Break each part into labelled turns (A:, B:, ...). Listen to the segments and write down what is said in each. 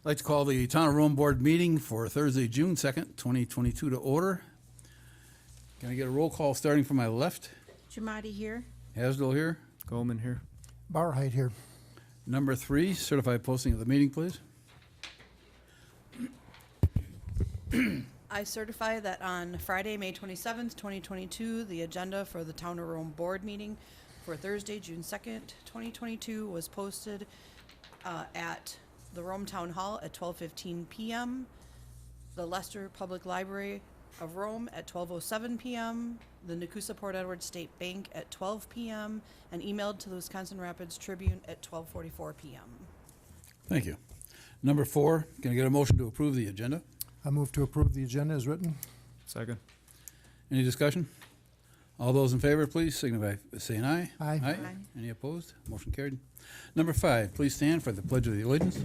A: I'd like to call the Town of Rome Board meeting for Thursday, June 2nd, 2022 to order. Can I get a roll call starting from my left?
B: Jamadi here.
A: Hasdell here.
C: Goldman here.
D: Barheit here.
A: Number 3, certified posting of the meeting, please.
B: I certify that on Friday, May 27th, 2022, the agenda for the Town of Rome Board meeting for Thursday, June 2nd, 2022 was posted at the Rome Town Hall at 12:15 p.m., the Leicester Public Library of Rome at 12:07 p.m., the Nakusa Port Edward State Bank at 12 p.m., and emailed to the Wisconsin Rapids Tribune at 12:44 p.m.
A: Thank you. Number 4, can I get a motion to approve the agenda?
D: I move to approve the agenda as written.
C: Second.
A: Any discussion? All those in favor, please signify by saying aye.
D: Aye.
A: Aye. Any opposed? Motion carried. Number 5, please stand for the Pledge of the Allegiance.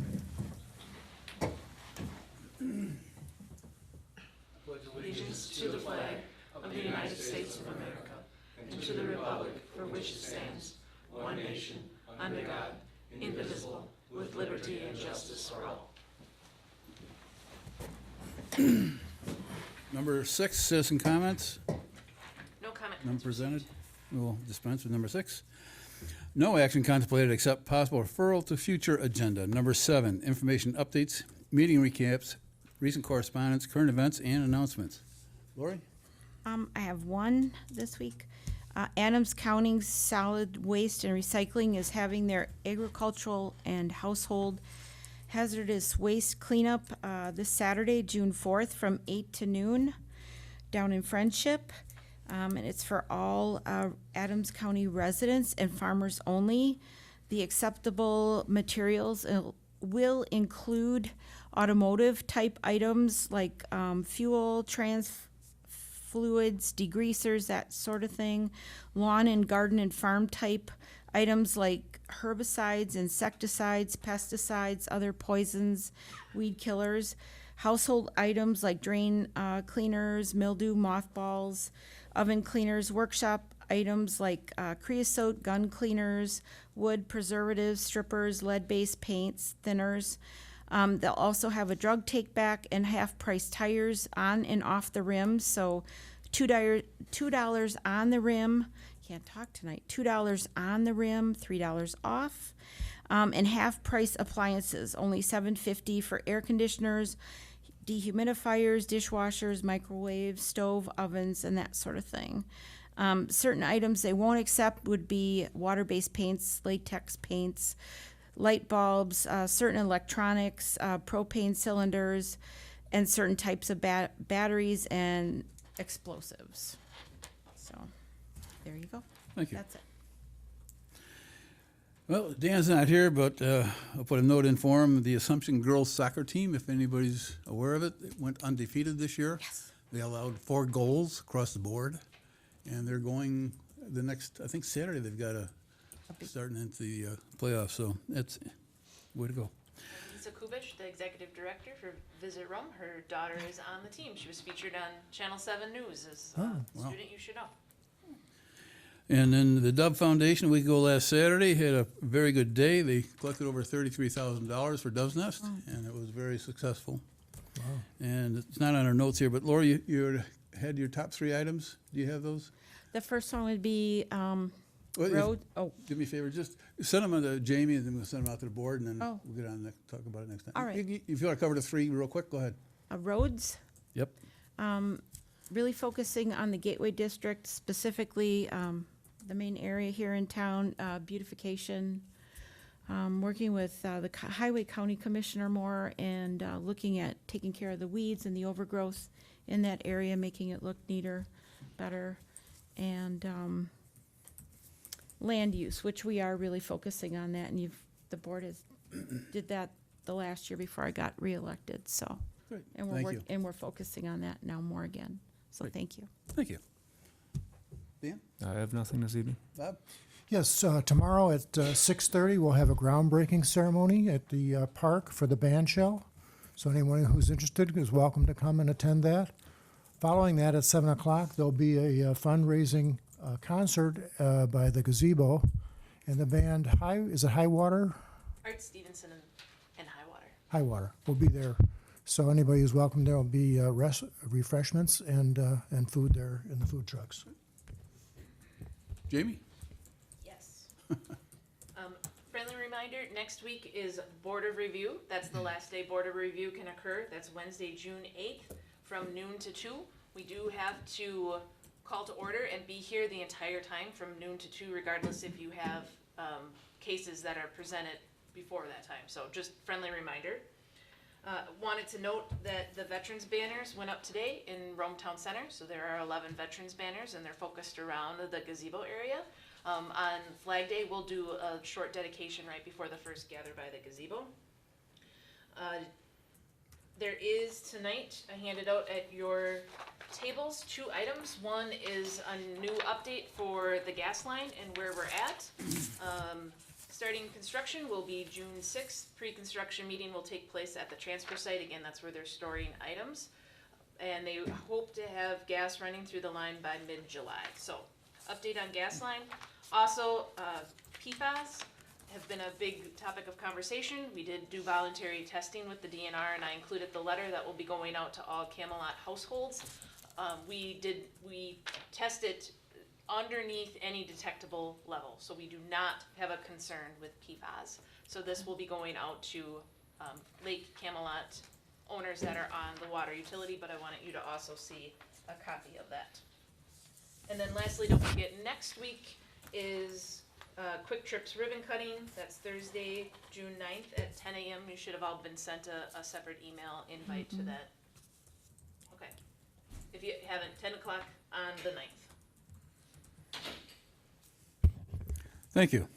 E: Allegiance to the flag of the United States of America and to the republic for which it stands, one nation, under God, indivisible, with liberty and justice for all.
A: Number 6, citizen comments.
E: No comment.
A: None presented. We will dispense with number 6. No action contemplated except possible referral to future agenda. Number 7, information updates, meeting recaps, recent correspondence, current events, and announcements. Lori?
B: I have one this week. Adams County Solid Waste and Recycling is having their agricultural and household hazardous waste cleanup this Saturday, June 4th from 8 to noon down in Friendship. And it's for all Adams County residents and farmers only. The acceptable materials will include automotive type items like fuel, trans fluids, degreasers, that sort of thing, lawn and garden and farm type items like herbicides, insecticides, pesticides, other poisons, weed killers, household items like drain cleaners, mildew, mothballs, oven cleaners, workshop items like creosote, gun cleaners, wood preservatives, strippers, lead-based paints, thinners. They'll also have a drug take-back and half-price tires on and off the rims. So $2 on the rim. Can't talk tonight. $2 on the rim, $3 off. And half-price appliances, only $7.50 for air conditioners, dehumidifiers, dishwashers, microwaves, stove, ovens, and that sort of thing. Certain items they won't accept would be water-based paints, latex paints, light bulbs, certain electronics, propane cylinders, and certain types of batteries and explosives. So, there you go.
A: Thank you.
B: That's it.
A: Well, Dan's not here, but I'll put a note in for him. The Assumption girls soccer team, if anybody's aware of it, it went undefeated this year.
B: Yes.
A: They allowed 4 goals across the board, and they're going the next, I think Saturday, they've got starting into the playoffs, so that's way to go.
E: Lisa Kubich, the executive director for Visit Rome, her daughter is on the team. She was featured on Channel 7 News as a
A: wow.
E: student you should know.
A: And then the Dove Foundation, a week ago last Saturday, had a very good day. They collected over $33,000 for Dove's Nest, and it was very successful.
D: Wow.
A: And it's not on our notes here, but Lori, you had your top 3 items. Do you have those?
B: The first one would be
A: Well, if-
B: road. Oh,
A: Do me a favor, just send them to Jamie, and then we'll send them out to the board, and then
B: Oh.
A: we'll get on and talk about it next time.
B: All right.
A: If you want to cover the 3 real quick, go ahead.
B: roads.
A: Yep.
B: Really focusing on the Gateway District, specifically the main area here in town, beautification, working with the Highway County Commissioner more and looking at taking care of the weeds and the overgrowth in that area, making it look neater, better, and land use, which we are really focusing on that, and the board has did that the last year before I got reelected, so.
A: Great.
B: And
A: Thank you.
B: and we're focusing on that now more again, so
A: Great.
B: thank you.
A: Thank you. Dan?
C: I have nothing this evening.
A: Bob?
D: Yes, tomorrow at 6:30, we'll have a groundbreaking ceremony at the park for the band shell. So anyone who's interested is welcome to come and attend that. Following that, at 7 o'clock, there'll be a fundraising concert by the gazebo. And the band, High Water?
E: Art Stevenson and Highwater.
D: high water. We'll be there. So anybody who's welcome, there will be refreshments and food there in the food trucks.
A: Jamie?
E: Yes. Friendly reminder, next week is Board of Review. That's the last day Board of Review can occur. That's Wednesday, June 8th, from noon to 2. We do have to call to order and be here the entire time from noon to 2, regardless if you have cases that are presented before that time. So just friendly reminder. Wanted to note that the veterans banners went up today in Rome Town Center. So there are 11 veterans banners, and they're focused around the gazebo area. On Flag Day, we'll do a short dedication right before the first gather by the gazebo. There is tonight, I handed out at your tables, 2 items. One is a new update for the gas line and where we're at. Starting construction will be June 6th. Pre-construction meeting will take place at the transfer site. Again, that's where they're storing items. And they hope to have gas running through the line by mid-July. So, update on gas line. Also, PFAS have been a big topic of conversation. We did do voluntary testing with the DNR, and I included the letter that will be going out to all Camelot households. We tested underneath any detectable level, so we do not have a concern with PFAS. So this will be going out to Lake Camelot owners that are on the water utility, but I wanted you to also see a copy of that. And then lastly, don't forget, next week is Quick Trips ribbon cutting. That's Thursday, June 9th at 10 a.m. You should have all been sent a separate email invite to that. Okay. If you haven't, 10 o'clock on the 9th.
A: Thank you.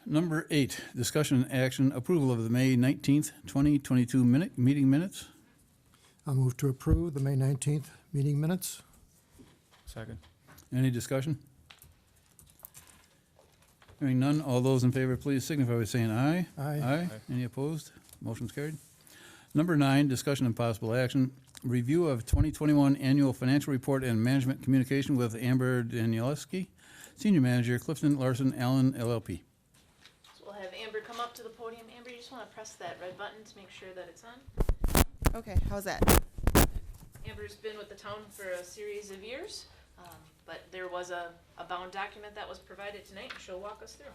A: Number 8, discussion and action, approval of the May 19th, 2022 meeting minutes.
D: I'll move to approve the May 19th meeting minutes.
C: Second.
A: Any discussion? Hearing none, all those in favor, please signify by saying aye.
D: Aye.
A: Aye. Any opposed? Motion's carried. Number 9, discussion and possible action, review of 2021 annual financial report and management communication with Amber Danielewski, Senior Manager, Clifton Larson Allen LLP.
E: So we'll have Amber come up to the podium. Amber, you just want to press that red button to make sure that it's on.
F: Okay, how's that?
E: Amber's been with the town for a series of years, but there was a bound document that was provided tonight, and she'll walk us through.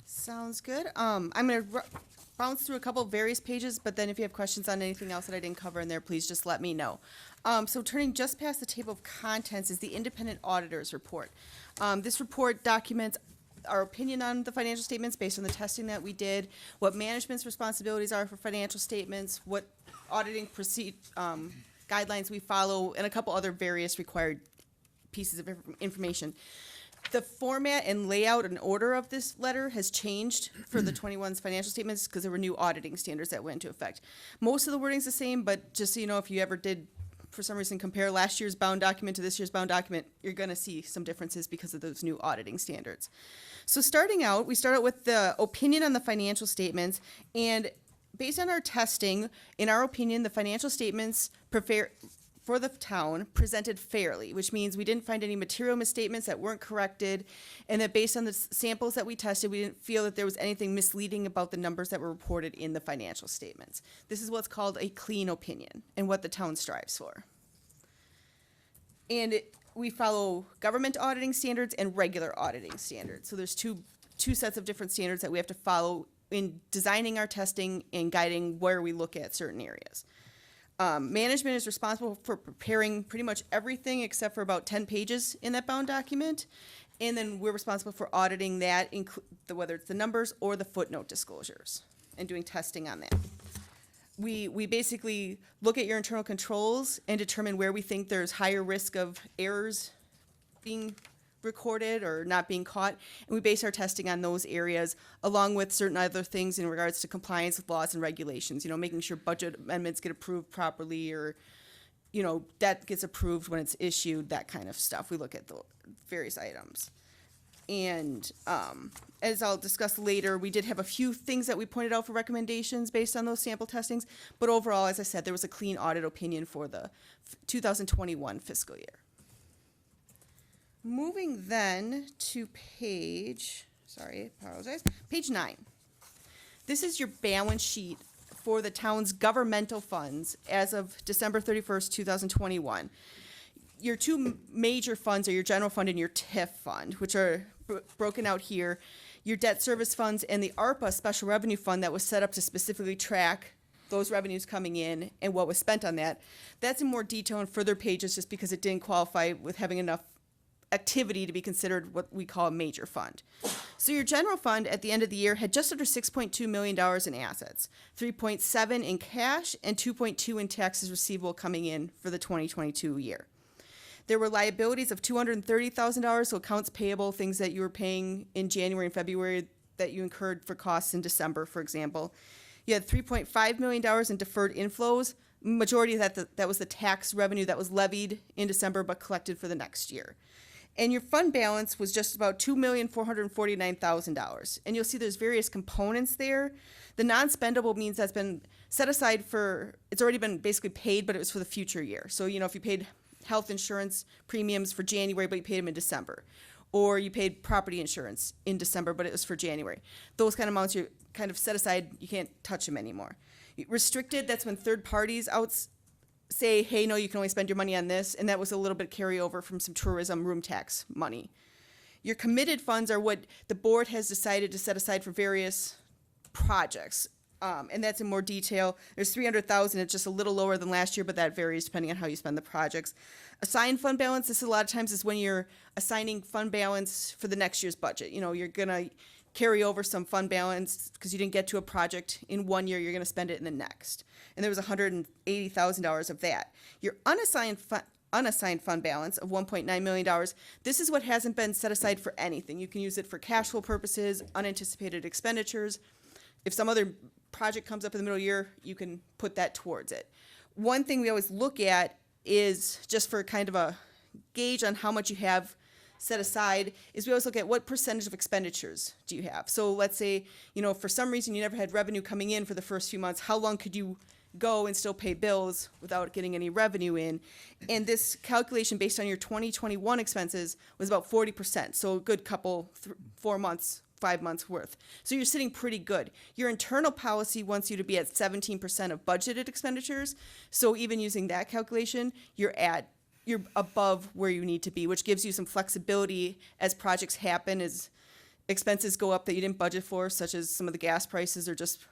F: Sounds good. I'm gonna bounce through a couple of various pages, but then if you have questions on anything else that I didn't cover in there, please just let me know. So turning just past the table of contents is the independent auditor's report. This report documents our opinion on the financial statements based on the testing that we did, what management's responsibilities are for financial statements, what auditing guidelines we follow, and a couple other various required pieces of information. The format and layout and order of this letter has changed for the 21's financial statements because there were new auditing standards that went into effect. Most of the wording's the same, but just so you know, if you ever did, for some reason, compare last year's bound document to this year's bound document, you're going to see some differences because of those new auditing standards. So starting out, we start out with the opinion on the financial statements, and based on our testing, in our opinion, the financial statements for the town presented fairly, which means we didn't find any material misstatements that weren't corrected, and that based on the samples that we tested, we didn't feel that there was anything misleading about the numbers that were reported in the financial statements. This is what's called a clean opinion and what the town strives for. And we follow government auditing standards and regular auditing standards. So there's two sets of different standards that we have to follow in designing our testing and guiding where we look at certain areas. Management is responsible for preparing pretty much everything except for about 10 pages in that bound document. And then we're responsible for auditing that, whether it's the numbers or the footnote disclosures, and doing testing on that. We basically look at your internal controls and determine where we think there's higher risk of errors being recorded or not being caught, and we base our testing on those areas, along with certain other things in regards to compliance with laws and regulations, making sure budget amendments get approved properly, or debt gets approved when it's issued, that kind of stuff. We look at the various items. And as I'll discuss later, we did have a few things that we pointed out for recommendations based on those sample testings, but overall, as I said, there was a clean audit opinion for the 2021 fiscal year. Moving then to page 9. This is your balance sheet for the town's governmental funds as of December 31st, 2021. Your two major funds are your general fund and your TIF fund, which are broken out here. Your debt service funds and the ARPA special revenue fund that was set up to specifically track those revenues coming in and what was spent on that. That's in more detail in further pages just because it didn't qualify with having enough activity to be considered what we call a major fund. So your general fund at the end of the year had just under $6.2 million in assets, 3.7 in cash and 2.2 in taxes receivable coming in for the 2022 year. There were liabilities of $230,000, so accounts payable, things that you were paying in January and February that you incurred for costs in December, for example. You had $3.5 million in deferred inflows. Majority of that was the tax revenue that was levied in December but collected for the next year. And your fund balance was just about $2,449,000. And you'll see there's various components there. The non-spendable means that's been set aside for, it's already been basically paid, but it was for the future year. So, if you paid health insurance premiums for January, but you paid them in December. Or you paid property insurance in December, but it was for January. Those kind of amounts you kind of set aside, you can't touch them anymore. Restricted, that's when third parties say, hey, no, you can only spend your money on this, and that was a little bit carryover from some tourism room tax money. Your committed funds are what the board has decided to set aside for various projects, and that's in more detail. There's $300,000, it's just a little lower than last year, but that varies depending on how you spend the projects. Assigned fund balance, this a lot of times is when you're assigning fund balance for the next year's budget. You're gonna carry over some fund balance because you didn't get to a project in one year, you're gonna spend it in the next. And there was $180,000 of that. Your unassigned fund balance of $1.9 million, this is what hasn't been set aside for anything. You can use it for cash flow purposes, unanticipated expenditures. If some other project comes up in the middle of the year, you can put that towards it. One thing we always look at is just for kind of a gauge on how much you have set aside is we always look at what percentage of expenditures do you have. So let's say, for some reason you never had revenue coming in for the first few months, how long could you go and still pay bills without getting any revenue in? And this calculation based on your 2021 expenses was about 40%. So a good couple, 4 months, 5 months worth. So you're sitting pretty good. Your internal policy wants you to be at 17% of budgeted expenditures. So even using that calculation, you're above where you need to be, which gives you some flexibility as projects happen, as expenses go up that you didn't budget for, such as some of the gas prices or just,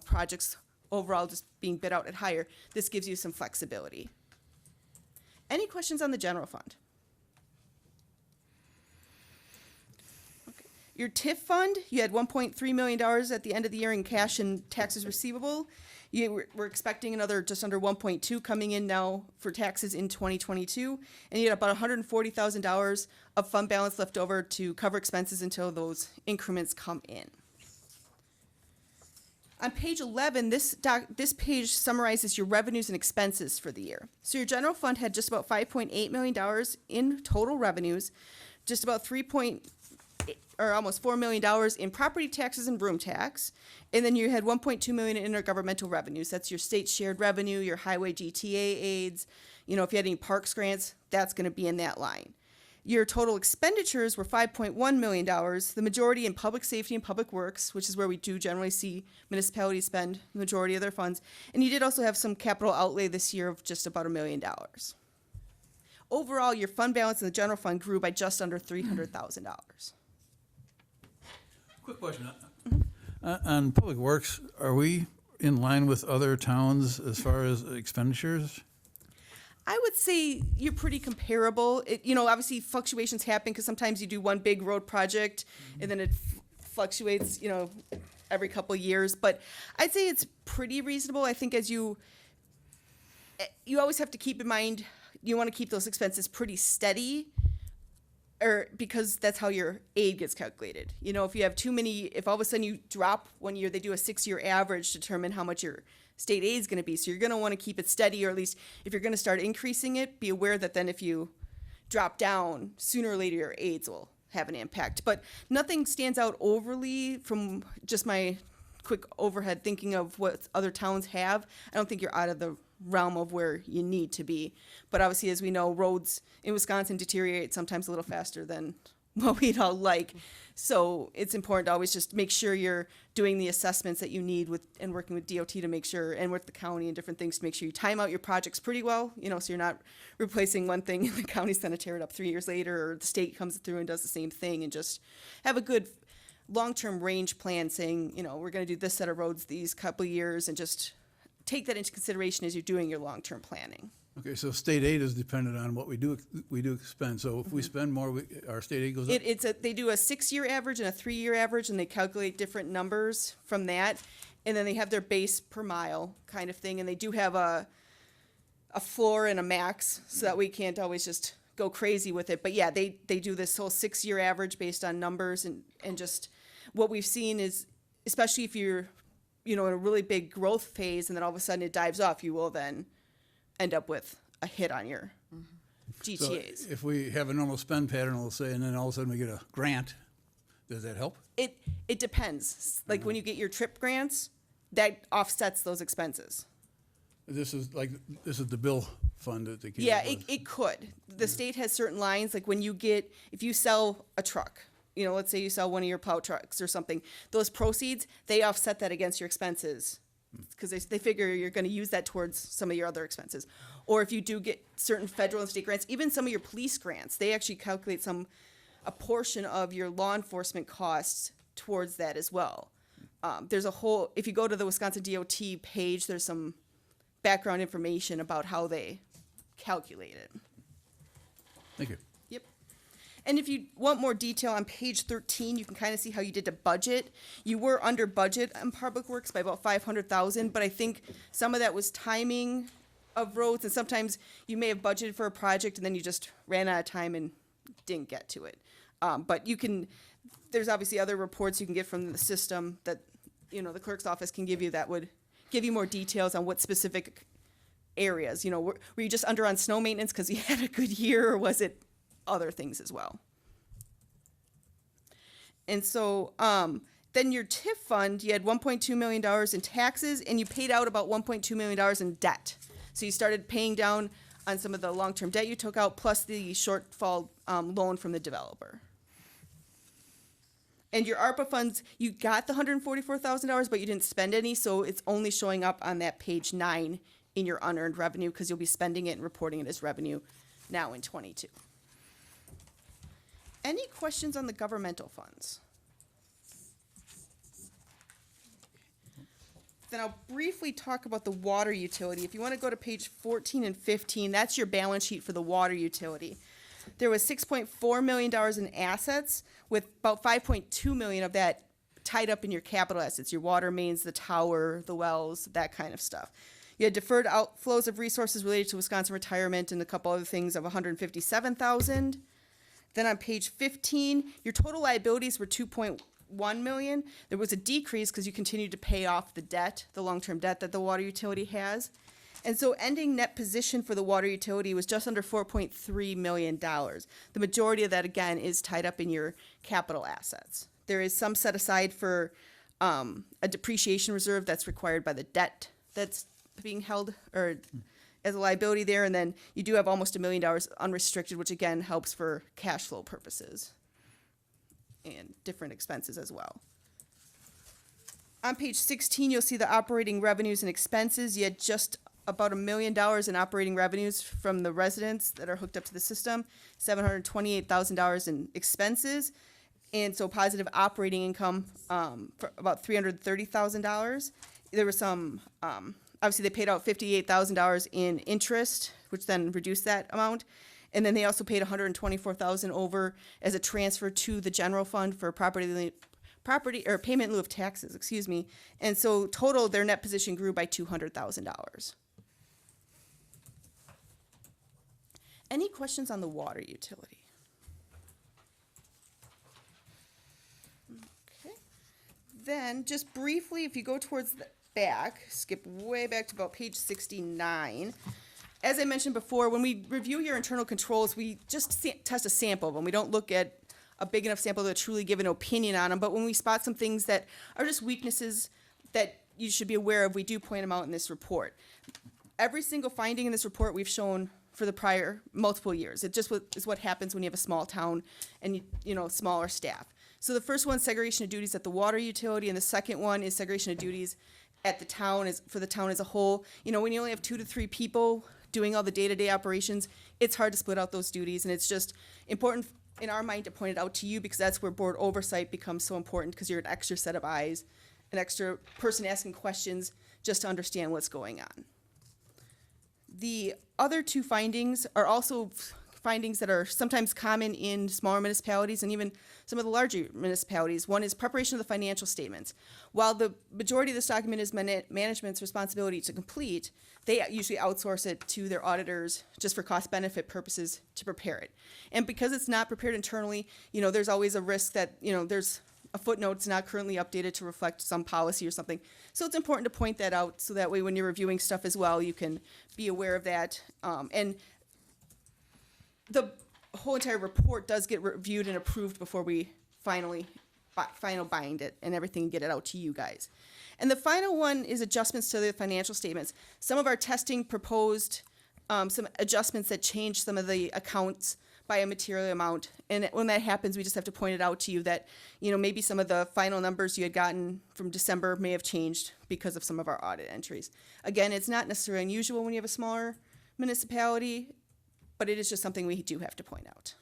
F: projects overall just being bid out at higher. This gives you some flexibility. Any questions on the general fund? Your TIF fund, you had $1.3 million at the end of the year in cash and taxes receivable. We're expecting another just under 1.2 coming in now for taxes in 2022. And you had about $140,000 of fund balance left over to cover expenses until those increments come in. On page 11, this page summarizes your revenues and expenses for the year. So your general fund had just about $5.8 million in total revenues, just about almost $4 million in property taxes and room tax. And then you had $1.2 million in intergovernmental revenues. That's your state shared revenue, your highway GTA aids. If you had any parks grants, that's going to be in that line. Your total expenditures were $5.1 million, the majority in public safety and public works, which is where we do generally see municipalities spend the majority of their funds. And you did also have some capital outlay this year of just about $1 million. Overall, your fund balance in the general fund grew by just under $300,000.
A: Quick question. On Public Works, are we in line with other towns as far as expenditures?
F: I would say you're pretty comparable. Obviously fluctuations happen because sometimes you do one big road project and then it fluctuates, every couple of years. But I'd say it's pretty reasonable. I think as you always have to keep in mind, you want to keep those expenses pretty steady, because that's how your aid gets calculated. If you have if all of a sudden you drop one year, they do a 6-year average to determine how much your state aid is going to be. So you're going to want to keep it steady, or at least if you're going to start increasing it, be aware that then if you drop down, sooner or later your aids will have an impact. But nothing stands out overly from just my quick overhead thinking of what other towns have. I don't think you're out of the realm of where you need to be. But obviously, as we know, roads in Wisconsin deteriorate sometimes a little faster than what we'd all like. So it's important to always just make sure you're doing the assessments that you need with, and working with DOT to make sure, and with the county and different things to make sure you time out your projects pretty well, you know, so you're not replacing one thing and the county's gonna tear it up 3 years later, or the state comes through and does the same thing, and just have a good long-term range plan saying, you know, we're gonna do this set of roads these couple years, and just take that into consideration as you're doing your long-term planning.
A: Okay, so state aid is dependent on what we do spend. So if we spend more, our state aid goes up?
F: They do a 6-year average and a 3-year average, and they calculate different numbers from that. And then they have their base per mile kind of thing, and they do have a floor and a max, so that we can't always just go crazy with it. But yeah, they do this whole 6-year average based on numbers, and just what we've seen is, especially if you're, you know, in a really big growth phase and then all of a sudden it dives off, you will then end up with a hit on your
A: So
F: GTAs.
A: if we have a normal spend pattern, let's say, and then all of a sudden we get a grant, does that help?
F: It depends. Like when you get your trip grants, that offsets those expenses.
A: This is the bill fund that they came
F: Yeah,
A: up with.
F: it could. The state has certain lines, like when you get, if you sell a truck, you know, let's say you sell one of your plow trucks or something, those proceeds, they offset that against your expenses, because they figure you're going to use that towards some of your other expenses. Or if you do get certain federal and state grants, even some of your police grants, they actually calculate a portion of your law enforcement costs towards that as well. There's a whole, if you go to the Wisconsin DOT page, there's some background information about how they calculate it.
A: Thank you.
F: Yep. And if you want more detail, on page 13, you can kind of see how you did the budget. You were under budget on Public Works by about 500,000, but I think some of that was timing of roads, and sometimes you may have budgeted for a project and then you just ran out of time and didn't get to it. But you can, there's obviously other reports you can get from the system that, you know, the clerk's office can give you that would give you more details on what specific areas, you know, were you just under on snow maintenance because you had a good year, or was it other things as well? And so then your TIF fund, you had $1.2 million in taxes, and you paid out about $1.2 million in debt. So you started paying down on some of the long-term debt you took out, plus the shortfall loan from the developer. And your ARPA funds, you got the $144,000, but you didn't spend any, so it's only showing up on that page 9 in your unearned revenue, because you'll be spending it and reporting it as revenue now in '22. Any questions on the governmental funds? Then I'll briefly talk about the water utility. If you want to go to page 14 and 15, that's your balance sheet for the water utility. There was $6.4 million in assets, with about $5.2 million of that tied up in your capital assets, your water mains, the tower, the wells, that kind of stuff. You had deferred outflows of resources related to Wisconsin retirement and a couple other things of $157,000. Then on page 15, your total liabilities were $2.1 million. There was a decrease because you continued to pay off the debt, the long-term debt that the water utility has. And so ending net position for the water utility was just under $4.3 million. The majority of that, again, is tied up in your capital assets. There is some set aside for a depreciation reserve that's required by the debt that's being held or as a liability there. And then you do have almost $1 million unrestricted, which again helps for cash flow purposes and different expenses as well. On page 16, you'll see the operating revenues and expenses. You had just about $1 million in operating revenues from the residents that are hooked up to the system, $728,000 in expenses, and so positive operating income for about $330,000. There was some, obviously they paid out $58,000 in interest, which then reduced that amount, and then they also paid $124,000 over as a transfer to the general fund for property or payment in lieu of taxes, excuse me. And so total, their net position grew by $200,000. Any questions on the water utility? Okay. Then, just briefly, if you go towards the back, skip way back to about page 69. As I mentioned before, when we review your internal controls, we just test a sample of them. We don't look at a big enough sample to truly give an opinion on them. But when we spot some things that are just weaknesses that you should be aware of, we do point them out in this report. Every single finding in this report we've shown for the prior multiple years. It just is what happens when you have a small town and, smaller staff. So the first one's segregation of duties at the water utility, and the second one is segregation of duties at the town, for the town as a whole. When you only have 2 to 3 people doing all the day-to-day operations, it's hard to split out those duties, and it's just important in our mind to point it out to you, because that's where board oversight becomes so important, because you're an extra set of eyes, an extra person asking questions just to understand what's going on. The other 2 findings are also findings that are sometimes common in smaller municipalities and even some of the larger municipalities. One is preparation of the financial statements. While the majority of this document is management's responsibility to complete, they usually outsource it to their auditors just for cost-benefit purposes to prepare it. And because it's not prepared internally, there's always a risk that, there's a footnote that's not currently updated to reflect some policy or something. So it's important to point that out, so that way when you're reviewing stuff as well, you can be aware of that. And the whole entire report does get reviewed and approved before we final bind it and everything, get it out to you guys. And the final one is adjustments to the financial statements. Some of our testing proposed some adjustments that change some of the accounts by a material amount. And when that happens, we just have to point it out to you that, maybe some of the final numbers you had gotten from December may have changed because of some of our audit entries. Again, it's not necessarily unusual when you have a smaller municipality, but it is just something we do have to point out.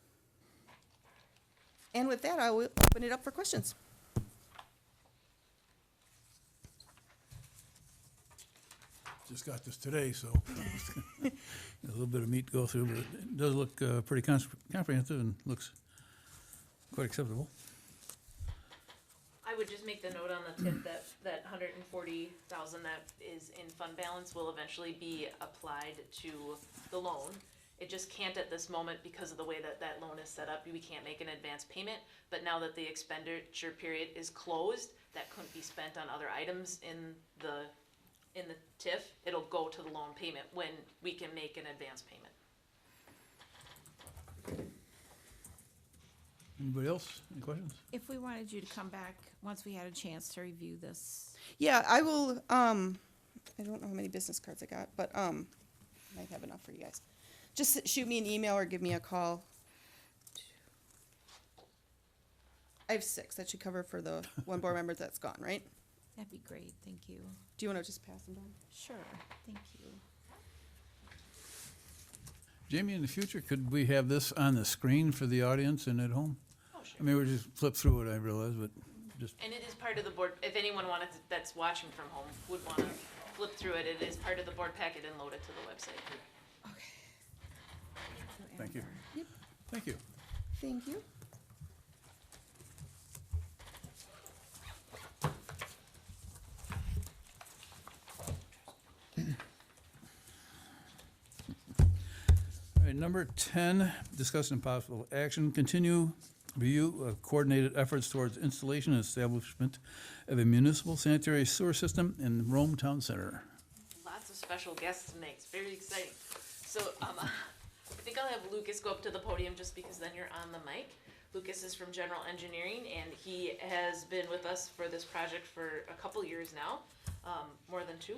F: And with that, I will open it up for questions.
A: Just got this today, so a little bit of meat to go through, but it does look pretty comprehensive and looks quite acceptable.
E: I would just make the note on the tip that 140,000 that is in fund balance will eventually be applied to the loan. It just can't at this moment because of the way that loan is set up. We can't make an advance payment, but now that the expenditure period is closed, that couldn't be spent on other items in the TIF. It'll go to the loan payment when we can make an advance payment.
A: Anybody else? Any questions?
B: If we wanted you to come back once we had a chance to review this.
F: Yeah, I will, I don't know how many business cards I got, but, I might have enough for you guys. Just shoot me an email or give me a call. I have 6. That should cover for the one board member that's gone, right?
B: That'd be great, thank you.
F: Do you want to just pass them down?
B: Sure, thank you.
A: Jamie, in the future, could we have this on the screen for the audience and at home?
E: Oh,
A: I
E: sure.
A: mean, we just flip through it, I realize, but just,
E: And it is part of the board, if anyone that's watching from home would want to flip through it, it is part of the board packet and load it to the website.
A: thank you.
F: Yep.
A: Thank you.
F: Thank you.
A: All right, number 10, discuss and possible action, continue review of coordinated efforts towards installation and establishment of a municipal sanitary sewer system in Rome Town Center.
E: Lots of special guests tonight. It's very exciting. So I think I'll have Lucas go up to the podium just because then you're on the mic. Lucas is from General Engineering, and he has been with us for this project for a couple years now, more than 2.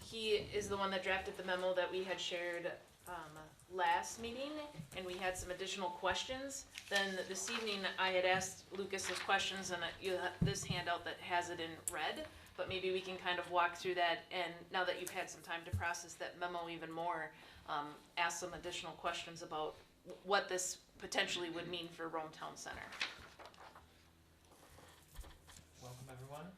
E: He is the one that drafted the memo that we had shared last meeting, and we had some additional questions. Then this evening, I had asked Lucas his questions, and you have this handout that has it in red, but maybe we can kind of walk through that, and now that you've had some time to process that memo even more, ask some additional questions about what this potentially would mean for Rome Town Center.
G: Welcome, everyone.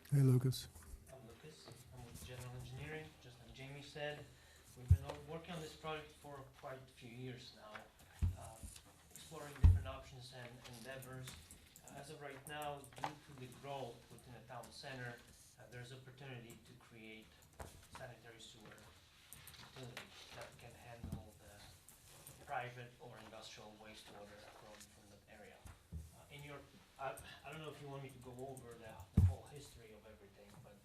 D: Hey, Lucas.
G: I'm Lucas. I'm with General Engineering, just like Jamie said. We've been working on this project for quite a few years now, exploring different options and endeavors. As of right now, due to the growth within the town center, there's opportunity to create sanitary sewer utility that can handle the private or industrial wastewater from that area. I don't know if you want me to go over the whole history of everything, but,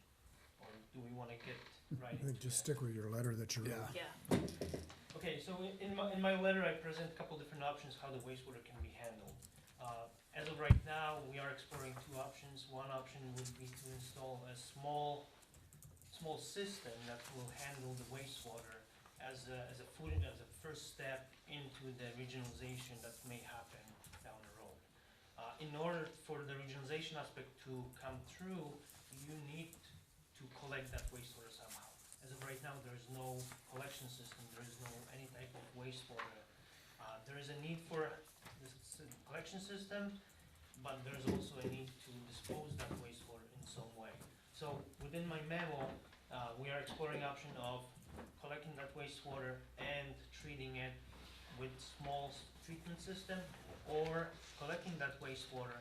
G: or do we want to get right into
D: Just
G: that?
D: stick with your letter that you wrote.
A: Yeah.
E: Yeah.
G: Okay, so in my letter, I present a couple different options how the wastewater can be handled. As of right now, we are exploring 2 options. One option would be to install a small system that will handle the wastewater as a first step into the regionalization that may happen down the road. In order for the regionalization aspect to come through, you need to collect that wastewater somehow. As of right now, there is no collection system, there is no any type of wastewater. There is a need for this collection system, but there's also a need to dispose that wastewater in some way. So within my memo, we are exploring option of collecting that wastewater and treating it with small treatment system, or collecting that wastewater,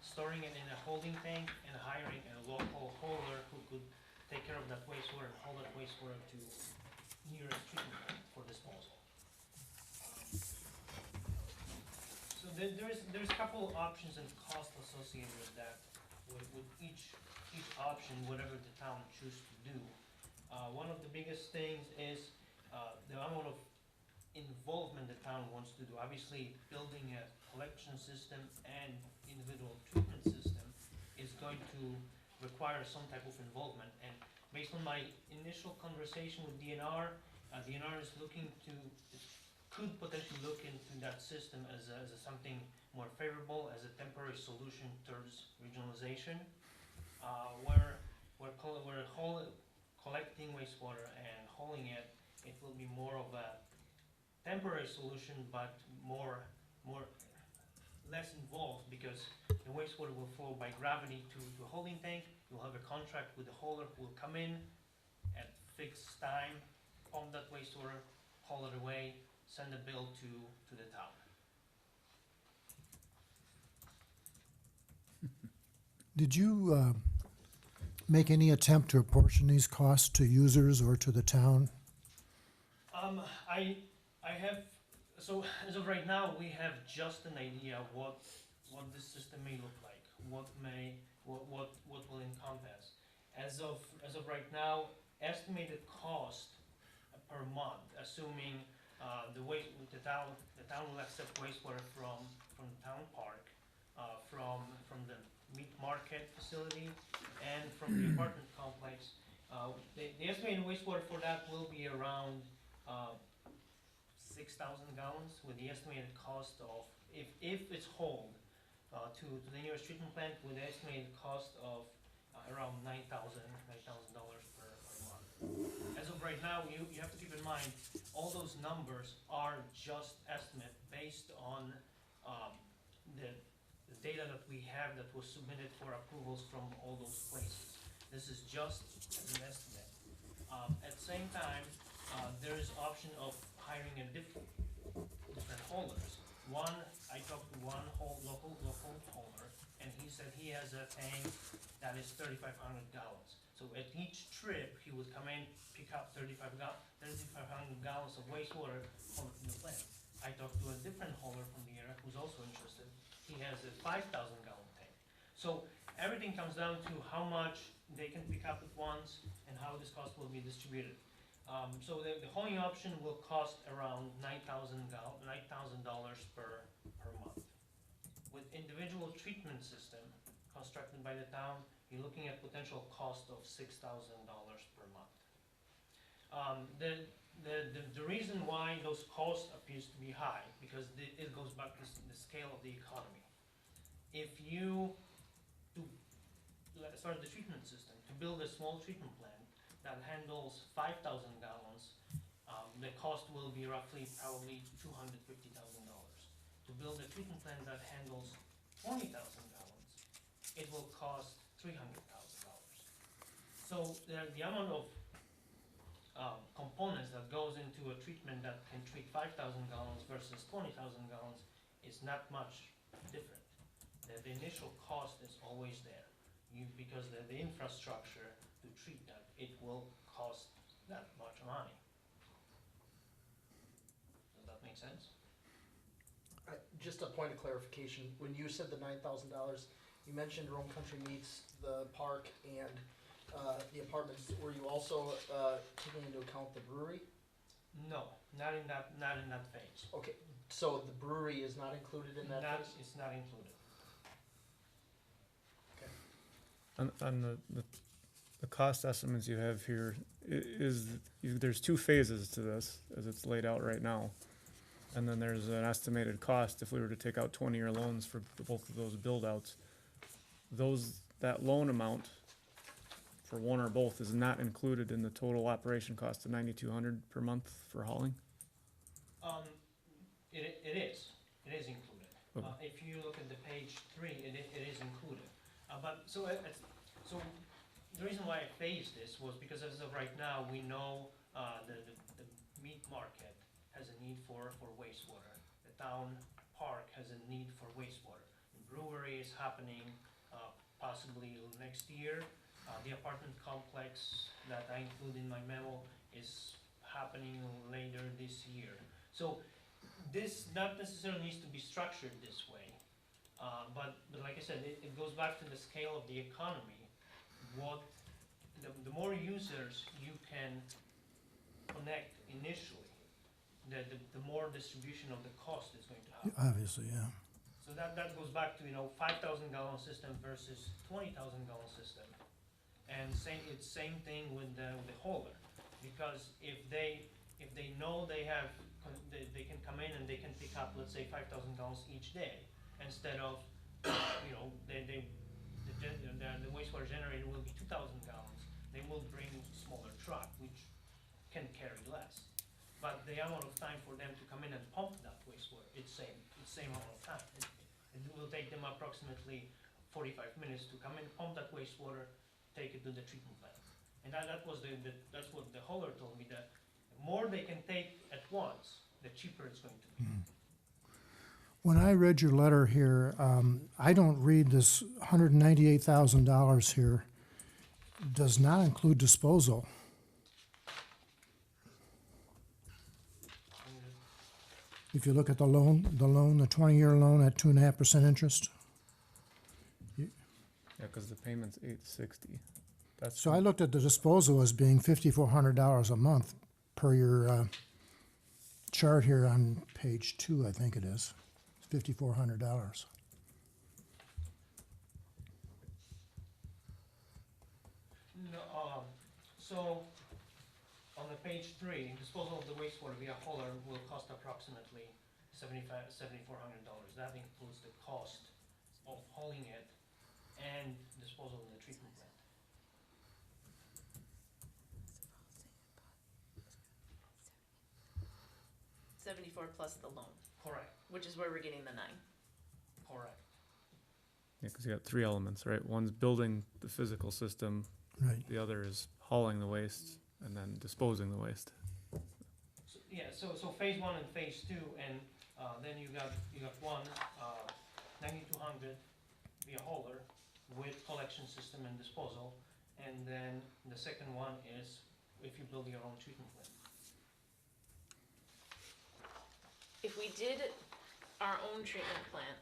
G: storing it in a holding tank, and hiring a local hauler who could take care of that wastewater and haul that wastewater to nearest treatment plant for disposal. So there's a couple options and costs associated with that, with each option, whatever the town chooses to do. One of the biggest things is the amount of involvement the town wants to do. Obviously, building a collection system and individual treatment system is going to require some type of involvement. And based on my initial conversation with DNR, DNR is could potentially look into that system as something more favorable, as a temporary solution towards regionalization, where we're collecting wastewater and hauling it. It will be more of a temporary solution, but less involved, because the wastewater will flow by gravity to a holding tank. You'll have a contract with the hauler who will come in at fixed time, pump that wastewater, haul it away, send a bill to the town.
D: Did you make any attempt to apportion these costs to users or to the town?
G: I have, so as of right now, we have just an idea what this system may look like, what will encompass. As of right now, estimated cost per month, assuming the town will accept wastewater from the town park, from the meat market facility, and from the apartment complex. The estimated wastewater for that will be around 6,000 gallons, with the estimated cost of, if it's hauled to the nearest treatment plant, with the estimated cost of around $9,000 per month. As of right now, you have to keep in mind, all those numbers are just estimate based on the data that we have that was submitted for approvals from all those places. This is just an estimate. At the same time, there is option of hiring a different haulers. I talked to one local hauler, and he said he has a tank that is 3,500 gallons. So at each trip, he would come in, pick up 3,500 gallons of wastewater, haul it to the plant. I talked to a different hauler from the area who's also interested. He has a 5,000 gallon tank. So everything comes down to how much they can pick up at once and how this cost will be distributed. So the hauling option will cost around $9,000 per month. With individual treatment system constructed by the town, you're looking at potential cost of $6,000 per month. The reason why those costs appears to be high, because it goes back to the scale of the economy. If you start the treatment system, to build a small treatment plant that handles 5,000 gallons, the cost will be roughly probably $250,000. To build a treatment plant that handles 20,000 gallons, it will cost $300,000. So the amount of components that goes into a treatment that can treat 5,000 gallons versus 20,000 gallons is not much different. The initial cost is always there, because the infrastructure to treat that, it will cost that much money. Does that make sense?
H: Just a point of clarification, when you said the $9,000, you mentioned Rome Country Meats, the park, and the apartments. Were you also taking into account the brewery?
G: No, not in that phase.
H: Okay, so the brewery is not included in that phase?
G: It's not included.
C: On the cost estimates you have here, there's two phases to this, as it's laid out right now. And then there's an estimated cost if we were to take out 20-year loans for both of those build-outs. That loan amount for one or both is not included in the total operation cost of $9,200 per month for hauling?
G: It is included.
C: Okay.
G: If you look at the page 3, it is included. So the reason why I phased this was because as of right now, we know the meat market has a need for wastewater. The town park has a need for wastewater. The brewery is happening possibly next year. The apartment complex that I include in my memo is happening later this year. So this not necessarily needs to be structured this way, but like I said, it goes back to the scale of the economy. The more users you can connect initially, the more distribution of the cost is going to happen.
D: Obviously, yeah.
G: So that goes back to 5,000 gallon system versus 20,000 gallon system. And same thing with the hauler, because if they know they can come in and they can pick up, let's say, 5,000 gallons each day, instead of the wastewater generator will be 2,000 gallons, they will bring smaller truck which can carry less. But the amount of time for them to come in and pump that wastewater, it's same amount of time. It will take them approximately 45 minutes to come in, pump that wastewater, take it to the treatment plant. And that's what the hauler told me, that the more they can take at once, the cheaper it's going to be.
D: When I read your letter here, I don't read this $198,000 here does not include disposal. If you look at the 20-year loan at 2.5% interest.
C: Yeah, because the payment's $860. That's
D: So I looked at the disposal as being $5,400 a month per your chart here on page 2, I think it is. It's $5,400.
G: No, so on the page 3, disposal of the wastewater via hauler will cost approximately $7,400. That includes the cost of hauling it and disposal in the treatment plant.
E: 74 plus the loan,
G: Correct,
E: which is where we're getting the 9.
G: correct.
C: Yeah, because you got three elements, right? One's building the physical system,
D: Right.
C: the other is hauling the waste, and then disposing the waste.
G: So phase 1 and phase 2, and then you got one 9200 via hauler with collection system and disposal, and then the second one is if you build your own treatment plant.
E: If we did our own treatment plant,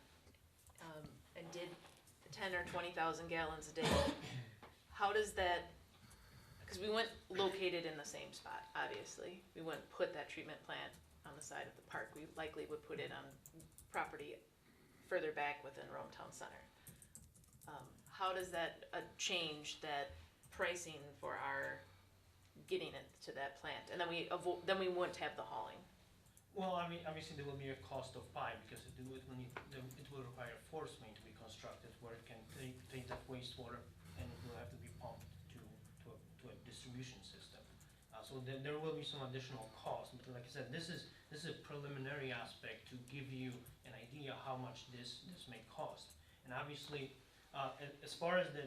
E: and did 10 or 20,000 gallons a day, how does that, because we wouldn't locate it in the same spot, obviously. We wouldn't put that treatment plant on the side of the park. We likely would put it on property further back within Rome Town Center. How does that change that pricing for our getting it to that plant? And then we wouldn't have the hauling.
G: Well, I mean, obviously there will be a cost of pipe because it will require a force main to be constructed where it can take that wastewater and it will have to be pumped to a distribution system. So there will be some additional cost. But like I said, this is a preliminary aspect to give you an idea how much this may cost. And obviously, as far as the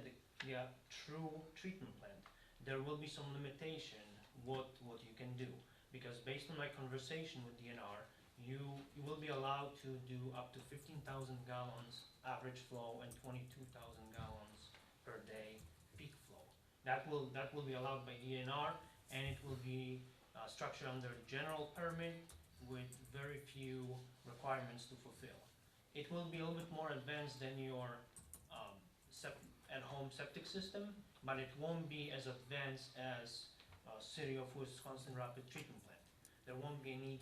G: true treatment plant, there will be some limitation what you can do. Because based on my conversation with DNR, you will be allowed to do up to 15,000 gallons average flow and 22,000 gallons per day peak flow. That will be allowed by DNR, and it will be structured under general permit with very few requirements to fulfill. It will be a little bit more advanced than your at-home septic system, but it won't be as advanced as City of Wisconsin Rapid Treatment Plant. There will be need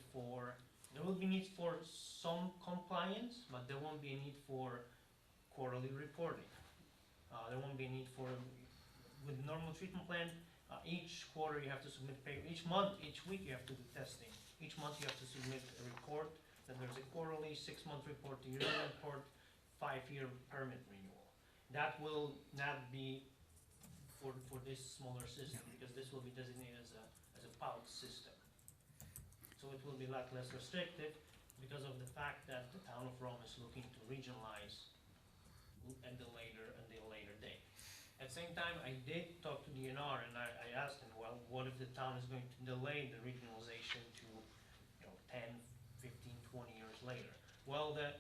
G: for some compliance, but there won't be a need for quarterly reporting. There won't be a need for, with normal treatment plant, Each quarter you have to submit paper, each month, each week you have to do testing. Each month you have to submit a report, then there's a quarterly, 6-month report, a yearly report, 5-year permit renewal. That will not be for this smaller system, because this will be designated as a POUT system. So it will be a lot less restrictive because of the fact that the town of Rome is looking to regionalize at the later date. At the same time, I did talk to DNR and I asked them, well, what if the town is going to delay the regionalization to 10, 15, 20 years later? Well, the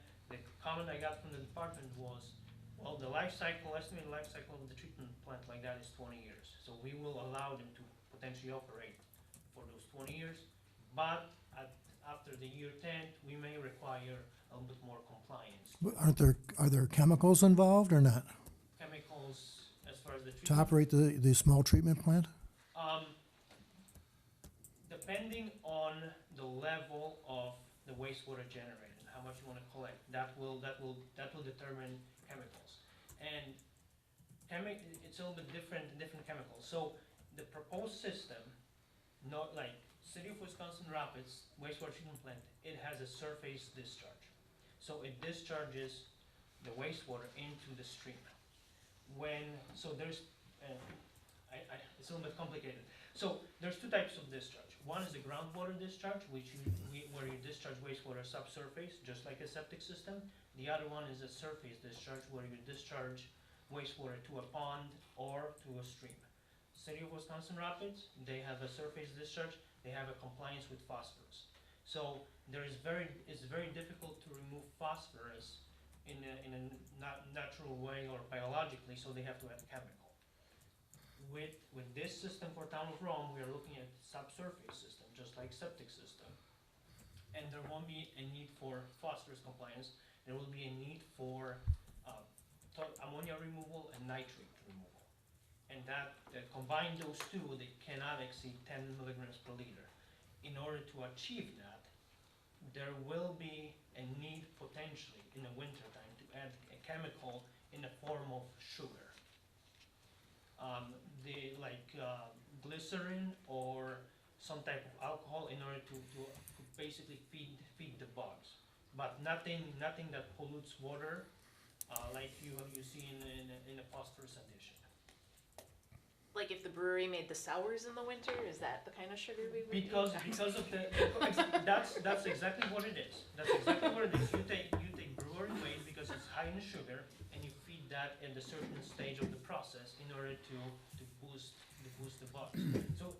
G: comment I got from the department was, well, the estimated life cycle of the treatment plant like that is 20 years. So we will allow them to potentially operate for those 20 years, but after the year 10, we may require a little bit more compliance.
D: Are there chemicals involved or not
G: Chemicals, as far as the
D: to
G: treatment,
D: operate the small treatment plant?
G: depending on the level of the wastewater generated and how much you want to collect, that will determine chemicals. And it's a little bit different chemicals. So the proposed system, not like City of Wisconsin Rapids wastewater treatment plant, it has a surface discharge. So it discharges the wastewater into the stream. There's, it's a little bit complicated. So there's two types of discharge. One is the groundwater discharge, where you discharge wastewater subsurface, just like a septic system. The other one is a surface discharge, where you discharge wastewater to a pond or to a stream. City of Wisconsin Rapids, they have a surface discharge. They have a compliance with phosphorus. So it's very difficult to remove phosphorus in a natural way or biologically, so they have to add chemical. With this system for Town of Rome, we are looking at subsurface system, just like septic system. And there won't be a need for phosphorus compliance. There will be a need for ammonia removal and nitrate removal. And combine those two, they cannot exceed 10 milligrams per liter. In order to achieve that, there will be a need potentially in the wintertime to add a chemical in the form of sugar. Glycerin or some type of alcohol in order to basically feed the bugs. But nothing that pollutes water like you see in a phosphorus addition.
E: Like if the brewery made the sours in the winter, is that the kind of sugar we would
G: Because of that's exactly what it is. That's exactly what it is. You take brewery waste because it's high in sugar, and you feed that at a certain stage of the process in order to boost the bugs. So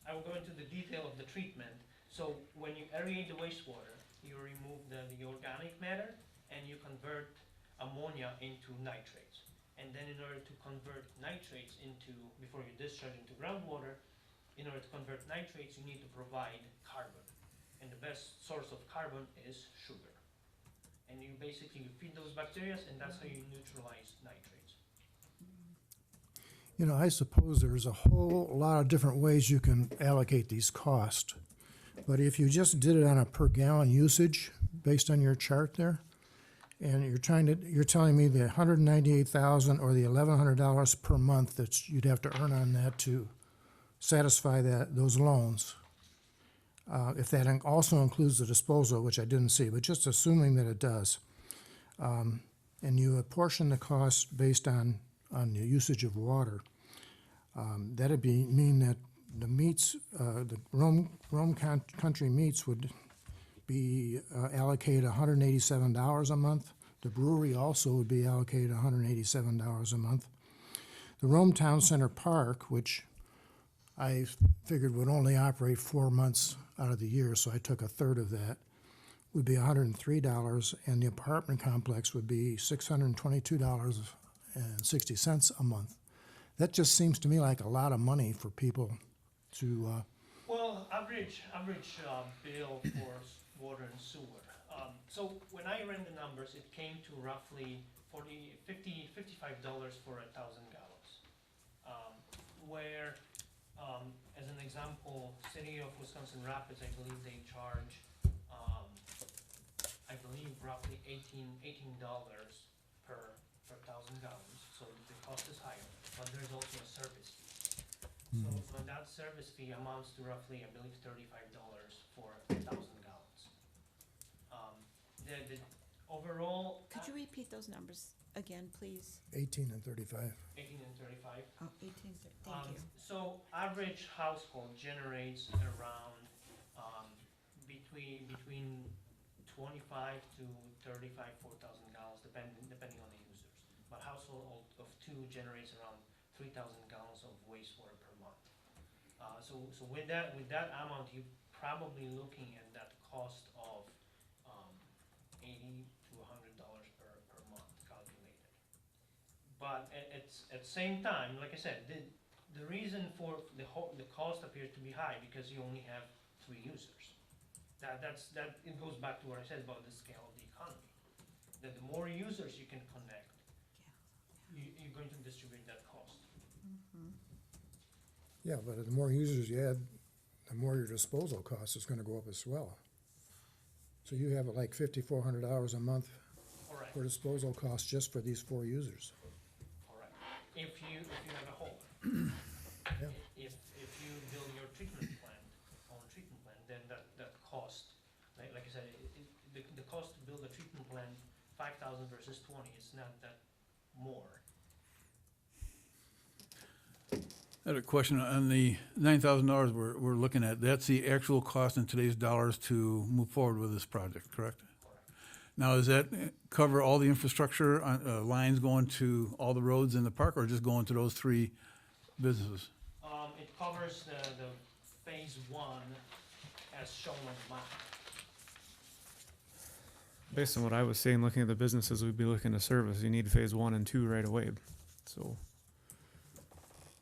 G: I will go into the detail of the treatment. So when you aerate the wastewater, you remove the organic matter and you convert ammonia into nitrates. And then in order to convert nitrates before you discharge into groundwater, in order to convert nitrates, you need to provide carbon. And the best source of carbon is sugar. And you feed those bacteria, and that's how you neutralize nitrates.
D: You know, I suppose there's a whole lot of different ways you can allocate these costs. But if you just did it on a per gallon usage based on your chart there, and you're telling me the $198,000 or the $1,100 per month that you'd have to earn on that to satisfy those loans. If that also includes the disposal, which I didn't see, but just assuming that it does, and you apportion the cost based on the usage of water, that'd mean that the meats, the Rome Country Meats would be allocated $187 a month. The brewery also would be allocated $187 a month. The Rome Town Center Park, which I figured would only operate 4 months out of the year, so I took a third of that, would be $103, and the apartment complex would be $622.60 a month. That just seems to me like a lot of money for people to.
G: Well, average bill for water and sewer. So when I ran the numbers, it came to roughly $55 for 1,000 gallons. Where, as an example, City of Wisconsin Rapids, I believe they charge, roughly $18 per 1,000 gallons. So the cost is higher. but there's also a service fee. So that service fee amounts to roughly, I believe, $35 for 1,000 gallons. The overall.
B: Could you repeat those numbers again, please?
D: 18 and 35.
G: 18 and 35.
B: Oh, 18, thank you.
G: So average household generates around between 25 to 35, 4,000 gallons, depending on the users. But household of two generates around 3,000 gallons of wastewater per month. So with that amount, you're probably looking at that cost of $80 to $100 per month calculated. But at the same time, like I said, the reason for the cost appears to be high because you only have 3 users. It goes back to what I said about the scale of the economy. That the more users you can connect, you're going to distribute that cost.
D: Yeah, but the more users you add, the more your disposal cost is gonna go up as well. So you have like $5,400 a month
G: Correct.
D: for disposal costs just for these 4 users.
G: Correct. If you have a hole.
D: Yeah.
G: If you build your treatment plant, then that cost, like I said, the cost to build a treatment plant, 5,000 versus 20, it's not that more.
A: I had a question on the $9,000 we're looking at. That's the actual cost in today's dollars to move forward with this project, correct?
G: Correct.
A: Now, does that cover all the infrastructure, lines going to all the roads in the park, or just going to those 3 businesses?
G: It covers the phase 1 as shown on the map.
C: Based on what I was saying, looking at the businesses we'd be looking to service, you need phase 1 and 2 right away. So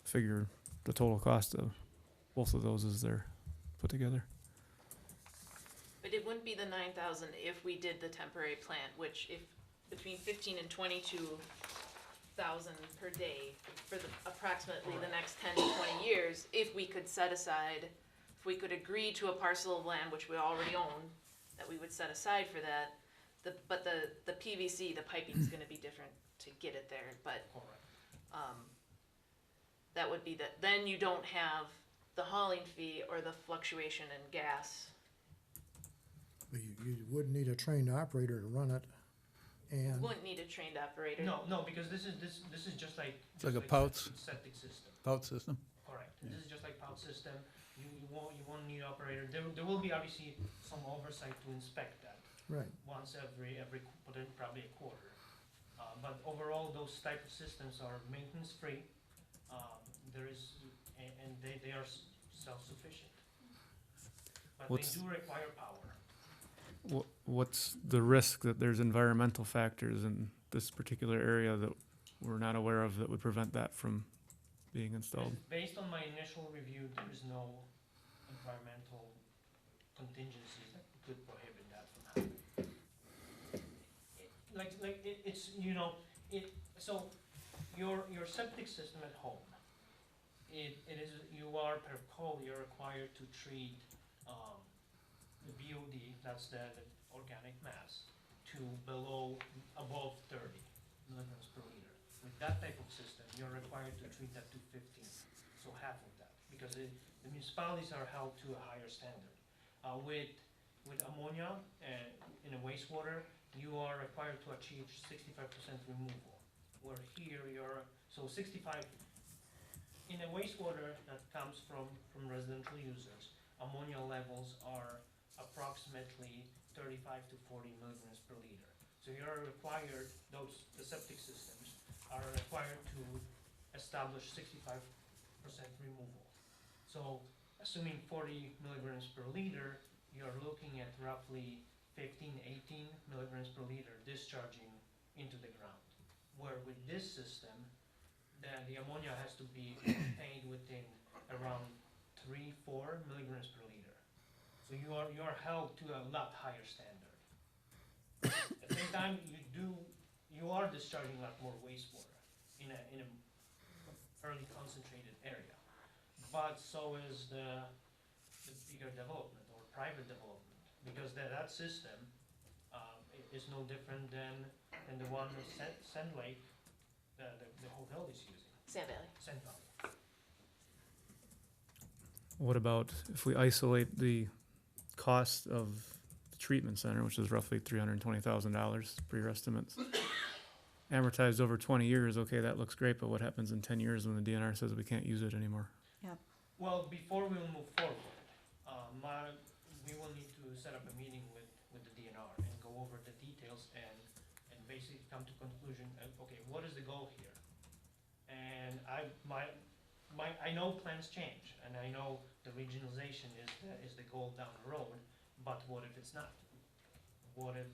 C: figure the total cost of both of those as they're put together.
E: But it wouldn't be the 9,000 if we did the temporary plant, which if between 15 and 22,000 per day for approximately the next 10 to 20 years, if we could set aside, if we could agree to a parcel of land, which we already own, that we would set aside for that. But the PVC, the piping is gonna be different to get it there, but,
G: Correct.
E: that would be then you don't have the hauling fee or the fluctuation in gas.
D: But you would need a trained operator to run it,
E: You
D: and
E: wouldn't need a trained operator.
G: No, because this is just like.
A: It's like a
G: just
A: Pouts?
G: Septic system.
A: Pout system?
G: Correct. This is just like pout system. You won't need operator. There will be obviously some oversight to inspect that
D: right.
G: once every probably a quarter. But overall, those type of systems are maintenance free. And they are self-sufficient. But
C: What's-
G: they do require power.
C: What's the risk that there's environmental factors in this particular area that we're not aware of that would prevent that from being installed?
G: Based on my initial review, there is no environmental contingencies that could prohibit that from happening. So your septic system at home, you are per code, you're required to treat, the BOD, that's the organic mass, to above 30 milligrams per liter. With that type of system, you're required to treat that to 15, so half of that, because the municipalities are held to a higher standard. With ammonia in a wastewater, you are required to achieve 65% removal. Where here so 65 in a wastewater that comes from residential users, ammonia levels are approximately 35 to 40 milligrams per liter. So you're required, the septic systems are required to establish 65% removal. So assuming 40 milligrams per liter, you're looking at roughly 15, 18 milligrams per liter discharging into the ground. Where with this system, then the ammonia has to be contained within around 3, 4 milligrams per liter. So you are held to a lot higher standard. At the same time, you are discharging a lot more wastewater in a fairly concentrated area. But so is the bigger development or private development, because that system is no different than the one that Sand Lake, the hotel is using.
E: Sand Valley.
G: Sand Valley.
C: What about if we isolate the cost of the treatment center, which is roughly $320,000 per your estimates? Amortized over 20 years, okay, that looks great, but what happens in 10 years when the DNR says we can't use it anymore?
G: Well, before we will move forward, we will need to set up a meeting with the DNR and go over the details and basically come to conclusion, okay, what is the goal here? And I know plans change, and I know the regionalization is the goal down the road, but what if it's not? What if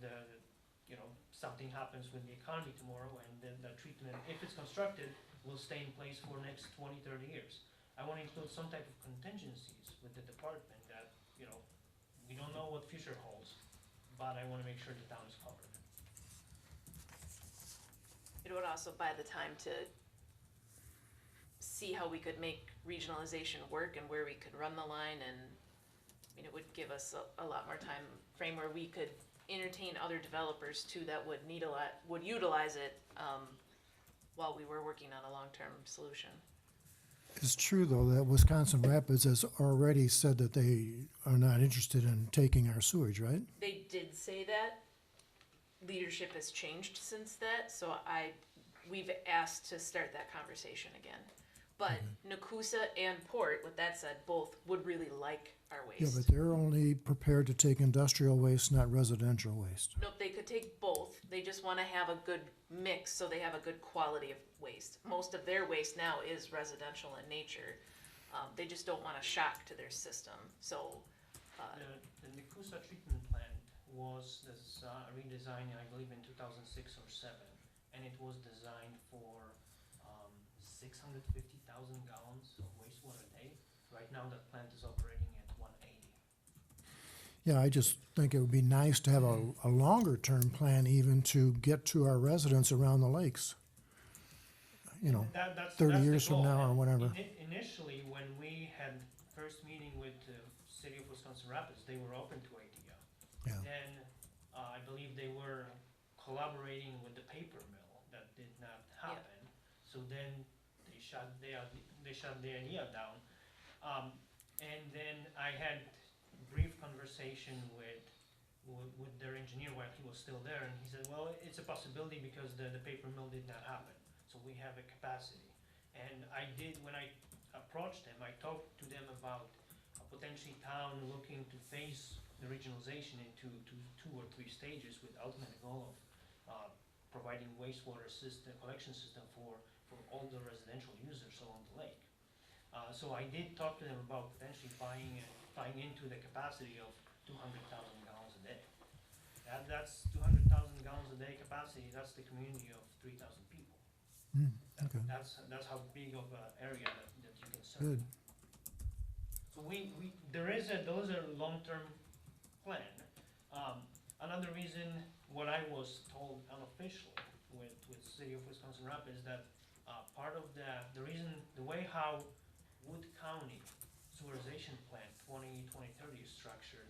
G: something happens with the economy tomorrow and then the treatment, if it's constructed, will stay in place for next 20, 30 years? I want to include some type of contingencies with the department that, we don't know what future holds, but I want to make sure the town is covered.
E: It would also buy the time to see how we could make regionalization work and where we could run the line, and it would give us a lot more time frame where we could entertain other developers too that would utilize it while we were working on a long-term solution.
D: It's true, though, that Wisconsin Rapids has already said that they are not interested in taking our sewage, right?
E: They did say that. Leadership has changed since that, so we've asked to start that conversation again. But Nakusa and Port, with that said, both would really like our
D: Yeah,
E: waste.
D: but they're only prepared to take industrial waste, not residential waste.
E: Nope, they could take both. They just want to have a good mix so they have a good quality of waste. Most of their waste now is residential in nature. They just don't want a shock to their system. So,
G: The Nakusa treatment plant was redesigned, I believe, in 2006 or 7, and it was designed for 650,000 gallons of wastewater a day. Right now, that plant is operating at 180.
D: Yeah, I just think it would be nice to have a longer-term plan even to get to our residents around the lakes.
G: That's
D: 30
G: the
D: years from
G: goal.
D: now or
G: And
D: whatever.
G: Initially, when we had first meeting with the city of Wisconsin Rapids, they were open to idea.
D: Yeah.
G: Then, I believe they were collaborating with the paper mill. That did not happen. So then they shut the idea down. And then I had brief conversation with their engineer while he was still there, and he said, well, it's a possibility because the paper mill did not happen. So we have a capacity. And when I approached them, I talked to them about a potentially town looking to phase the regionalization into 2 or 3 stages with ultimate goal of providing wastewater collection system for all the residential users along the lake. So I did talk to them about potentially buying into the capacity of 200,000 gallons a day. That's 200,000 gallons a day capacity. That's the community of 3,000 people.
D: Okay,
G: That's how big of an area that you can serve.
D: good.
G: So those are long-term plan. Another reason, what I was told unofficially with City of Wisconsin Rapids, that part of the reason, the way how Wood County sewerization plan 2030 is structured,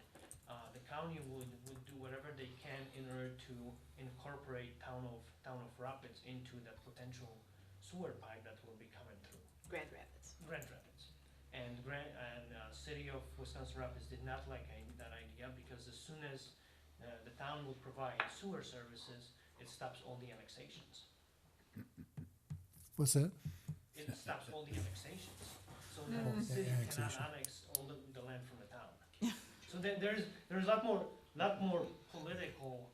G: the county would do whatever they can in order to incorporate town of Rapids into that potential sewer pipe that will be coming through
E: Grand Rapids.
G: Grand Rapids. And City of Wisconsin Rapids did not like that idea, because as soon as the town would provide sewer services, it stops all the annexations.
D: What's that?
G: It stops all the annexations. So that the city cannot
D: annexation.
G: annex all the land from the town. So then there's a lot more political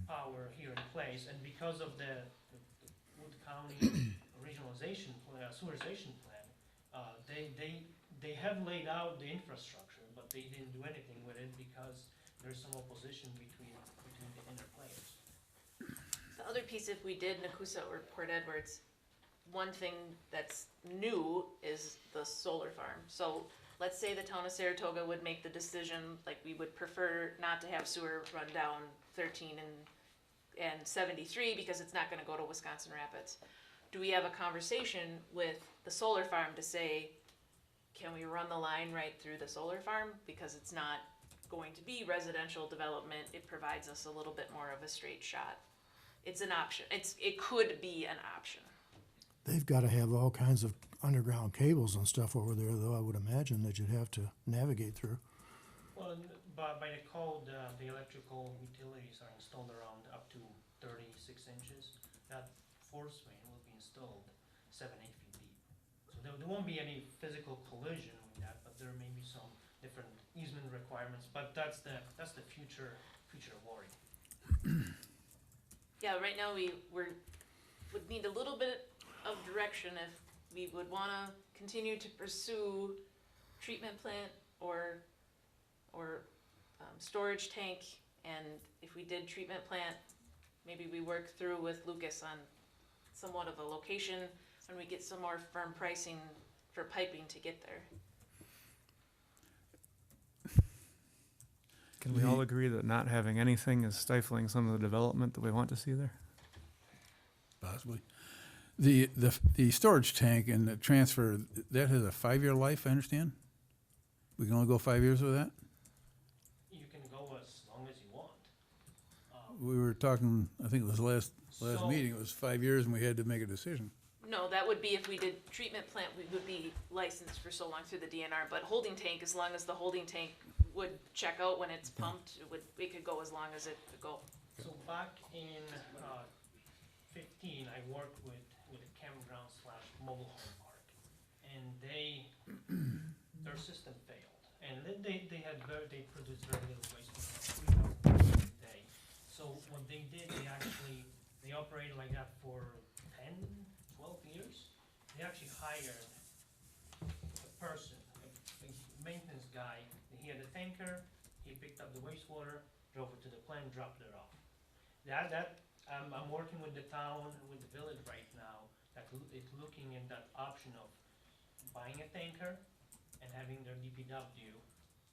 G: power here in place, and because of the Wood County regionalization sewerization plan, they have laid out the infrastructure, but they didn't do anything with it because there's some opposition between the inner players.
E: The other piece, if we did Nakusa or Port Edwards, one thing that's new is the solar farm. So let's say the town of Saratoga would make the decision, like we would prefer not to have sewer run down 13 and 73 because it's not gonna go to Wisconsin Rapids. Do we have a conversation with the solar farm to say, can we run the line right through the solar farm? Because it's not going to be residential development, it provides us a little bit more of a straight shot. It's an option, it could be an option.
D: They've got to have all kinds of underground cables and stuff over there, though, I would imagine that you'd have to navigate through.
G: Well, by the code, the electrical utilities are installed around up to 36 inches. That force main will be installed 7-8 feet deep. So there won't be any physical collision with that, but there may be some different easement requirements. But that's the future worry.
E: Yeah, right now would need a little bit of direction if we would wanna continue to pursue treatment plant or storage tank. And if we did treatment plant, maybe we work through with Lucas on somewhat of a location when we get some more firm pricing for piping to get there.
C: Can we all agree that not having anything is stifling some of the development that we want to see there?
A: Possibly. The storage tank and the transfer, that has a 5-year life, I understand? We can only go 5 years with that?
G: You can go as long as you want.
A: We were talking, I think it was last
G: So-
A: meeting, it was 5 years and we had to make a decision.
E: No, that would be if we did treatment plant, we would be licensed for so long through the DNR, but holding tank, as long as the holding tank would check out when it's pumped, it could go as long as it could go.
G: So back in 15, I worked with a campground / mobile home park, and their system failed, and they produced very little waste, 3,000 gallons a day. So what they did, they operated like that for 10, 12 years. They actually hired a person, a maintenance guy. He had a tanker. He picked up the wastewater, drove it to the plant, dropped it off. I'm working with the town, with the village right now, that it's looking at that option of buying a tanker and having their DPW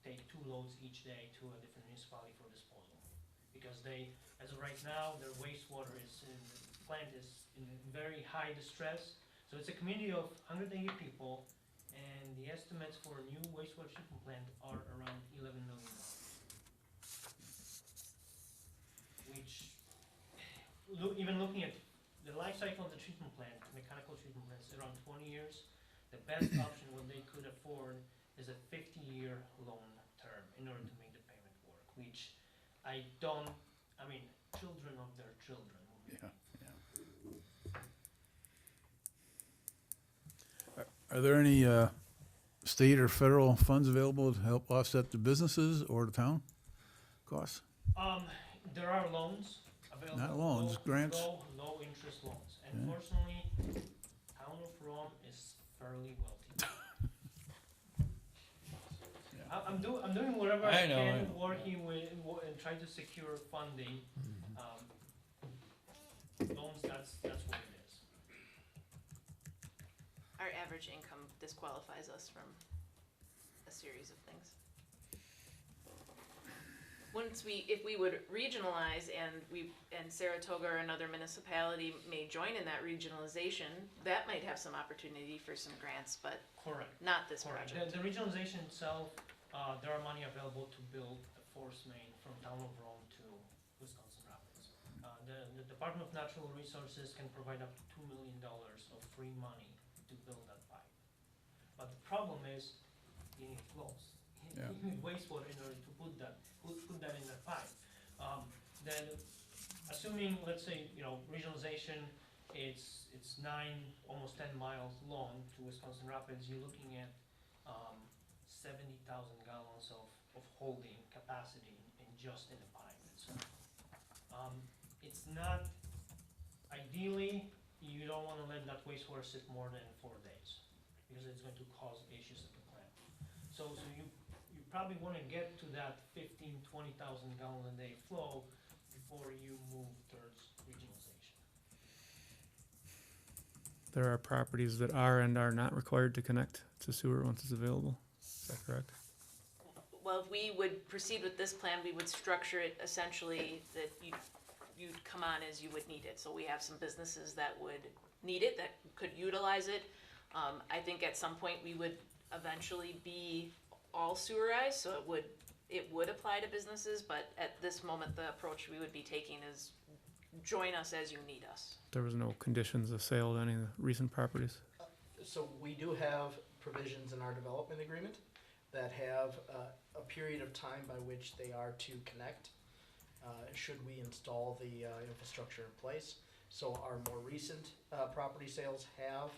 G: take 2 loads each day to a different municipality for disposal. Because as of right now, their wastewater plant is in very high distress. So it's a community of 180 people, and the estimates for a new wastewater treatment plant are around $11 million. Which, even looking at the life cycle of the treatment plant, mechanical treatment plants, around 20 years. The best option, what they could afford, is a 50-year loan term in order to make the payment work, which children of their children will be.
A: Yeah. Are there any state or federal funds available to help offset the businesses or the town costs?
G: There are loans available.
A: Not loans, grants?
G: Low interest loans. And fortunately, town of Rome is fairly wealthy. I'm doing whatever I can, working with, and trying to secure funding. Loans, that's what it is.
E: Our average income disqualifies us from a series of things. If we would regionalize and Saratoga or another municipality may join in that regionalization, that might have some opportunity for some grants, but
G: Correct.
E: not this
G: Correct.
E: project.
G: The regionalization itself, there are money available to build a force main from town of Rome to Wisconsin Rapids. The Department of Natural Resources can provide up to $2 million of free money to build that pipe. But the problem is, you need flows.
A: Yeah.
G: You need wastewater in order to put that in the pipe. Then, assuming, let's say, regionalization, it's 9, almost 10 miles long to Wisconsin Rapids, you're looking at 70,000 gallons of holding capacity just in the pipe itself. It's not, ideally, you don't want to let that wastewater sit more than 4 days, because it's going to cause issues at the plant. So you probably want to get to that 15,000, 20,000 gallon a day flow before you move towards regionalization.
C: There are properties that are and are not required to connect to sewer once it's available. Is that correct?
E: Well, if we would proceed with this plan, we would structure it essentially that you'd come on as you would need it. So we have some businesses that would need it, that could utilize it. I think at some point we would eventually be all sewerized, so it would apply to businesses, but at this moment, the approach we would be taking is join us as you need us.
C: There was no conditions of sale to any of the recent properties.
H: So we do have provisions in our development agreement that have a period of time by which they are to connect, should we install the infrastructure in place. So our more recent property sales have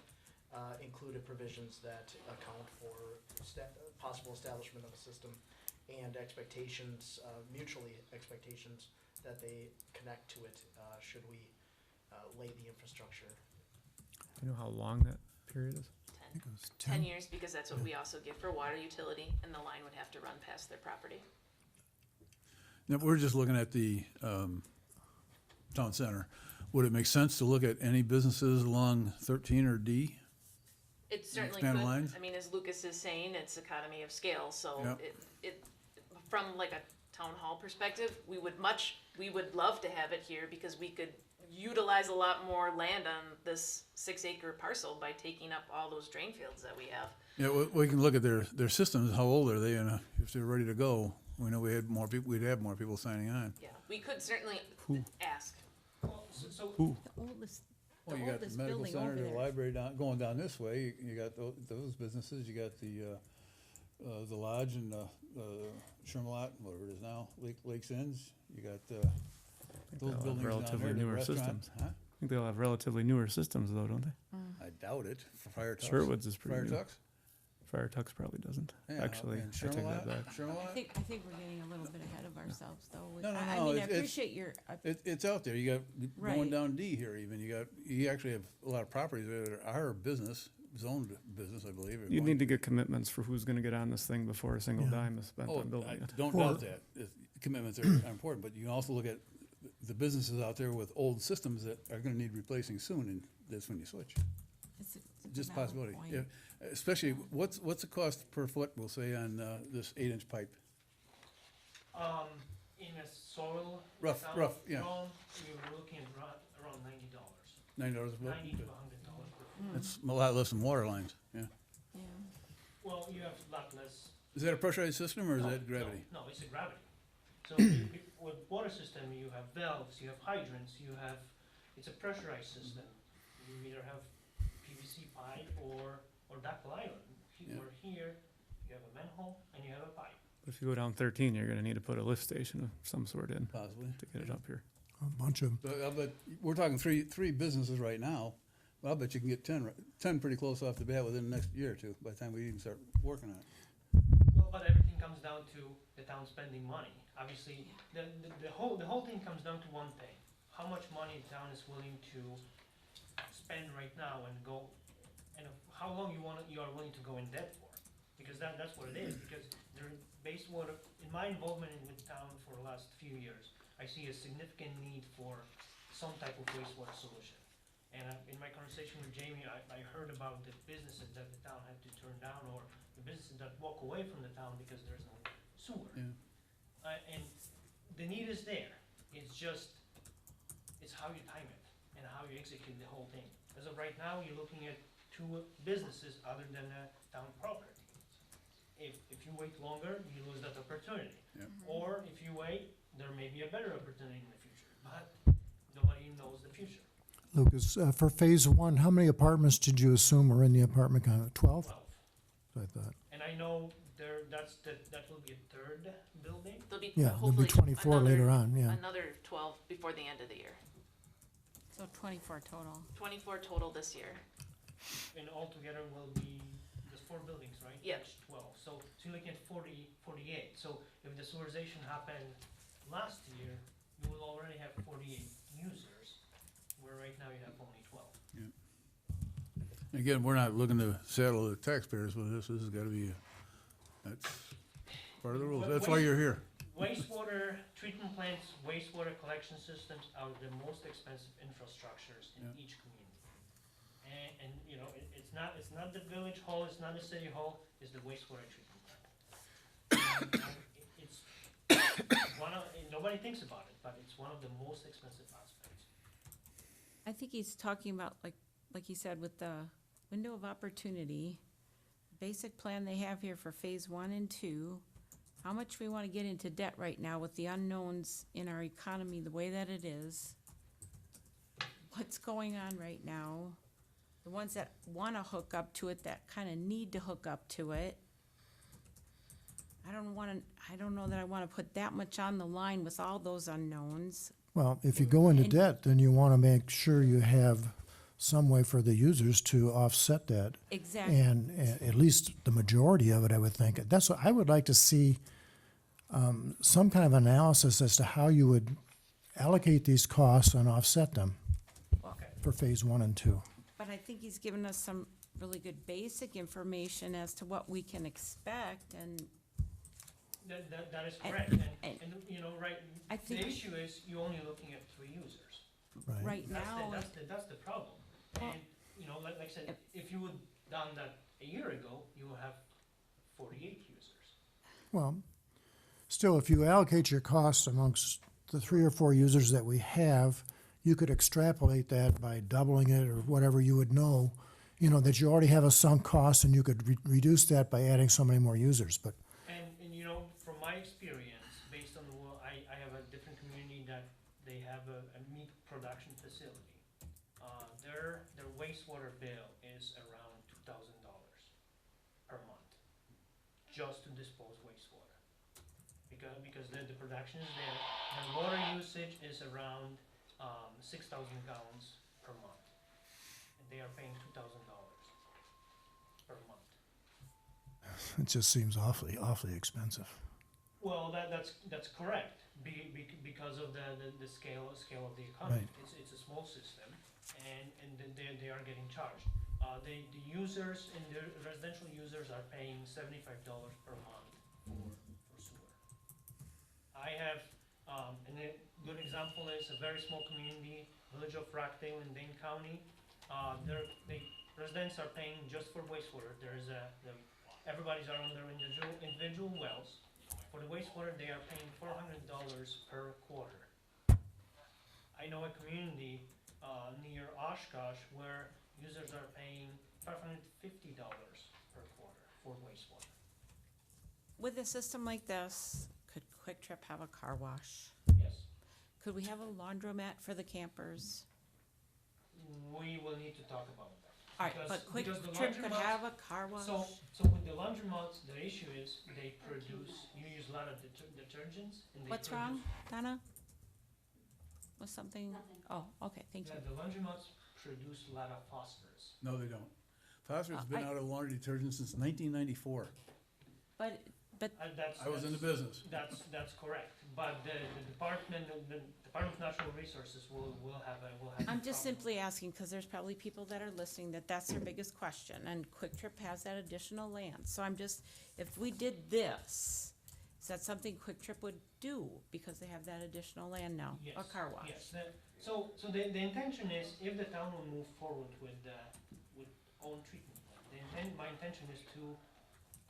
H: included provisions that account for possible establishment of a system and expectations, mutually expectations that they connect to it should we lay the infrastructure.
C: Do you know how long that period is?
D: I think it was
E: 10 years, because that's what we also give for water utility, and the line would have to run past their property.
A: Now, we're just looking at the town center. Would it make sense to look at any businesses along 13 or D?
E: It certainly
A: Expand
E: could.
A: lines?
E: I mean, as Lucas is saying, it's economy of scale, so
A: Yep.
E: it, from like a town hall perspective, we would love to have it here because we could utilize a lot more land on this 6-acre parcel by taking up all those drain fields that we have.
A: Yeah, we can look at their systems, how old are they, and if they're ready to go, we know we'd have more people signing on.
E: Yeah, we could certainly ask.
G: Well, so
A: Who?
B: The oldest,
A: Well,
B: the
A: you got the
B: oldest
A: medical
B: building
A: center,
B: over
A: the
B: there.
A: library going down this way, you got those businesses, you got the lodge and the Shermalot, whatever it is now, Lakes Inns, you got those
C: they'll have
A: buildings down
C: relatively
A: there, the
C: newer
A: restaurant.
C: systems.
A: Huh?
C: I think they'll have relatively newer systems though, don't they?
A: I doubt it, for Fire Tucks.
C: Sherwood's is
A: Fire
C: pretty new.
A: Tucks?
C: Fire Tux probably doesn't.
A: Yeah,
C: Actually,
A: and
C: I take that
A: Shermalot?
C: back.
B: I
A: Shermalot?
B: think we're getting a little bit ahead of ourselves, though.
A: No, no,
B: I
A: no,
B: mean, I
A: it's-
B: appreciate your,
A: It's out there. You got going
B: Right.
A: down D here. Even you actually have a lot of properties that are business zoned business, I believe.
C: You need to get commitments for who's gonna get on this thing before a single
D: Yeah.
C: dime is spent
A: Oh,
C: on building
A: I
C: it.
A: don't
D: Or-
A: doubt that. Commitments are important, but you can also look at the businesses out there with old systems that are going to need replacing soon, and that's when you switch.
B: it's a
A: Just a
B: valid
A: possibility.
B: point.
A: Yeah, especially what's the cost per foot? We'll say on this 8-inch pipe.
G: in a soil.
A: Rough,
G: sound
A: yeah.
G: zone, you're looking at around $90.
A: $90 a foot.
G: $90 to $100 per foot.
A: That's a lot less than water lines. Yeah.
B: Yeah.
G: Well, you have a lot less.
A: Is that a pressurized system or is
G: No,
A: that gravity?
G: No, it's a gravity. So with water system, you have valves, you have hydrants, it's a pressurized system. You either have PVC pipe or ductile iron.
A: Yeah.
G: Or here, you have a manhole and you have a pipe.
C: If you go down 13, you're gonna need to put a lift station of some sort in
A: Possibly.
C: to get it up here.
D: A bunch of,
A: But I'll bet we're talking three businesses right now. But I'll bet you can get 10 pretty close off the bat within the next year or two, by the time we even start working on it.
G: Well, but everything comes down to the town spending money. Obviously, the whole thing comes down to one thing: how much money the town is willing to spend right now and go, and how long you are willing to go in debt for. Because that's what it is. Because based water, in my involvement with the town for the last few years, I see a significant need for some type of wastewater solution. And in my conversation with Jamie, I heard about the businesses that the town had to turn down, or the businesses that walk away from the town because there's no sewer.
A: Yeah.
G: And the need is there. It's how you time it and how you execute the whole thing. As of right now, you're looking at 2 businesses other than town property. If you wait longer, you lose that opportunity.
A: Yep.
G: Or if you wait, there may be a better opportunity in the future, but nobody knows the future.
D: Lucas, for phase one, how many apartments did you assume were in the apartment complex? 12?
G: 12.
D: I thought.
G: And I know that will be a 3rd building.
E: There'll be
D: Yeah, there'll be
E: hopefully
D: 24 later on, yeah.
E: another 12 before the end of the year.
B: So 24 total.
E: 24 total this year.
G: And altogether will be, there's 4 buildings, right?
E: Yeah.
G: Each 12, so you're looking at 48. So if the sewerization happened last year, you will already have 48 users, where right now you have only 12.
A: Again, we're not looking to saddle the taxpayers with this. This has got to be, that's part of the rules. That's why you're here.
G: Wastewater treatment plants, wastewater collection systems are the most expensive infrastructures in
A: Yeah.
G: each community. And you know, it's not the village hall, it's not the city hall, it's the wastewater treatment plant. And it's nobody thinks about it, but it's one of the most expensive aspects.
B: I think he's talking about, like he said, with the window of opportunity, basic plan they have here for phase 1 and 2, how much we want to get into debt right now with the unknowns in our economy, the way that it is. what's going on right now. The ones that wanna hook up to it, that kinda need to hook up to it. I don't know that I wanna put that much on the line with all those unknowns.
D: Well, if you go into
B: And-
D: debt, then you want to make sure you have some way for the users to offset that.
B: Exactly.
D: And at least the majority of it, I would think. That's what I would like to see, some kind of analysis as to how you would allocate these costs and offset them for phase 1 and 2.
B: But I think he's given us some really good basic information as to what we can expect, and
G: That is
B: And-
G: correct,
B: and-
G: and, you know, right,
B: I
G: the
B: think-
G: issue is you're only looking at 3 users.
B: right now,
G: That's the problem.
B: Well-
G: And, you know, like I said, if you would done that a year ago, you would have 48 users.
D: Well, still, if you allocate your costs amongst the 3 or 4 users that we have, you could extrapolate that by doubling it or whatever you would know, that you already have a sunk cost and you could reduce that by adding so many more users. But
G: And you know, from my experience, based on I have a different community that they have a meat production facility. Their wastewater bill is around $2,000 per month, just to dispose wastewater. Because the production is there, the water usage is around 6,000 gallons per month. And they are paying $2,000 per month.
D: it just seems awfully expensive.
G: Well, that's correct, because of the scale of the economy.
D: Right.
G: It's a small system, and they are getting charged. The users, and the residential users are paying $75 per month for sewer. I have, and a good example is a very small community, village of Rockdale in Dane County. The residents are paying just for wastewater. Everybody's are on their individual wells. For the wastewater, they are paying $400 per quarter. I know a community near Oshkosh where users are paying $550 per quarter for wastewater.
B: with a system like this, could Quick Trip have a car wash?
G: Yes,
B: Could we have a laundromat for the campers?
G: we will need to talk about that.
B: All right,
G: Because-
B: but Quick
G: because the
B: Trip could
G: laundromats-
B: have a car wash?
G: So with the laundromats, the issue is they produce, you use a lot of detergents and they
B: What's
G: produce-
B: wrong, Donna? Was something? Oh, okay, thank you.
G: The laundromats produce a lot of phosphorus.
A: No, they don't. Phosphorus has been
B: I-
A: out of laundry detergent since 1994.
B: But,
A: I was in the business.
G: That's correct, but the Department of Natural Resources will have a
B: I'm just
G: problem.
B: simply asking, because there's probably people that are listening, that's their biggest question, and Quick Trip has that additional land. So I'm just, if we did this, is that something Quick Trip would do, because they have that additional land now?
G: Yes,
B: A car wash?
G: Yes, so the intention is, if the town will move forward with own treatment plant, my intention is to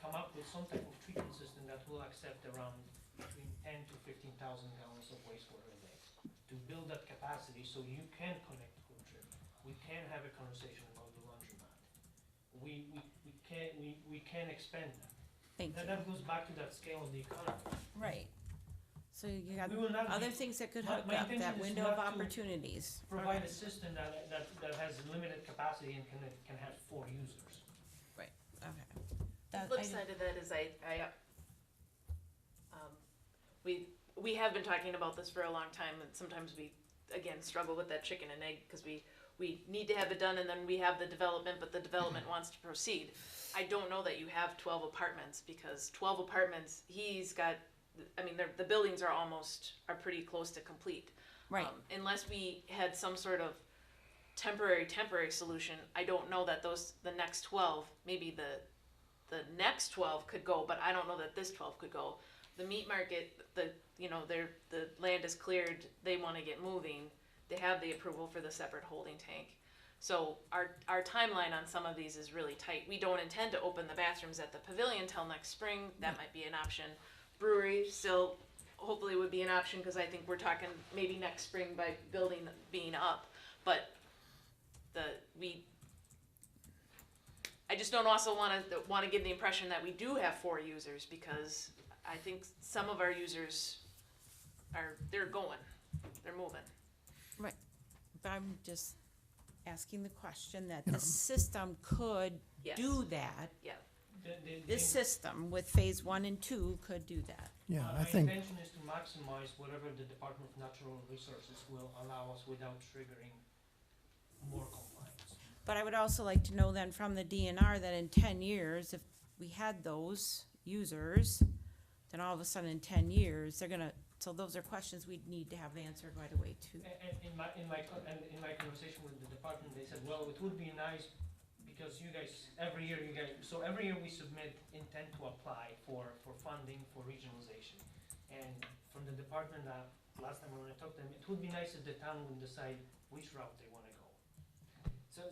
G: come up with some type of treatment system that will accept around between 10 to 15,000 gallons of wastewater a day. To build that capacity so you can connect to Quick Trip. We can have a conversation about the laundromat. We can expand that.
B: Thank you.
G: That goes back to that scale of the economy.
B: Right. So you got
G: We will not
B: other
G: be-
B: things that could
G: my-
B: hook
G: my
B: up,
G: intention
B: that
G: is
B: window
G: not
B: of
G: to
B: opportunities.
G: Provide a system that has limited capacity and can have 4 users.
B: Right, okay.
E: The
B: That-
E: flip
B: I didn't-
E: side of that is we have been talking about this for a long time, and sometimes we, again, struggle with that chicken and egg, because we need to have it done, and then we have the development, but the development wants to proceed. I don't know that you have 12 apartments, because 12 apartments, he's got, the buildings are pretty close to complete.
B: Right,
E: Unless we had some sort of temporary solution, I don't know that the next 12, maybe the next 12 could go, but I don't know that this 12 could go. The meat market, the land is cleared, they wanna get moving, they have the approval for the separate holding tank. So our timeline on some of these is really tight. We don't intend to open the bathrooms at the pavilion till next spring, that might be an option. Brewery still hopefully would be an option, because I think we're talking maybe next spring by building being up, but I just don't also wanna give the impression that we do have 4 users, because I think some of our users they're moving.
B: right. but I'm just asking the question that
D: You know.
B: the system could
E: Yes.
B: do that.
E: Yeah.
B: This system with phase 1 and 2 could do that.
D: Yeah,
G: My
D: I think,
G: intention is to maximize whatever the Department of Natural Resources will allow us without triggering more compliance.
B: But I would also like to know then from the DNR that in 10 years, if we had those users, then all of a sudden in 10 years, they're gonna, so those are questions we'd need to have answered right away too.
G: And in my conversation with the department, they said, well, it would be nice because you guys, every year we submit intent to apply for funding for regionalization. And from the department, last time when I talked to them, it would be nice if the town would decide which route they wanna go. So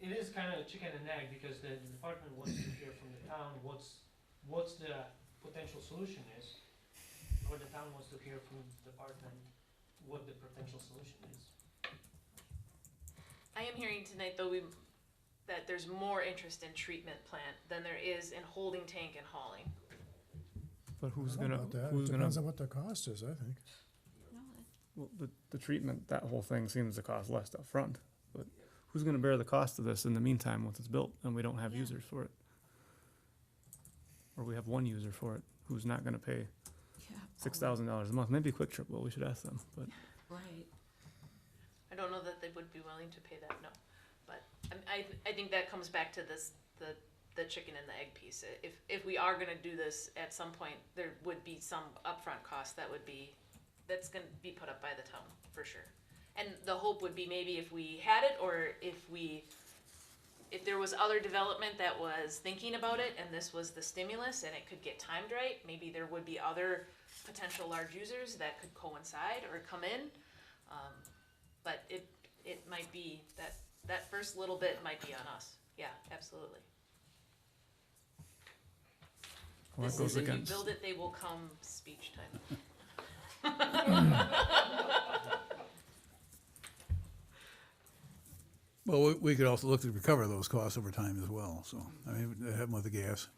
G: it is kinda a chicken and egg because the department wants to hear from the town what's the potential solution is, or the town wants to hear from the department what the potential solution is.
E: I am hearing tonight, though, that there's more interest in treatment plant than there is in holding tank and hauling.
C: But who's
D: I don't know
C: gonna,
D: about that.
C: who's
D: It
C: gonna,
D: depends on what the cost is, I think.
C: well, the treatment, that whole thing seems to cost less up front. But who's gonna bear the cost of this in the meantime once it's built and we don't have
B: Yeah.
C: users for it? Or we have one user for it, who's not gonna pay $6,000 a month? Maybe Quick Trip will, we should ask them, but.
B: Right.
E: I don't know that they would be willing to pay that, no. But I think that comes back to this, the chicken and the egg piece. If we are gonna do this at some point, there would be some upfront cost that's gonna be put up by the town, for sure. And the hope would be maybe if we had it, or if there was other development that was thinking about it and this was the stimulus and it could get timed right, maybe there would be other potential large users that could coincide or come in. But it might be that first little bit might be on us. Yeah, absolutely.
C: Well,
E: This
C: that goes
E: is if you
C: against,
E: build it, they will come speech time.
A: Well, we could also look to recover those costs over time as well, so, I mean, that happened with the gas.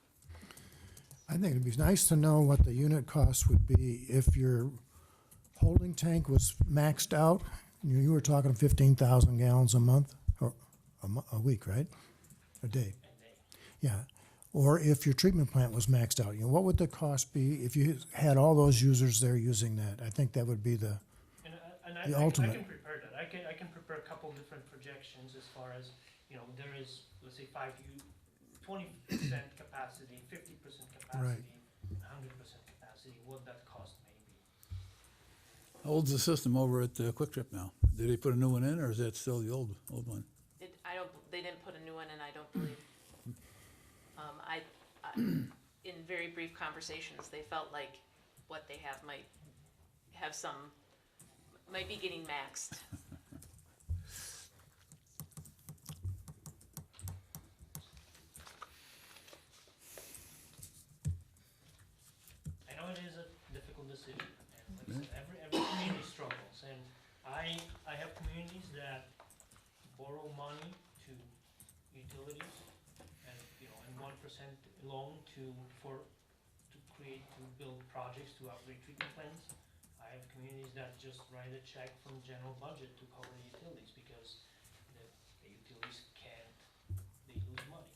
D: I think it'd be nice to know what the unit cost would be if your holding tank was maxed out. You were talking 15,000 gallons a month, or a week, right? A day. Yeah. Or if your treatment plant was maxed out, you know, what would the cost be if you had all those users there using that? I think that would be the,
G: And
D: The
G: I
D: ultimate.
G: can prepare that. I can prepare a couple different projections as far as, you know, there is, let's say 20% capacity, 50% capacity, 100% capacity, what that cost may be.
A: How old's the system over at Quick Trip now? Did they put a new one in, or is that still the old one?
E: They didn't put a new one in, I don't believe. In very brief conversations, they felt like what they have might be getting maxed.
G: I know it is a difficult decision, and like I said, every community struggles, and I have communities that borrow money to utilities, and, you know, and 1% loan to build projects to upgrade treatment plants. I have communities that just write a check from general budget to cover the utilities, because the utilities they lose money.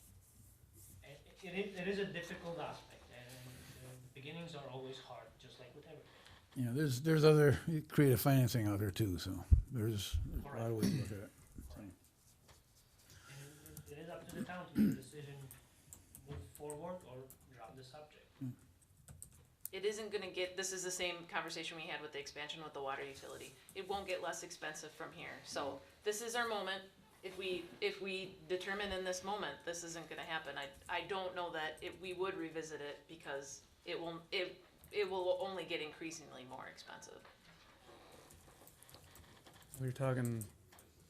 G: And it is a difficult aspect, and the beginnings are always hard, just like with everything.
A: You know, there's other creative financing out there too, so there's a lot of ways to look at it. So.
G: And it is up to the town to make a decision, move forward or drop the subject.
E: It isn't gonna this is the same conversation we had with the expansion with the water utility. It won't get less expensive from here. So this is our moment. If we determine in this moment this isn't gonna happen, I don't know that we would revisit it, because it will only get increasingly more expensive.
C: we're talking,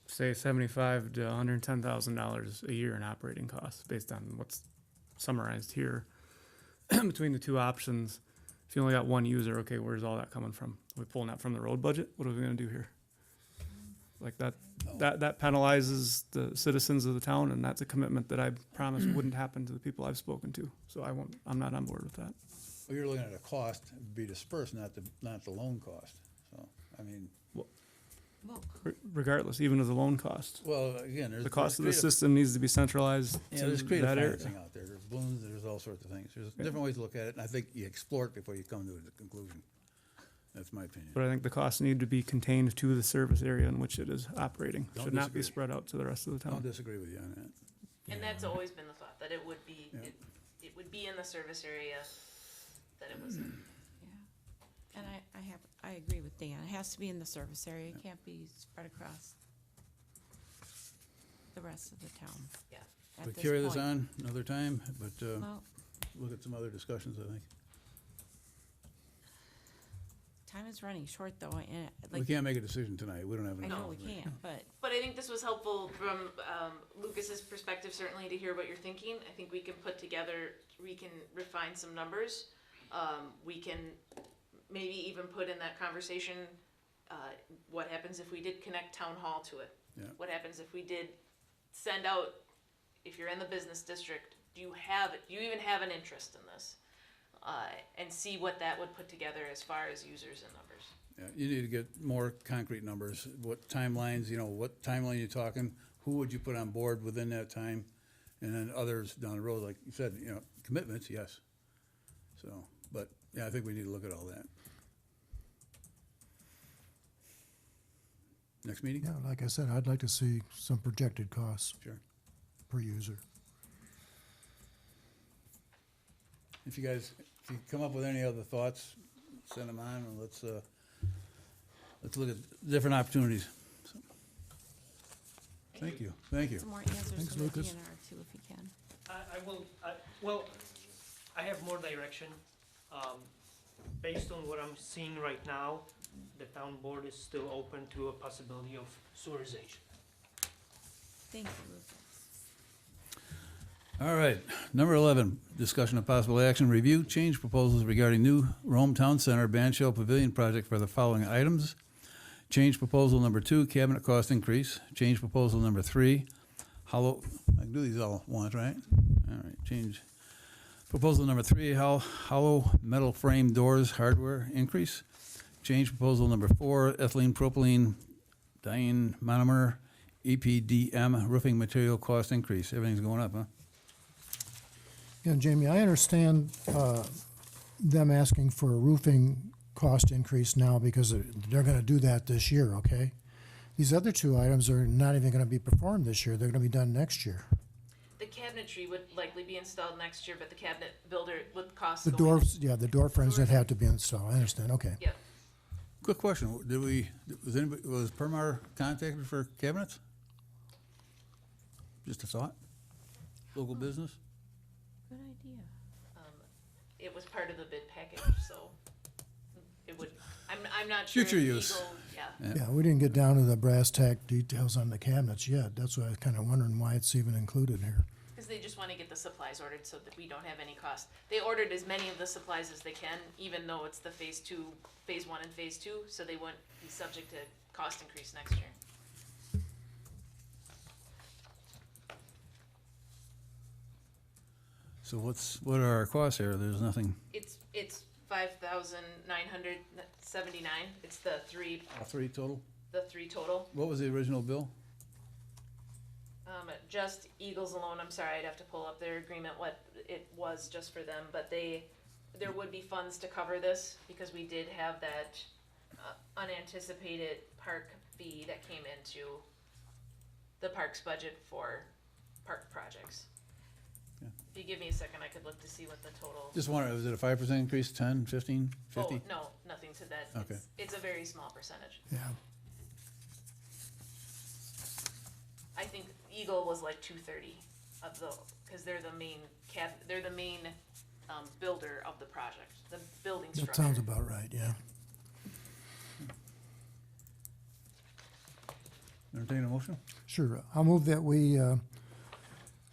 C: say, $75,000 to $110,000 a year in operating costs, based on what's summarized here. Between the two options, if you only got one user, okay, where's all that coming from? Are we pulling that from the road budget? What are we gonna do here? Like that penalizes the citizens of the town, and that's a commitment that I promised wouldn't happen to the people I've spoken to. So I'm not on board with that.
A: Well, you're looking at a cost to be dispersed, not the loan cost, so, I mean,
B: Well,
C: regardless, even with the loan cost.
A: Well, again, there's.
C: The cost of the
A: creative-
C: system needs to be centralized
A: Yeah,
C: to
A: there's creative
C: that area.
A: financing out there. There's balloons, there's all sorts of things. There's different ways to look at it, and I think you explore it before you come to a conclusion. That's my opinion.
C: But I think the costs need to be contained to the service area in which it is operating.
A: Don't
C: Should not be
A: disagree.
C: spread out to the rest of the
A: I don't
C: town.
A: disagree with you on that.
E: And that's always been the thought, that it would be,
A: Yeah.
E: it would be in the service area that it was in.
B: yeah. And I agree with Dan. It has to be in the service area. It can't be spread across the rest of the town.
E: Yeah.
B: at
A: But
B: this
A: carry this
B: point.
A: on another time, but
B: Well,
A: look at some other discussions, I think.
B: time is running short though, and
A: We
B: like,
A: can't make a decision tonight. We don't have
B: I
A: enough.
B: know we can't, but
E: But I think this was helpful from Lucas's perspective, certainly to hear what you're thinking. I think we can put together, we can refine some numbers. We can maybe even put in that conversation, what happens if we did connect town hall to it?
A: Yeah.
E: What happens if we did send out, if you're in the business district, do you even have an interest in this? And see what that would put together as far as users and numbers.
A: Yeah, you need to get more concrete numbers, what timelines, what timeline you're talking, who would you put on board within that time? And then others down the road, like you said, commitments, yes. So, but, yeah, I think we need to look at all that. Next meeting?
D: Yeah, like I said, I'd like to see some projected costs
A: Sure.
D: per user.
A: If you come up with any other thoughts, send them on, and let's look at different opportunities. So, Thank you.
B: some more answers
D: Thanks,
B: from the
D: Lucas.
B: DNR too, if you can.
G: Well, I have more direction. Based on what I'm seeing right now, the town board is still open to a possibility of sewerization.
B: Thank you, Lucas.
A: All right, number 11, discussion of possible action, review, change proposals regarding new Rome Town Center Band Shell Pavilion project for the following items. Change proposal number 2, cabinet cost increase. Change proposal number 3, hollow, I can do these all at once, right? All right, change. Proposal number 3, hollow metal frame doors hardware increase. Change proposal number 4, ethylene propylene diene monomer EPDM roofing material cost increase. Everything's going up, huh?
D: Yeah, Jamie, I understand them asking for a roofing cost increase now because they're going to do that this year, okay? These other two items are not even going to be performed this year. They're going to be done next year.
E: The cabinetry would likely be installed next year, but the cabinet builder would cost.
D: The
E: going-
D: doors, yeah, the door frames that have to be installed. I understand, okay.
E: Yep.
A: Quick question, was Permar contacted for cabinets? Just a thought? Local business?
B: Good idea.
E: It was part of the bid package, so it would, I'm not sure. if
A: Future use.
E: Eagle- Yeah,
A: Yeah.
D: Yeah, we didn't get down to the brass tack details on the cabinets yet. That's why I was kind of wondering why it's even included here.
E: because they just want to get the supplies ordered so that we don't have any cost. They ordered as many of the supplies as they can, even though it's the phase 1 and phase 2, so they wouldn't be subject to cost increase next year.
A: So what are our costs here? There's nothing,
E: It's 5,979. It's the three
A: all three total?
E: total.
A: What was the original bill?
E: Just Eagles alone, I'm sorry, I'd have to pull up their agreement, what it was just for them, but there would be funds to cover this, because we did have that unanticipated park fee that came into the parks budget for park projects.
A: Yeah.
E: If you give me a second, I could look to see what the total.
A: Just wondering, was it a 5% increase, 10, 15, 50?
E: Oh, no, nothing to that.
A: Okay.
E: It's a very small percentage.
D: Yeah.
E: I think Eagle was like 230 of the, because they're the main builder of the project, the building structure.
D: That sounds about right, yeah.
A: Entertain a motion?
D: Sure. I'll move that we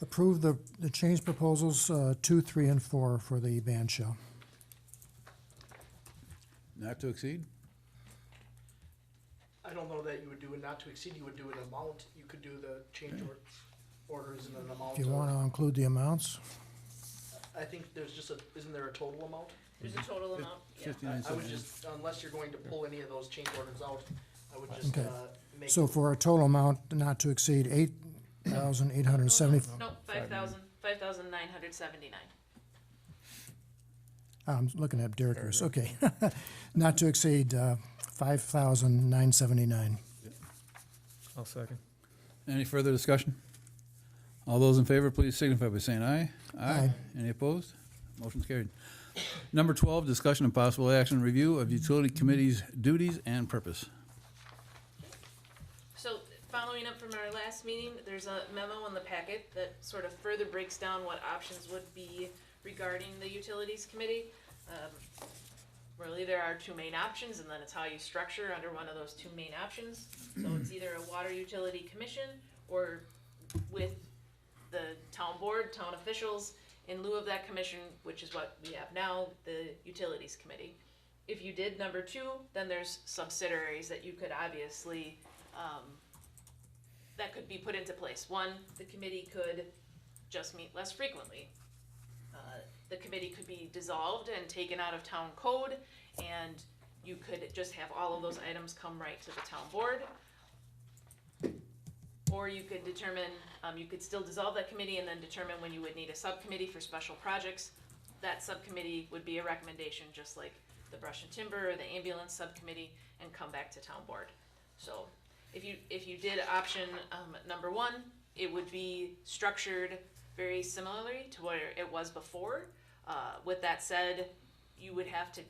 D: approve the change proposals 2, 3, and 4 for the band shell.
A: Not to exceed?
H: I don't know that you would do it not to exceed, you would do an amount, you could do the change orders in an amount.
D: If you want to include the amounts,
H: I think there's just isn't there a total amount?
E: There's a total amount, yeah.
A: 59,
H: I would just, unless you're going to pull any of those change orders out, I I would just,
D: Okay.
H: make.
D: So for a total amount not to exceed $8,870,
E: No, 5,979.
D: I'm looking at Derek Chris, okay. Not to exceed $5,979.
C: I'll second.
A: Any further discussion? All those in favor, please signify by saying aye.
D: Aye.
A: Any opposed? Motion's carried. Number 12, discussion and possible action, review of utility committee's duties and purpose.
E: So, following up from our last meeting, there's a memo in the packet that sort of further breaks down what options would be regarding the Utilities Committee. Really, there are two main options, and then it's how you structure under one of those two main options. So it's either a Water Utility Commission, or with the town board, town officials, in lieu of that commission, which is what we have now, the Utilities Committee. If you did number two, then there's subsidiaries that you could obviously, that could be put into place. One, the committee could just meet less frequently. The committee could be dissolved and taken out of town code, and you could just have all of those items come right to the town board. Or you could determine, you could still dissolve that committee and then determine when you would need a subcommittee for special projects. That subcommittee would be a recommendation, just like the brush and timber or the ambulance subcommittee, and come back to town board. So if you did option number one, it would be structured very similarly to where it was before. With that said, you would have to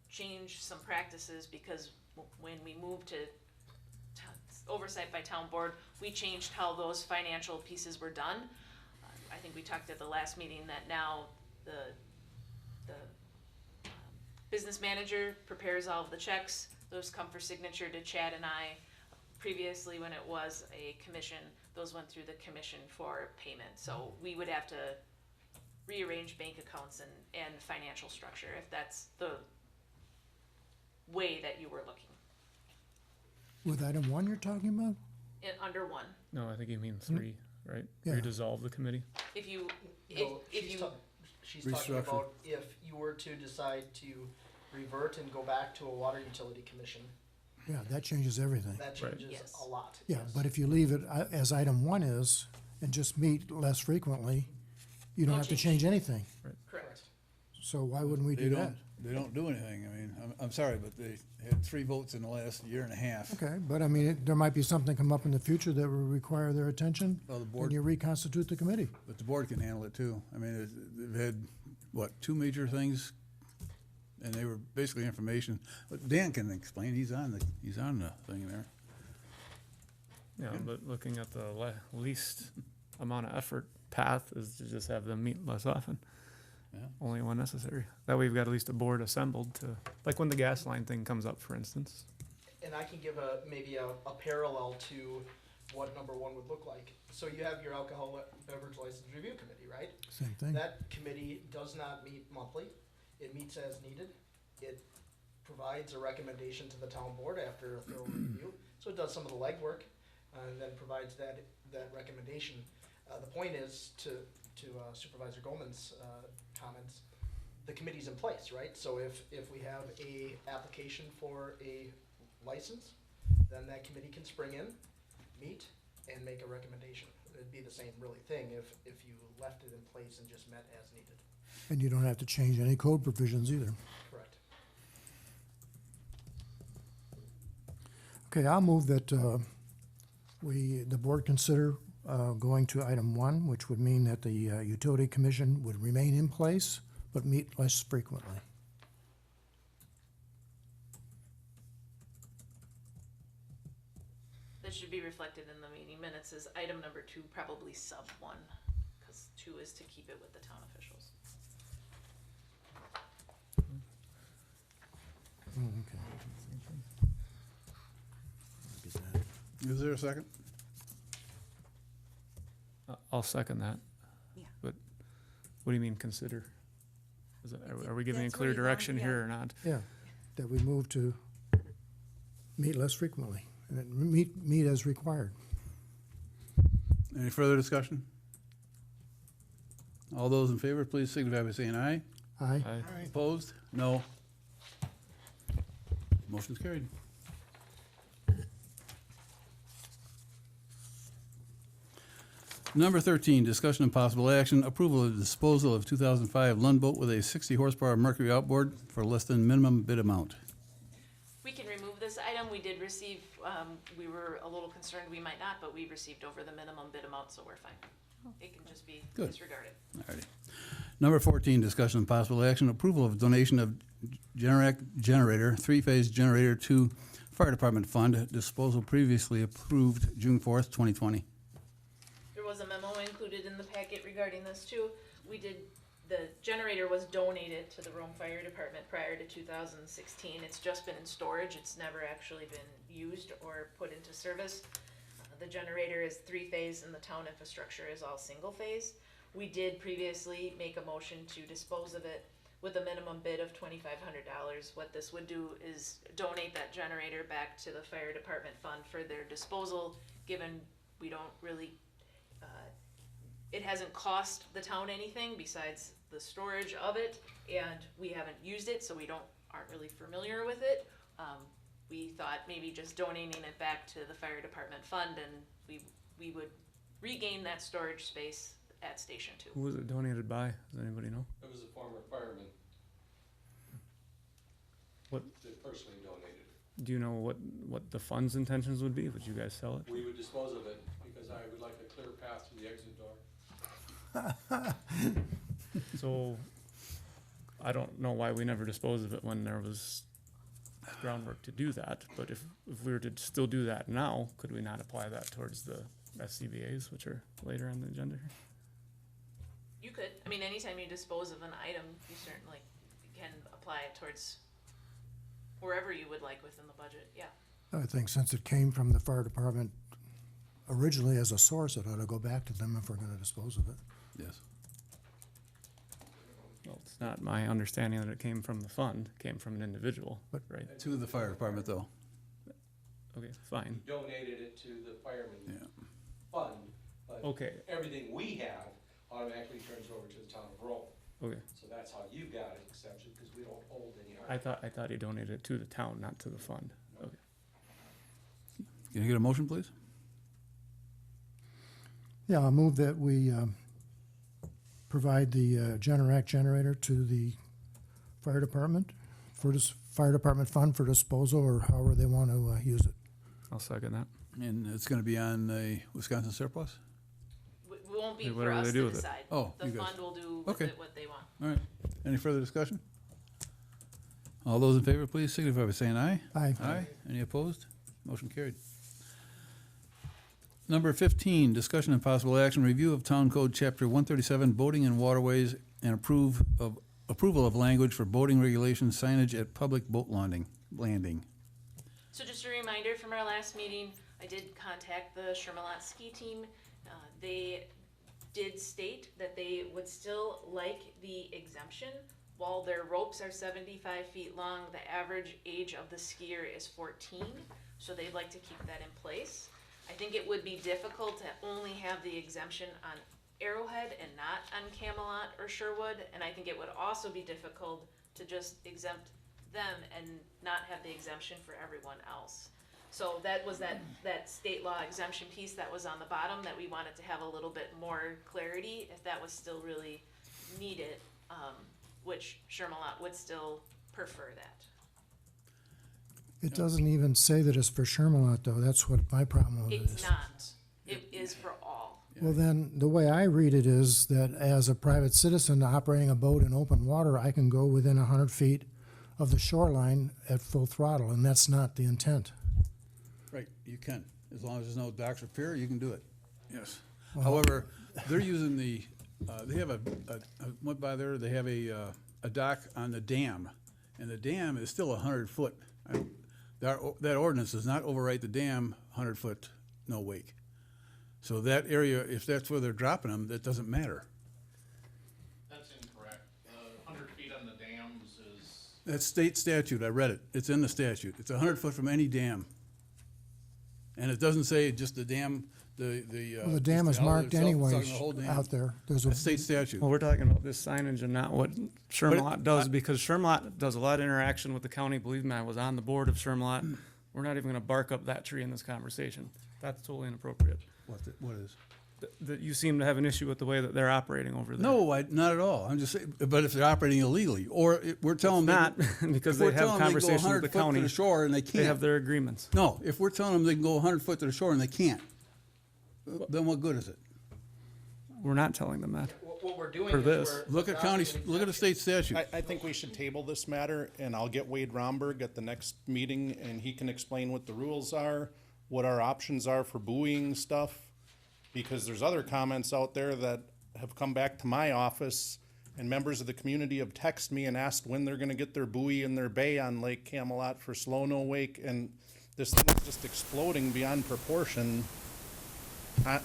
E: change some practices, because when we moved to oversight by town board, we changed how those financial pieces were done. I think we talked at the last meeting that now the business manager prepares all of the checks. Those come for signature to Chad and I. Previously, when it was a commission, those went through the commission for payment. So we would have to rearrange bank accounts and financial structure, if that's the way that you were looking,
D: With item one you're talking about?
E: under one.
C: No, I think you mean three, right?
D: Yeah.
C: You dissolve the committee.
E: If you,
H: No,
E: if you,
H: she's talking
A: Restructure.
H: about if you were to decide to revert and go back to a water utility commission,
D: Yeah, that changes everything.
H: that
C: Right.
H: changes
E: Yes.
H: a lot.
D: Yeah,
H: yes.
D: but if you leave it as item one is, and just meet less frequently, you don't
E: No
D: have to
E: change.
D: change anything.
E: correct.
D: So why wouldn't we
A: They
D: do that?
A: don't, they don't do anything. I mean, I'm sorry, but they had 3 votes in the last year and a half.
D: Okay, but I mean, there might be something come up in the future that will require their attention
A: Well, the
D: when
A: board,
D: you reconstitute the committee.
A: but the board can handle it too. I mean, they've had, what, 2 major things? And they were basically information, but Dan can explain, he's on the thing there.
C: Yeah, but looking at the least amount of effort path is to just have them meet less often.
A: Yeah.
C: Only when necessary. That way you've got at least a board assembled to, like when the gas line thing comes up, for instance.
H: And I can give maybe a parallel to what number one would look like. So you have your alcohol beverage license review committee, right?
D: Same thing.
H: That committee does not meet monthly. It meets as needed. It provides a recommendation to the town board after a thorough review. So it does some of the legwork, and then provides that recommendation. The point is, to Supervisor Goldman's comments, the committee's in place, right? So if we have a application for a license, then that committee can spring in, meet, and make a recommendation. It'd be the same really thing if you left it in place and just met as needed.
D: And you don't have to change any code provisions either.
H: Correct.
D: Okay, I'll move that the board consider going to item one, which would mean that the utility commission would remain in place, but meet less frequently.
E: That should be reflected in the meeting minutes as item number 2, probably sub 1, because 2 is to keep it with the town officials.
D: Okay.
A: Is there a second?
C: I'll second that.
B: Yeah.
C: But what do you mean consider? Is it, are we giving a
B: That's
C: clear
B: what he
C: direction
B: wants,
C: here or not?
D: Yeah, that we move to meet less frequently, and then meet as required.
A: Any further discussion? All those in favor, please signify by saying aye.
D: Aye.
C: Aye.
A: Opposed? No. Motion's carried. Number 13, discussion and possible action, approval of disposal of 2005 Lund boat with a 60 horsepower Mercury outboard for less than minimum bid amount.
E: We can remove this item. We did receive, we were a little concerned we might not, but we received over the minimum bid amount, so we're fine. It can just be
A: Good.
E: disregarded.
A: Alrighty. Number 14, discussion and possible action, approval of donation of Generac generator, three-phase generator to Fire Department Fund, disposal previously approved June 4th, 2020.
E: There was a memo included in the packet regarding this too. The generator was donated to the Rome Fire Department prior to 2016. It's just been in storage. It's never actually been used or put into service. The generator is three-phase and the town infrastructure is all single-phase. We did previously make a motion to dispose of it with a minimum bid of $2,500. What this would do is donate that generator back to the fire department fund for their disposal, given we don't really, it hasn't cost the town anything besides the storage of it, and we haven't used it, so aren't really familiar with it. We thought maybe just donating it back to the fire department fund, and we would regain that storage space at Station 2.
C: Who was it donated by? Does anybody know?
I: It was a former fireman.
C: What-
I: That personally donated it.
C: Do you know what the fund's intentions would be? Would you guys sell it?
I: We would dispose of it because I would like a clear path to the exit door.
C: So, I don't know why we never disposed of it when there was groundwork to do that, but if we were to still do that now, could we not apply that towards the SCBA's, which are later on the agenda here?
E: You could, I mean, anytime you dispose of an item, you certainly can apply it towards wherever you would like within the budget, yeah.
D: I think since it came from the fire department originally as a source, it ought to go back to them if we're gonna dispose of it.
A: Yes.
C: Well, it's not my understanding that it came from the fund, it came from an individual,
D: But-
C: right?
A: To the fire department, though.
C: Okay, fine.
I: Donated it to the fireman
A: Yeah.
I: fund, but
C: Okay,
I: everything we have automatically turns over to the town of Rome.
C: okay.
I: So that's how you got an exception, because we don't hold any.
C: I thought he donated it to the town, not to the fund. Okay.
A: Can I get a motion, please?
D: Yeah, I'll move that we provide the Generac generator to the fire department for this fire department fund for disposal or however they want to use it.
C: I'll second that.
A: And it's gonna be on the Wisconsin surplus?
E: We won't be
C: Do
E: for
C: whatever
E: us
C: they do
E: to
C: with it.
E: decide.
A: Oh,
E: The
A: you guys.
E: fund will do with
A: Okay.
E: it what they want.
A: All right. Any further discussion? All those in favor, please signify by saying aye.
D: Aye.
A: Aye. Any opposed? Motion carried. Number 15, discussion and possible action, review of Town Code Chapter 137, boating and waterways, and approval of language for boating regulations signage at public boat landing.
E: So just a reminder from our last meeting, I did contact the Shermalot ski team. They did state that they would still like the exemption. While their ropes are 75 feet long, the average age of the skier is 14, so they'd like to keep that in place. I think it would be difficult to only have the exemption on Arrowhead and not on Camelot or Sherwood, and I think it would also be difficult to just exempt them and not have the exemption for everyone else. So that was that state law exemption piece that was on the bottom that we wanted to have a little bit more clarity if that was still really needed, which Shermalot would still prefer that.
D: It doesn't even say that it's for Shermalot, though. That's what my problem with it
E: It's
D: is.
E: not. It is for all.
D: Well, then, the way I read it is that as a private citizen operating a boat in open water, I can go within 100 feet of the shoreline at full throttle, and that's not the intent.
A: Right, you can. As long as there's no docks or pier, you can do it. Yes. However, they're using they have went by there, they have a dock on the dam, and the dam is still 100 foot. That ordinance does not overwrite the dam 100 foot no wake. So that area, if that's where they're dropping them, that doesn't matter.
J: That's incorrect. 100 feet on the dams is,
A: That's state statute, I read it. It's in the statute. It's 100 foot from any dam. And it doesn't say just the dam,
D: Well, the dam is marked anyways out there. There's
A: It's
D: a,
A: state statute.
C: Well, we're talking about this signage and not what Shermalot does, because Shermalot does a lot of interaction with the county. Believe me, I was on the board of Shermalot. We're not even gonna bark up that tree in this conversation. That's totally inappropriate.
A: What is?
C: That you seem to have an issue with the way that they're operating over there.
A: No, not at all. I'm just saying, but if they're operating illegally, or we're telling them
C: Not, because
A: if
C: they
A: we're
C: have
A: telling them they go
C: conversations with
A: 100
C: the
A: foot to
C: county.
A: the shore and they
C: They have
A: can't.
C: their agreements.
A: No, if we're telling them they can go 100 foot to the shore and they can't, then what good is it?
C: We're not telling them that.
H: What we're doing
C: For
H: is
C: this.
H: we're
A: Look at county,
H: adopting an
A: look at the state statute.
J: I think we should table this matter, and I'll get Wade Romberg at the next meeting, and he can explain what the rules are, what our options are for buoying stuff, because there's other comments out there that have come back to my office, and members of the community have texted me and asked when they're gonna get their buoy in their bay on Lake Camelot for Slow No Wake, and this thing is just exploding beyond proportion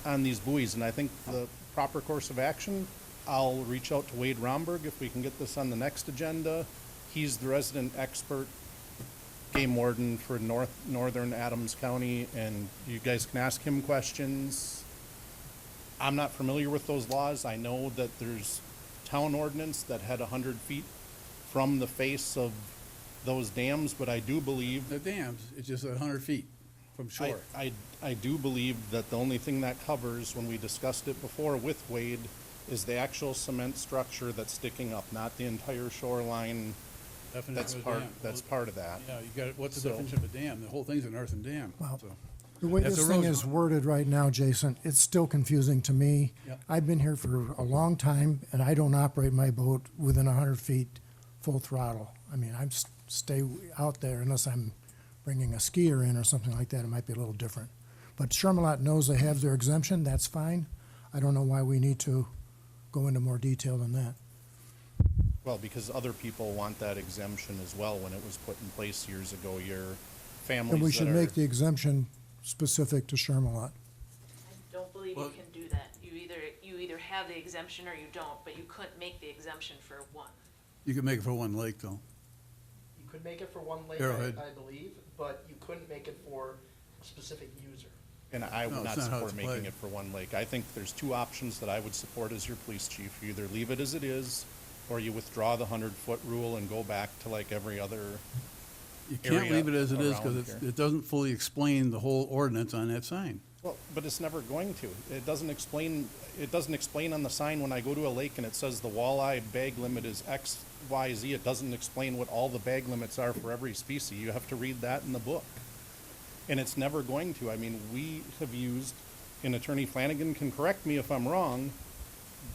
J: on these buoys, and I think the proper course of action, I'll reach out to Wade Romberg if we can get this on the next agenda. He's the resident expert game warden for northern Adams County, and you guys can ask him questions. I'm not familiar with those laws. I know that there's town ordinance that had 100 feet from the face of those dams, but I do believe
A: The dams, it's just 100 feet from shore.
J: I do believe that the only thing that covers, when we discussed it before with Wade, is the actual cement structure that's sticking up, not the entire shoreline.
A: Definition of a dam.
J: That's part of that.
A: Yeah, you got, what's the
J: So-
A: definition of a dam? The whole thing's an earthen dam,
D: Wow.
A: so.
D: The way
A: That's
D: this thing
A: erosion.
D: is worded right now, Jason, it's still confusing to me.
A: Yep.
D: I've been here for a long time, and I don't operate my boat within 100 feet full throttle. I mean, I stay out there unless I'm bringing a skier in or something like that. It might be a little different. But Shermalot knows they have their exemption, that's fine. I don't know why we need to go into more detail than that.
J: Well, because other people want that exemption as well when it was put in place years ago, your
D: And we
J: families
D: should
J: that
D: make
J: are.
D: the exemption specific to Shermalot.
E: I don't believe
A: Well-
E: you can do that. You either have the exemption or you don't, but you couldn't make the exemption for one.
A: You could make it for one lake, though.
H: You could make it for one lake,
A: Arrowhead.
H: I believe, but you couldn't make it for a specific user.
J: And I
A: No,
J: would
A: it's
J: not
A: not how
J: support
A: it's
J: making
A: played.
J: it for one lake. I think there's two options that I would support as your police chief. You either leave it as it is, or you withdraw the 100-foot rule and go back to like every other.
A: You can't
J: Area
A: leave it as it is
J: around
A: because
J: here.
A: it doesn't fully explain the whole ordinance on that sign.
J: Well, but it's never going to. It doesn't explain on the sign when I go to a lake and it says the walleye bag limit is X, Y, Z. It doesn't explain what all the bag limits are for every species. You have to read that in the book. And it's never going to. I mean, we have used, and Attorney Flanagan can correct me if I'm wrong,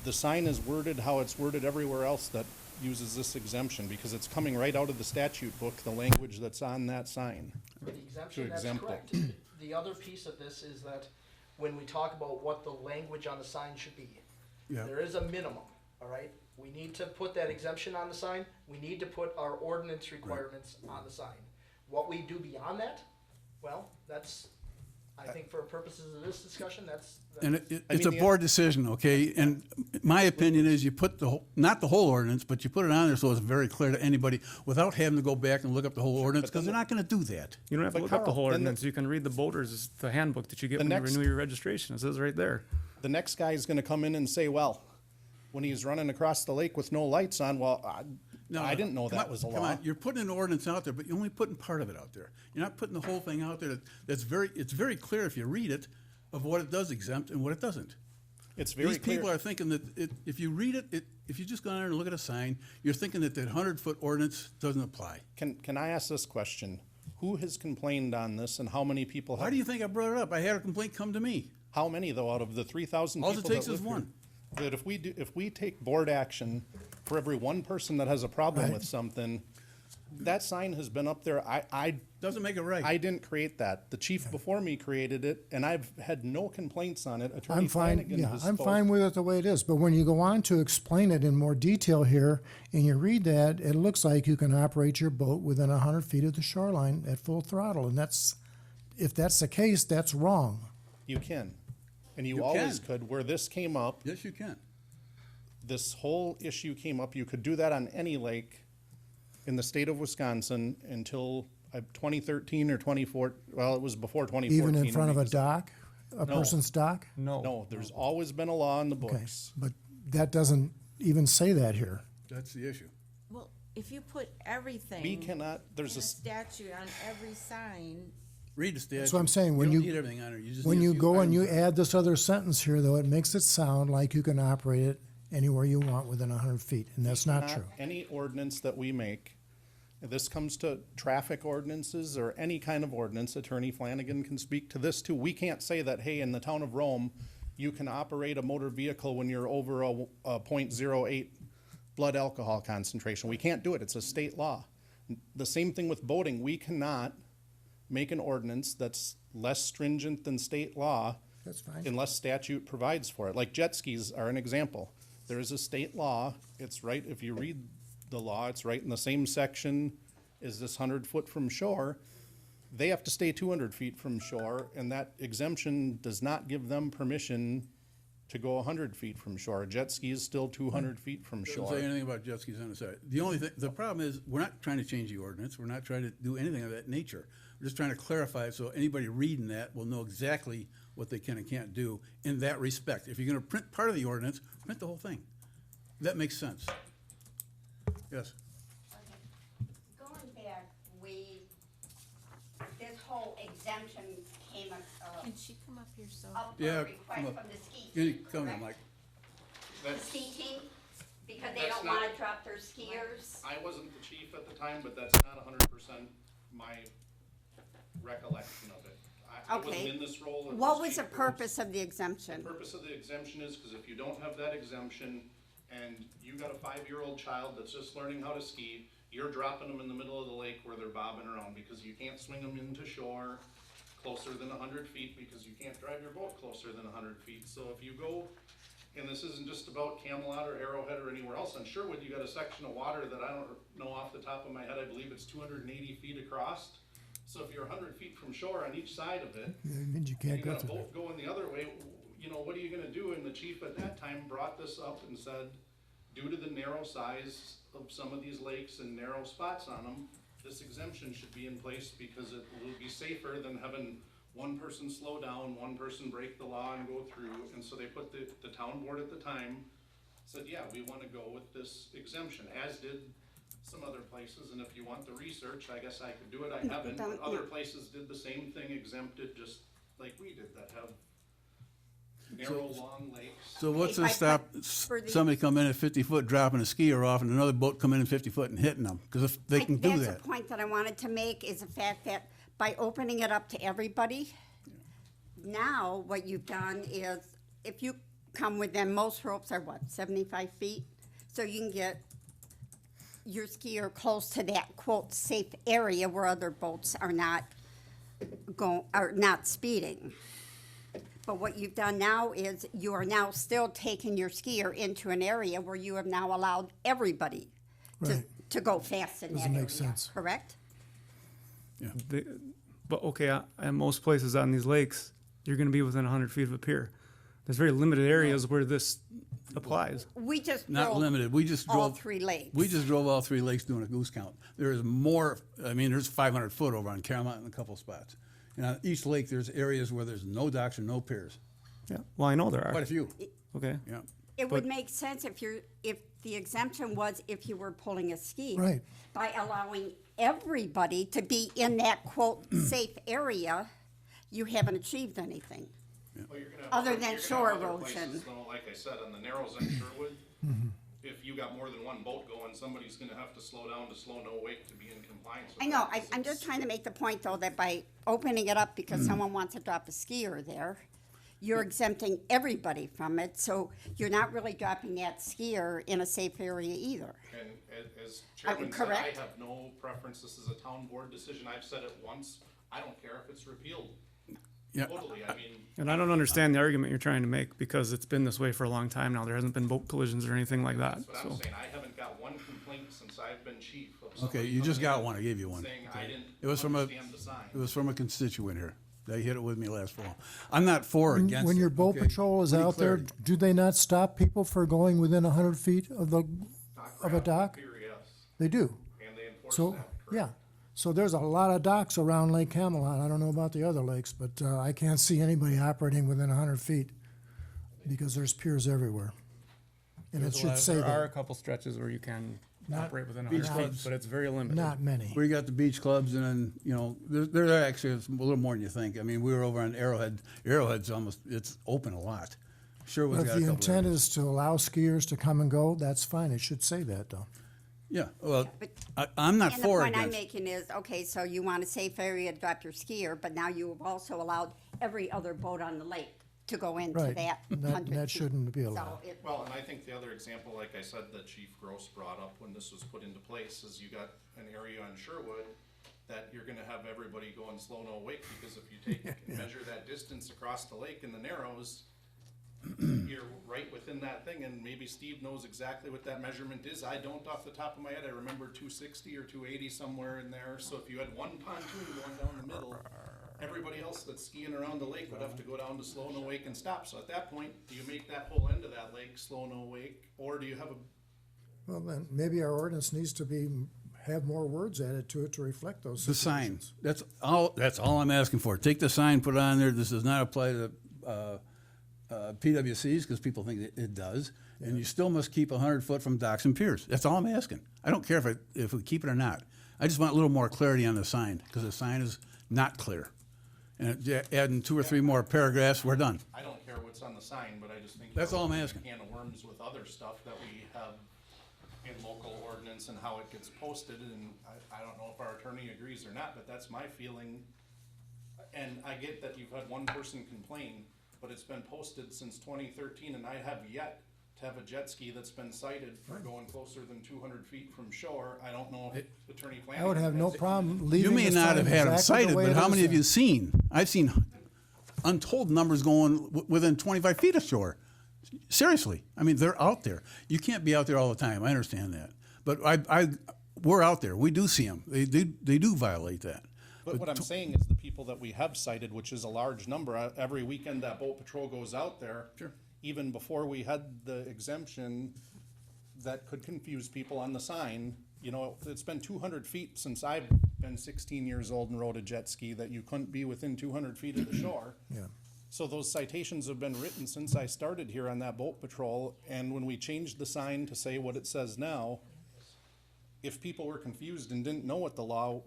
J: the sign is worded how it's worded everywhere else that uses this exemption, because it's coming right out of the statute book, the language that's on that sign.
H: For the exemption, that's
J: exempt it.
H: correct. The other piece of this is that when we talk about what the language on the sign should be,
A: Yeah.
H: there is a minimum, all right? We need to put that exemption on the sign. We need to put our ordinance requirements on the sign. What we do beyond that, well, that's, I think for purposes of this discussion, that's.
A: And
J: I
A: it's a
J: mean,
A: board decision, okay? And my opinion is you put not the whole ordinance, but you put it on there so it's very clear to anybody without having to go back and look up the whole ordinance, because they're not gonna do that.
C: You don't have to
J: But
C: look up the
J: Carl,
C: whole
J: then the-
C: ordinance. You can read the boaters, the handbook that you get
J: The
C: when you
J: next-
C: renew your registration. It says right there.
J: The next guy is gonna come in and say, well, when he's running across the lake with no lights on, well, I didn't know
A: Come
J: that
A: on,
J: was a
A: come
J: law.
A: on. You're putting an ordinance out there, but you're only putting part of it out there. You're not putting the whole thing out there. It's very clear if you read it of what it does exempt and what it doesn't.
J: It's very
A: These people
J: clear.
A: are thinking that if you read it, if you just go down there and look at a sign, you're thinking that 100-foot ordinance doesn't apply.
J: Can I ask this question? Who has complained on this and how many people have?
A: Why do you think I brought it up? I had a complaint come to me.
J: How many though, out of the 3,000
A: All
J: people
A: it
J: that
A: takes is
J: live here?
A: one.
J: That if we take board action for every one person that has a problem
D: Right.
J: with something, that sign has been up there. I
A: Doesn't make it right.
J: I didn't create that. The chief before me created it, and I've had no complaints on it. Attorney
D: I'm fine,
J: Flanagan
D: yeah,
J: has
D: I'm
J: spoke.
D: fine with it the way it is, but when you go on to explain it in more detail here, and you read that, it looks like you can operate your boat within 100 feet of the shoreline at full throttle, and if that's the case, that's wrong.
J: You can. And you
A: You
J: always
A: can.
J: could. Where this came up,
A: Yes, you can.
J: this whole issue came up, you could do that on any lake in the state of Wisconsin until 2013 or 2014, well, it was before 2014.
D: Even in front of a
J: because-
D: dock, a
J: No.
D: person's dock?
J: No, there's always been a law in the
D: Okay,
J: books.
D: but that doesn't even say that here.
A: That's the issue.
B: Well, if you put everything
J: We cannot,
B: in
J: there's
B: a
J: a,
B: statute on every sign,
A: Read the statute.
D: That's what I'm saying, when
A: don't
D: you-
A: need everything on it. You just
D: When
A: need a
D: you
A: few
D: go and you
A: items.
D: add this other sentence here, though, it makes it sound like you can operate it anywhere you want within 100 feet, and that's not true.
J: Any ordinance that we make, if this comes to traffic ordinances or any kind of ordinance, Attorney Flanagan can speak to this too. We can't say that, hey, in the town of Rome, you can operate a motor vehicle when you're over a .08 blood alcohol concentration. We can't do it. It's a state law. The same thing with boating. We cannot make an ordinance that's less stringent than state law
D: That's fine.
J: unless statute provides for it. Like jet skis are an example. There is a state law. It's right, if you read the law, it's right in the same section as this 100 foot from shore. They have to stay 200 feet from shore, and that exemption does not give them permission to go 100 feet from shore. A jet ski is still 200 feet from
A: Doesn't
J: shore.
A: say anything about jet skis on the side. The only thing, the problem is, we're not trying to change the ordinance. We're not trying to do anything of that nature. We're just trying to clarify it so anybody reading that will know exactly what they can and can't do in that respect. If you're gonna print part of the ordinance, print the whole thing. That makes sense. Yes.
K: Going back, this whole exemption came
B: Can she come up here so?
K: up for
A: Yeah,
K: a
A: come
K: request
A: up.
K: from the ski
A: You
K: team,
A: come in,
K: correct?
A: Mike.
K: The ski team, because they
J: That's
K: don't
J: not-
K: wanna drop their skiers.
J: I wasn't the chief at the time, but that's not 100% my recollection of it. I wasn't
K: Okay.
J: in this role. It
K: What was the
J: Chief Rhodes.
K: purpose of the
J: The
K: exemption?
J: purpose of the exemption is because if you don't have that exemption and you got a 5-year-old child that's just learning how to ski, you're dropping them in the middle of the lake where they're bobbing around because you can't swing them into shore closer than 100 feet because you can't drive your boat closer than 100 feet. So if you go, and this isn't just about Camelot or Arrowhead or anywhere else, on Sherwood, you got a section of water that I don't know off the top of my head, I believe it's 280 feet across. So if you're 100 feet from shore on each side of it,
D: It means you
J: and
D: can't
J: you
D: go
J: got a
D: through
J: boat going the other way, you know, what are you gonna do? And the chief at that time brought this up and said, due to the narrow size of some of these lakes and narrow spots on them, this exemption should be in place because it will be safer than having one person slow down, one person break the law and go through. And so they put the town board at the time, said, yeah, we wanna go with this exemption, as did some other places. And if you want the research, I guess I could do it. I haven't, but other places did the same thing, exempted just like we did, that have narrow, long lakes.
A: So what's
K: Okay,
A: to stop
K: for the-
A: somebody coming in at 50 foot, dropping a skier off, and another boat coming in 50 foot and hitting them? Because if they can do
K: That's
A: that.
K: the point that I wanted to make, is the fact that by opening it up to everybody, now what you've done is, if you come within, most ropes are what, 75 feet? So you can get your skier close to that quote safe area where other boats are not speeding. But what you've done now is you are now still taking your skier into an area where you have now allowed everybody
D: Right.
K: to go fast in that
D: Doesn't
K: area,
D: make sense.
K: correct?
C: But okay, at most places on these lakes, you're gonna be within 100 feet of a pier. There's very limited areas where this applies.
K: We just
A: Not
K: drove
A: limited. We just
K: all
A: drove.
K: 3 lakes.
A: We just drove all 3 lakes doing a goose count. There is more, I mean, there's 500 foot over on Camelot in a couple spots. And on each lake, there's areas where there's no docks or no piers.
C: Yeah, well, I know there
A: Quite a
C: are.
A: few,
C: Okay.
A: yeah.
K: It would make sense if the exemption was if you were pulling a ski.
D: Right.
K: By allowing everybody to be in that quote safe area, you haven't achieved anything.
J: Well, you're gonna have
K: Other
J: other-
K: than
J: you're gonna
K: shore
J: have other
K: erosion.
J: places, though, like I said, on the narrows in Sherwood, if you got more than one boat going, somebody's gonna have to slow down to slow no wake to be in compliance with
K: I know,
J: that, 'cause
K: I'm
J: it's-
K: just trying to make the point though that by opening it up because someone wants to drop a skier there, you're exempting everybody from it, so you're not really dropping that skier in a safe area either.
J: And as Chairman said, I
K: correct?
J: have no preference, this is a town board decision, I've said it once, I don't care if it's repealed.
A: Yeah.
J: Totally, I mean,
C: And I don't understand the argument you're trying to make because it's been this way for a long time now. There hasn't been boat collisions or anything like that,
J: that's what I'm
C: so.
J: saying, I haven't got one complaint since I've been chief of
A: Okay,
J: somebody
A: you just
J: coming
A: got
J: in
A: one. I gave you one.
J: Saying I didn't
A: It was from a,
J: understand the sign.
A: it was from a constituent here. They hit it with me last fall. I'm not for or against it.
D: When your boat
A: okay?
D: patrol is
A: We need
D: out there,
A: clarity.
D: do they not stop people for going within 100 feet of a
J: Dock
D: dock?
J: Pier, yes,
D: They do.
J: and they enforce
D: So,
J: that,
D: yeah.
J: correct.
D: So there's a lot of docks around Lake Camelot. I don't know about the other lakes, but I can't see anybody operating within 100 feet because there's piers everywhere. And it
A: There's a
D: should
A: lot of-
D: say
C: There are a
D: that.
C: couple stretches where you can
D: Not-
C: operate within
A: Beach
C: 100 feet,
A: clubs.
C: but it's very limited.
D: Not many.
A: Where you got the beach clubs and then, you know, there actually is a little more than you think. I mean, we were over on Arrowhead. Arrowhead's almost, it's open a lot. Sherwood's
D: But if
A: got a
D: the
A: couple
D: intent
A: areas.
D: is to allow skiers to come and go, that's fine. It should say that, though.
A: Yeah, well,
K: But-
A: I'm not
K: And the
A: for or
K: point I'm
A: against.
K: making is, okay, so you want a safe area to drop your skier, but now you have also allowed every other boat on the lake to go into
D: Right.
K: that
D: That-
K: 100
D: that
K: feet.
D: shouldn't be
K: So
D: allowed.
K: it-
J: Well, and I think the other example, like I said, that Chief Gross brought up when this was put into place, is you got an area on Sherwood that you're gonna have everybody going slow no wake, because if you take and measure that distance across the lake in the Narrows, you're right within that thing, and maybe Steve knows exactly what that measurement is. I don't off the top of my head. I remember 260 or 280 somewhere in there. So if you had one pontoon going down the middle, everybody else that's skiing around the lake would have to go down to slow no wake and stop. So at that point, do you make that whole end of that lake slow no wake, or do you have a
D: Well, then, maybe our ordinance needs to have more words added to it to reflect those
A: The sign,
D: situations.
A: that's all I'm asking for. Take the sign, put it on there. This does not apply to, PWCs, because people think it does. And you still must keep 100 foot from docks and piers. That's all I'm asking. I don't care if we keep it or not. I just want a little more clarity on the sign, because the sign is not clear. And adding 2 or 3 more paragraphs, we're done.
J: I don't care what's on the sign, but I just think.
A: That's all I'm
J: we're
A: asking.
J: a Can of worms with other stuff that we have in local ordinance and how it gets posted, and I don't know if our attorney agrees or not, but that's my feeling. And I get that you've had one person complain, but it's been posted since 2013, and I have yet to have a jet ski that's been cited for going closer than 200 feet from shore. I don't know if Attorney Flanagan.
D: I would have no
J: has-
D: problem
A: You
D: leaving
A: may
D: the
A: not
D: sign
A: have had them
D: exactly the
A: cited,
D: way
A: but
D: it
A: how
D: is
A: many have
D: then.
A: you seen? I've seen untold numbers going within 25 feet of shore. Seriously, I mean, they're out there. You can't be out there all the time. I understand that, but we're out there. We do see them. They do violate that.
J: But what I'm saying is the people that we have cited, which is a large number, every weekend that boat patrol goes out there.
A: Sure.
J: Even before we had the exemption that could confuse people on the sign, you know, it's been 200 feet since I've been 16 years old and rode a jet ski that you couldn't be within 200 feet of the shore.
D: Yeah.
J: So those citations have been written since I started here on that boat patrol, and when we changed the sign to say what it says now, if people were confused and didn't know what the law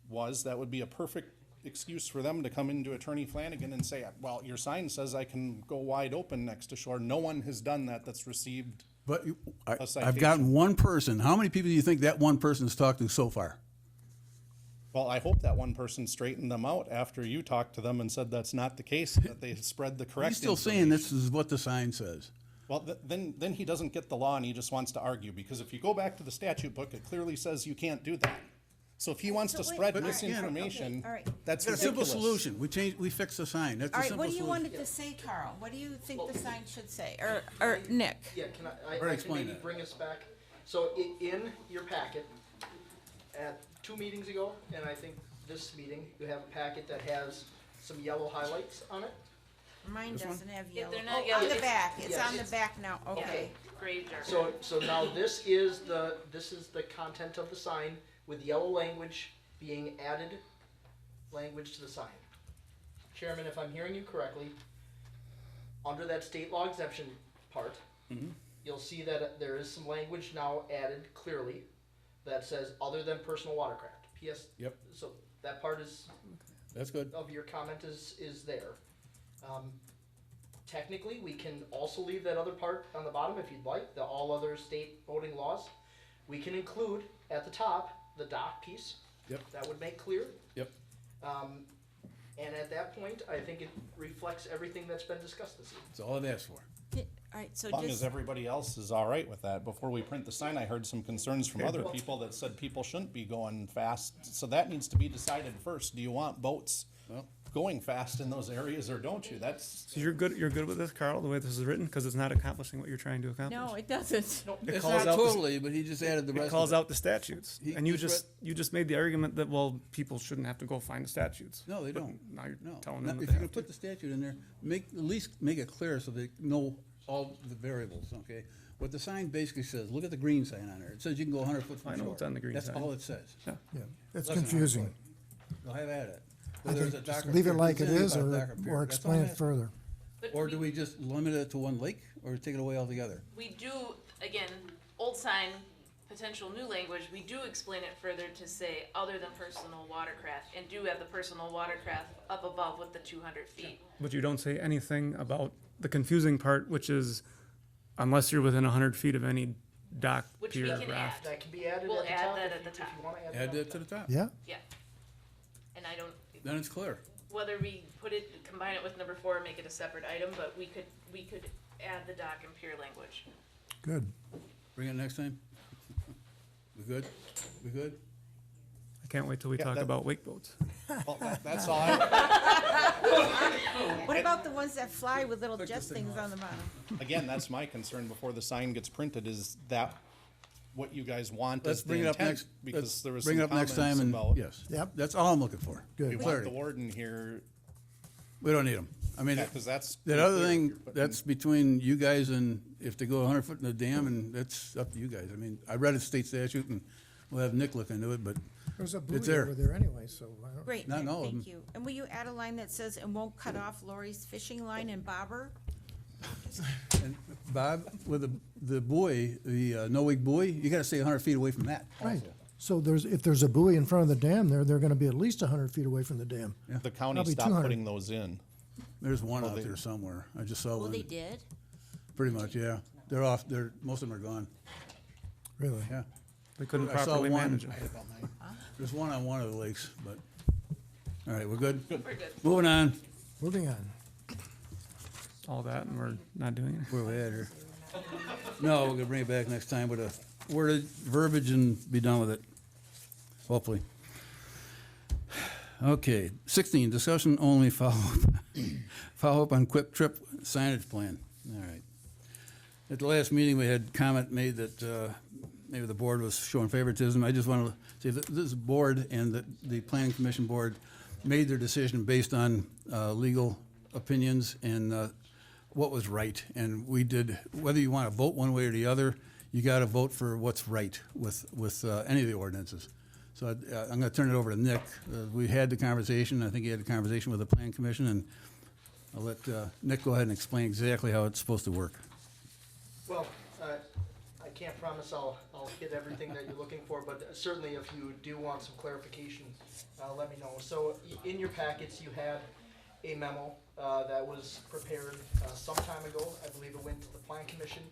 J: was, that would be a perfect excuse for them to come into Attorney Flanagan and say, well, your sign says I can go wide open next to shore. No one has done that that's received.
A: But I've
J: citation.
A: gotten one person. How many people do you think that one person has talked to so far?
J: Well, I hope that one person straightened them out after you talked to them and said that's not the case, that they spread the correct
A: He's still saying
J: information.
A: this is what the sign says.
J: Well, then he doesn't get the law and he just wants to argue, because if you go back to the statute book, it clearly says you can't do that. So if he wants to
B: So wait,
J: spread
B: all right,
J: misinformation,
B: okay, all right.
J: that's
A: It's a simple
J: ridiculous.
A: solution. We fix the sign. That's
B: All
A: a
B: right,
A: simple
B: what do you
A: solution.
B: want it to say, Carl? What do you think the sign should say? Or Nick?
H: Yeah, can I
A: Already
H: can
A: explained
H: maybe
A: that.
H: bring us back? So in your packet, at 2 meetings ago, and I think this meeting, you have a packet that has some yellow highlights on it.
B: Mine doesn't have
E: Yeah,
B: yellow.
E: they're not
B: Oh,
E: yellow.
B: on the back. It's
H: Yes.
B: on the back now. Okay.
E: Graved are.
H: So now this is the content of the sign with yellow language being added language to the sign. Chairman, if I'm hearing you correctly, under that state law exemption part, you'll see that there is some language now added clearly that says other than personal watercraft. P.S.
A: Yep.
H: So that part is
A: That's good.
H: of your comment is there. Technically, we can also leave that other part on the bottom if you'd like, the all other state voting laws. We can include at the top the dock piece.
A: Yep.
H: That would make clear.
A: Yep.
H: And at that point, I think it reflects everything that's been discussed this evening.
A: That's all I've asked for.
B: All right, so
J: As long as
B: just,
J: everybody else is all right with that. Before we print the sign, I heard some concerns from other people that said people shouldn't be going fast. So that needs to be decided first. Do you want boats
A: Well,
J: going fast in those areas, or don't you? That's,
C: So you're good with this, Carl, the way this is written, because it's not accomplishing what you're trying to accomplish?
B: no, it doesn't.
C: It
A: it's
C: calls
A: not
C: out the-
A: totally, but he just added the rest
C: It calls
A: of it.
C: out the statutes,
A: He
C: and you
A: just
C: you just made the argument that, well, people shouldn't have to go find the statutes.
A: No, they
C: But
A: don't.
C: Now you're
A: No.
C: telling
A: Not-
C: them that
A: If
C: they
A: you're gonna
C: have to.
A: put the statute in there, at least make it clear so they know all the variables, okay? What the sign basically says, look at the green sign on there. It says you can go 100 foot from
C: I know
A: shore.
C: what's on the green
A: That's
C: sign.
A: all it says.
D: Yeah, it's
A: Less than 100
D: confusing.
A: foot. Go have at it.
D: I
A: Whether
D: think
A: it's a
D: just
A: dock or
D: leave it
A: pier,
D: like it
A: it's
D: is,
A: about a dock or pier.
D: or
A: That's
D: explain
A: all I'm
D: it
A: asking.
D: further.
E: But
A: Or do we just limit it to one lake, or take it away altogether?
E: we do, again, old sign, potential new language, we do explain it further to say other than personal watercraft, and do have the personal watercraft up above with the 200 feet.
C: But you don't say anything about the confusing part, which is unless you're within 100 feet of any dock,
E: Which we
C: pier,
E: can
C: raft.
E: add.
H: That can be added
E: We'll
H: at the
E: add
H: top.
E: that
H: if
E: at the
H: you-
E: top.
H: If you wanna add
A: Add
H: that
A: that to the top.
D: Yeah,
E: Yeah. And I don't,
A: Then it's clear.
E: whether we put it, combine it with number 4 and make it a separate item, but we could add the dock and pier language.
D: good.
A: Bring it next time. We good? We good?
C: I can't wait till we
J: Yeah,
C: talk
J: that-
C: about wake boats.
J: Well, that's all I,
B: What about the ones that fly with little
A: Click
B: jet
A: this thing
B: things
A: off.
B: on the bottom?
J: again, that's my concern before the sign gets printed, is that what you guys want
A: Let's
J: is the
A: bring it up
J: intent?
A: next.
J: Because
A: let's
J: there was
A: bring it
J: some
A: up next
J: comments
A: time and,
J: about,
A: yes.
D: Yep.
A: That's all I'm looking for.
D: Good.
J: we want
A: Clarity.
J: the warden here,
A: We don't need them. I mean,
J: yeah, cause that's.
A: that
J: pretty
A: other
J: clear.
A: thing,
J: You're putting-
A: that's between you guys and if they go 100 foot in the dam, and that's up to you guys. I mean, I read a state statute, and we'll have Nick look into it, but
D: There's a buoy
A: there.
D: over there anyway, so I don't.
B: Great,
A: Not
B: Nick,
A: all of
B: thank
A: them.
B: you. And will you add a line that says, "and won't cut off Lori's fishing line and bobber"?
A: and Bob, with the buoy, the no-wake buoy, you gotta stay 100 feet away from that.
D: Right. So if there's a buoy in front of the dam there, they're gonna be at least 100 feet away from the dam.
J: The county
D: Probably
J: stopped
D: 200.
J: putting those in.
A: There's one out
J: they-
A: there somewhere. I just saw
B: Well,
A: one.
B: they did.
A: Pretty much, yeah. They're off, most of them are gone,
D: Really?
A: yeah.
C: They couldn't
A: I saw
C: properly
A: one.
C: manage it.
A: There's one on one of the lakes, but, all right, we're good?
E: We're good.
A: Moving on.
D: Moving on.
C: All that, and we're not doing it.
A: Where we at here? No, we're gonna bring it back next time with a worded verbiage and be done with it. Hopefully. Okay, 16, discussion only follow-up on Quick Trip signage plan. All right. At the last meeting, we had comment made that maybe the board was showing favoritism. I just want to say that this board and the planning commission board made their decision based on legal opinions and what was right. And we did, whether you want to vote one way or the other, you got to vote for what's right with any of the ordinances. So I'm going to turn it over to Nick. We had the conversation. I think he had a conversation with the planning commission, and I'll let Nick go ahead and explain exactly how it's supposed to work.
H: Well, I can't promise I'll hit everything that you're looking for, but certainly if you do want some clarification, let me know. So in your packets, you had a memo that was prepared some time ago. I believe it went to the plan commission.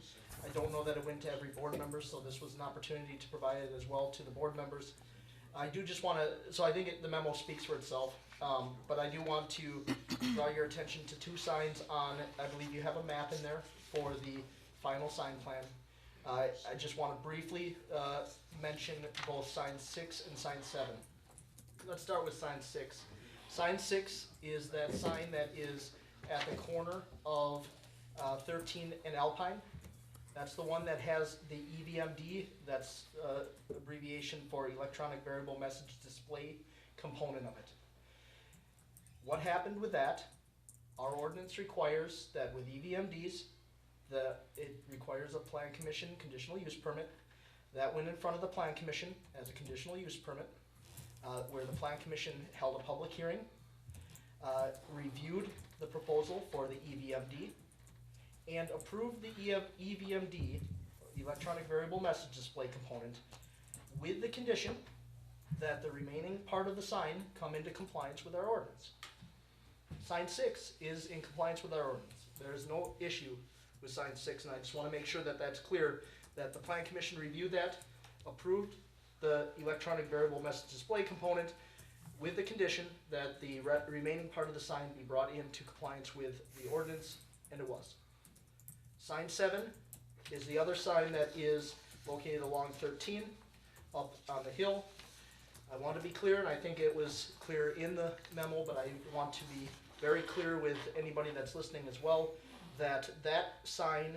H: I don't know that it went to every board member, so this was an opportunity to provide it as well to the board members. I do just want to, so I think the memo speaks for itself, but I do want to draw your attention to two signs on, I believe you have a map in there for the final sign plan. I just want to briefly mention both sign 6 and sign 7. Let's start with sign 6. Sign 6 is that sign that is at the corner of 13 and Alpine. That's the one that has the EVMD, that's abbreviation for electronic variable message display component of it. What happened with that? Our ordinance requires that with EVMDs, it requires a plan commission conditional use permit. That went in front of the plan commission as a conditional use permit, where the plan commission held a public hearing, reviewed the proposal for the EVMD, and approved the EVMD, electronic variable message display component, with the condition that the remaining part of the sign come into compliance with our ordinance. Sign 6 is in compliance with our ordinance. There is no issue with sign 6, and I just want to make sure that that's clear, that the plan commission reviewed that, approved the electronic variable message display component with the condition that the remaining part of the sign be brought into compliance with the ordinance, and it was. Sign 7 is the other sign that is located along 13 up on the hill. I want to be clear, and I think it was clear in the memo, but I want to be very clear with anybody that's listening as well, that that sign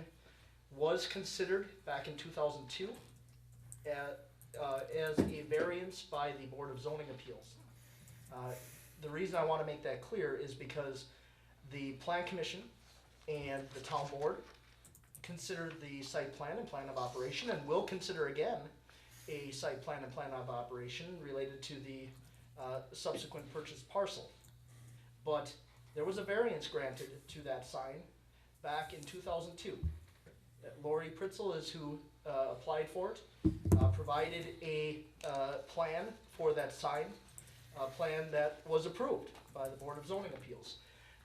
H: was considered back in 2002 as a variance by the Board of Zoning Appeals. The reason I want to make that clear is because the Plan Commission and the Town Board considered the site plan and plan of operation, and will consider again a site plan and plan of operation related to the subsequent purchase parcel. But there was a variance granted to that sign back in 2002. Lori Pritzel is who applied for it, provided a plan for that sign, a plan that was approved by the Board of Zoning Appeals.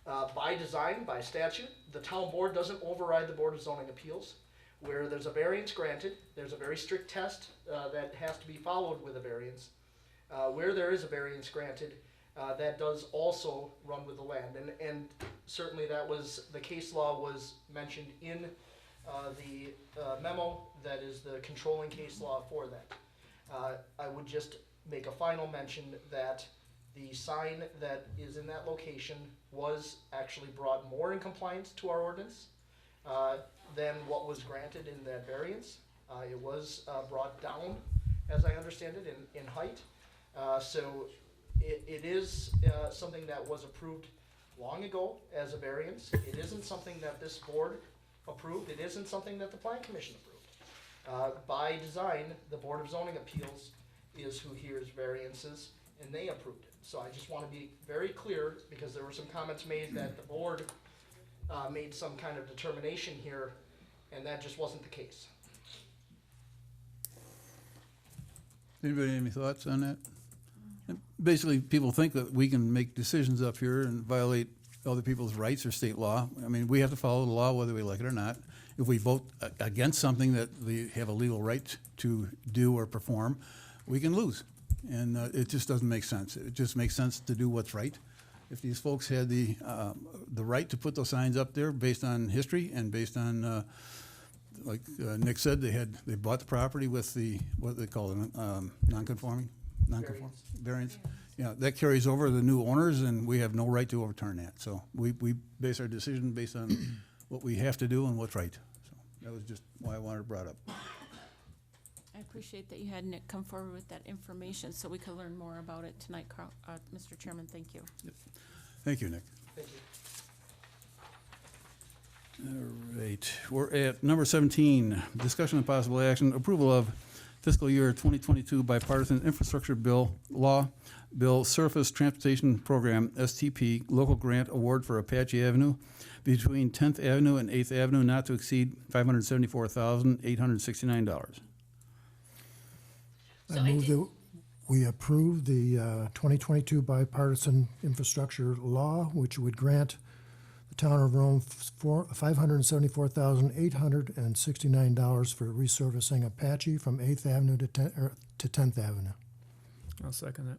H: By design, by statute, the town board doesn't override the Board of Zoning Appeals. Where there's a variance granted, there's a very strict test that has to be followed with a variance. Where there is a variance granted, that does also run with the land. And certainly that was, the case law was mentioned in the memo that is the controlling case law for that. I would just make a final mention that the sign that is in that location was actually brought more in compliance to our ordinance than what was granted in that variance. It was brought down, as I understand it, in height. So it is something that was approved long ago as a variance. It isn't something that this board approved. It isn't something that the Plan Commission approved. By design, the Board of Zoning Appeals is who hears variances, and they approved it. So I just want to be very clear, because there were some comments made that the board made some kind of determination here, and that just wasn't the case.
A: Anybody have any thoughts on that? Basically, people think that we can make decisions up here and violate other people's rights or state law. I mean, we have to follow the law whether we like it or not. If we vote against something that we have a legal right to do or perform, we can lose. And it just doesn't make sense. It just makes sense to do what's right. If these folks had the right to put those signs up there based on history and based on, like Nick said, they bought the property with the, what they call it, non-conforming variance. Yeah, that carries over to the new owners, and we have no right to overturn that. So we base our decision based on what we have to do and what's right. So that was just why I wanted it brought up.
B: I appreciate that you had Nick come forward with that information so we could learn more about it tonight, Carl. Mr. Chairman, thank you.
A: Thank you, Nick.
H: Thank you.
A: All right, we're at number 17, discussion and possible action, approval of fiscal year 2022 bipartisan infrastructure law bill surface transportation program, STP, local grant award for Apache Avenue between 10th Avenue and 8th Avenue not to exceed $574,869.
E: So
D: I move that we approve the 2022 bipartisan infrastructure law, which would grant the town of Rome $574,869 for resurfacing Apache from 8th Avenue to 10th Avenue.
C: I'll second that.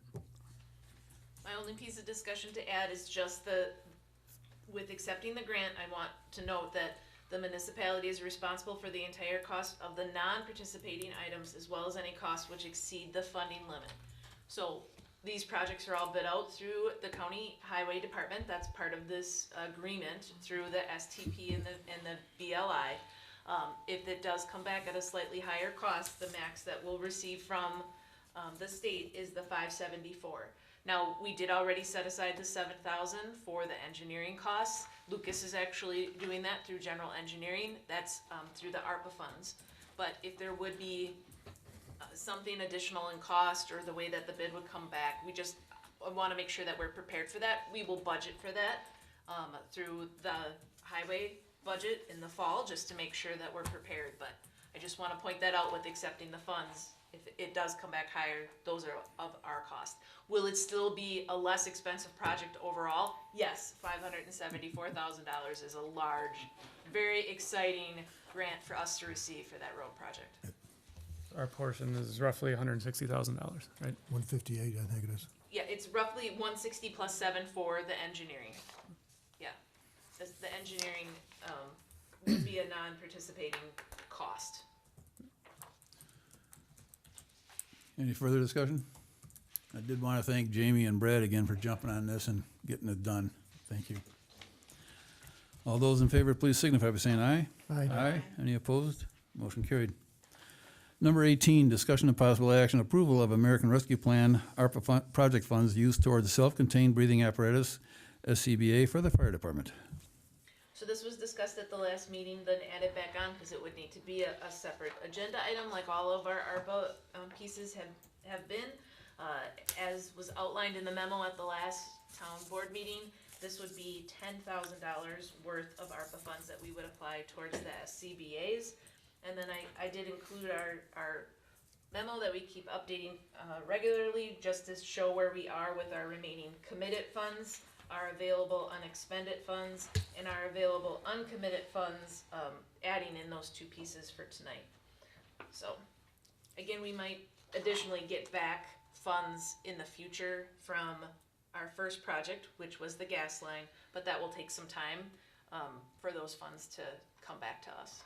E: my only piece of discussion to add is just with accepting the grant, I want to note that the municipality is responsible for the entire cost of the non-participating items as well as any costs which exceed the funding limit. So these projects are all bid out through the county highway department. That's part of this agreement through the STP and the BLI. If it does come back at a slightly higher cost, the max that we'll receive from the state is the $574. Now, we did already set aside the $7,000 for the engineering costs. Lucas is actually doing that through general engineering. That's through the ARPA funds. But if there would be something additional in cost or the way that the bid would come back, we just want to make sure that we're prepared for that. We will budget for that through the highway budget in the fall, just to make sure that we're prepared. But I just want to point that out with accepting the funds. If it does come back higher, those are of our cost. Will it still be a less expensive project overall? Yes, $574,000 is a large, very exciting grant for us to receive for that road project.
C: Our portion is roughly $160,000, right?
D: 158, I think it is.
E: Yeah, it's roughly 160 plus 7 for the engineering. Yeah, the engineering would be a non-participating cost.
A: Any further discussion? I did want to thank Jamie and Brad again for jumping on this and getting it done. Thank you. All those in favor, please signify by saying aye.
D: Aye.
A: Aye. Any opposed? Motion carried. Number 18, discussion of possible action, approval of American Rescue Plan, ARPA project funds used towards self-contained breathing apparatus, SCBA, for the fire department.
E: So this was discussed at the last meeting, then added back on because it would need to be a separate agenda item like all of our ARPA pieces have been. As was outlined in the memo at the last town board meeting, this would be $10,000 worth of ARPA funds that we would apply towards the SCBA's. And then I did include our memo that we keep updating regularly, just to show where we are with our remaining committed funds, our available unexpended funds, and our available uncommitted funds, adding in those two pieces for tonight. So, again, we might additionally get back funds in the future from our first project, which was the gas line, but that will take some time for those funds to come back to us.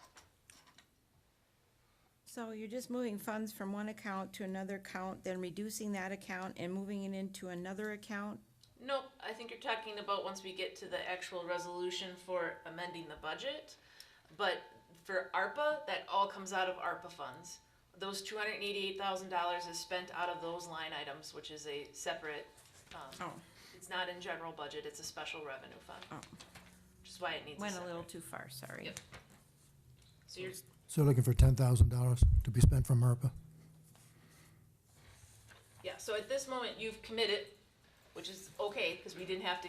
B: So you're just moving funds from one account to another account, then reducing that account and moving it into another account?
E: Nope, I think you're talking about once we get to the actual resolution for amending the budget. But for ARPA, that all comes out of ARPA funds. Those $288,000 is spent out of those line items, which is a separate, it's not in general budget, it's a special revenue fund.
B: Oh.
E: Which is why it needs a
B: Went a
E: separate.
B: little too far, sorry.
E: Yep. So you're,
D: So looking for $10,000 to be spent from ARPA.
E: yeah, so at this moment, you've committed, which is okay, because we didn't have to,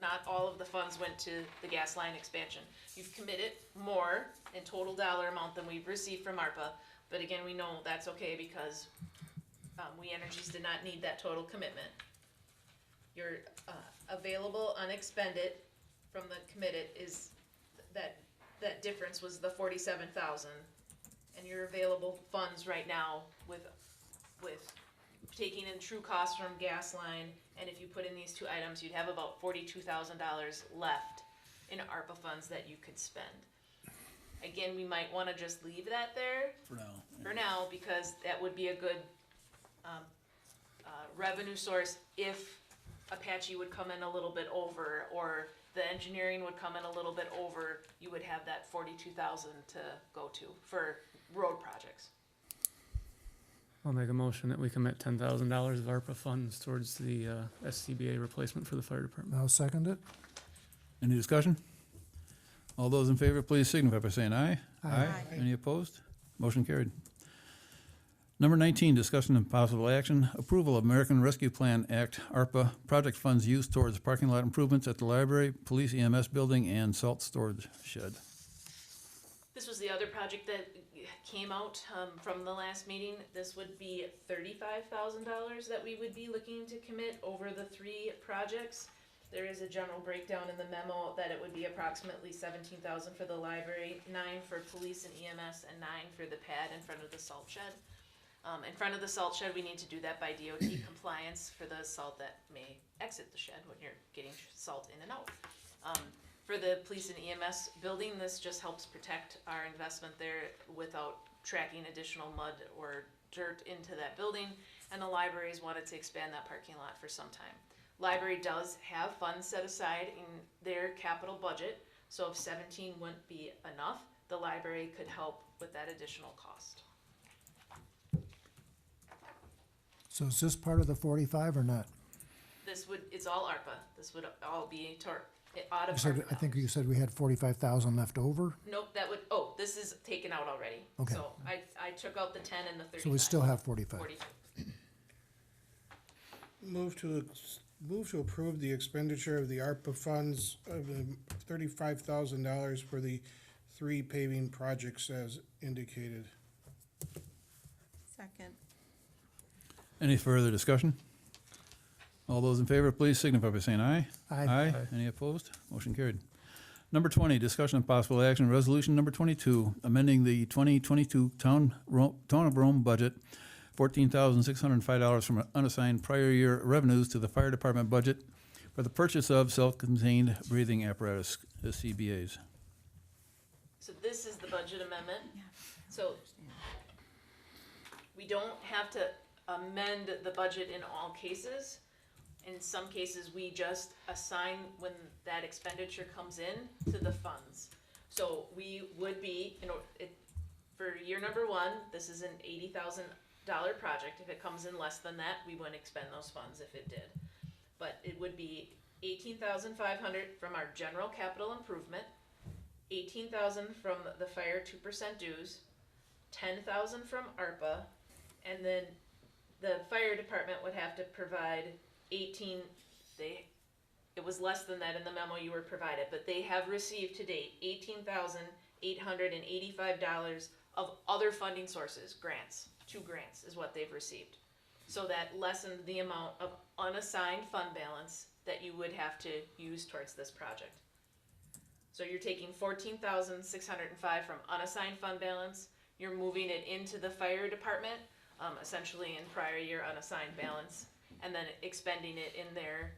E: not all of the funds went to the gas line expansion. You've committed more in total dollar amount than we've received from ARPA, but again, we know that's okay because We Energies did not need that total commitment. Your available unexpended from the committed is, that difference was the 47,000. And your available funds right now with taking in true costs from gas line, and if you put in these two items, you'd have about $42,000 left in ARPA funds that you could spend. Again, we might wanna just leave that there for now, because that would be a good revenue source if Apache would come in a little bit over, or the engineering would come in a little bit over, you would have that 42,000 to go to for road projects.
C: I'll make a motion that we commit $10,000 of ARPA funds towards the SCBA replacement for the fire department.
D: I'll second it.
A: Any discussion? All those in favor, please signify by saying aye.
D: Aye.
A: Any opposed? Motion carried. Number 19, discussion and possible action, approval of American Rescue Plan Act, ARPA, project funds used towards parking lot improvements at the library, police EMS building, and salt storage shed.
E: This was the other project that came out from the last meeting. This would be $35,000 that we would be looking to commit over the three projects. There is a general breakdown in the memo that it would be approximately $17,000 for the library, $9,000 for police and EMS, and $9,000 for the pad in front of the salt shed. In front of the salt shed, we need to do that by DOT compliance for the salt that may exit the shed when you're getting salt in and out. For the police and EMS building, this just helps protect our investment there without tracking additional mud or dirt into that building. And the libraries wanted to expand that parking lot for some time. Library does have funds set aside in their capital budget, so if 17 wouldn't be enough, the library could help with that additional cost.
D: So is this part of the 45 or not?
E: It's all ARPA. This would all be out of
D: You said,
E: ARPA
D: I think
E: dollars.
D: you said we had 45,000 left over,
E: Nope, this is taken out already.
D: Okay.
E: So I took out the 10 and the 35.
D: so we still have 45.
E: 42.
L: Move to approve the expenditure of the ARPA funds of $35,000 for the 3 paving projects as indicated.
B: Second.
A: Any further discussion? All those in favor, please signify by saying aye.
D: Aye.
A: Any opposed? Motion carried. Number 20, discussion and possible action, resolution number 22, amending the 2022 Town of Rome budget, $14,605 from unassigned prior year revenues to the fire department budget for the purchase of self-contained breathing apparatus, the CBAs.
E: So this is the budget amendment. So we don't have to amend the budget in all cases. In some cases, we just assign when that expenditure comes in to the funds. So we would be, for year number 1, this is an $80,000 project. If it comes in less than that, we wouldn't expend those funds if it did. But it would be $18,500 from our general capital improvement, $18,000 from the fire 2% dues, $10,000 from ARPA, and then the fire department would have to provide it was less than that in the memo you were provided, but they have received to date $18,885 of other funding sources, grants, 2 grants is what they've received. So that lessened the amount of unassigned fund balance that you would have to use towards this project. So you're taking 14,605 from unassigned fund balance, you're moving it into the fire department, essentially in prior year unassigned balance, and then expending it in their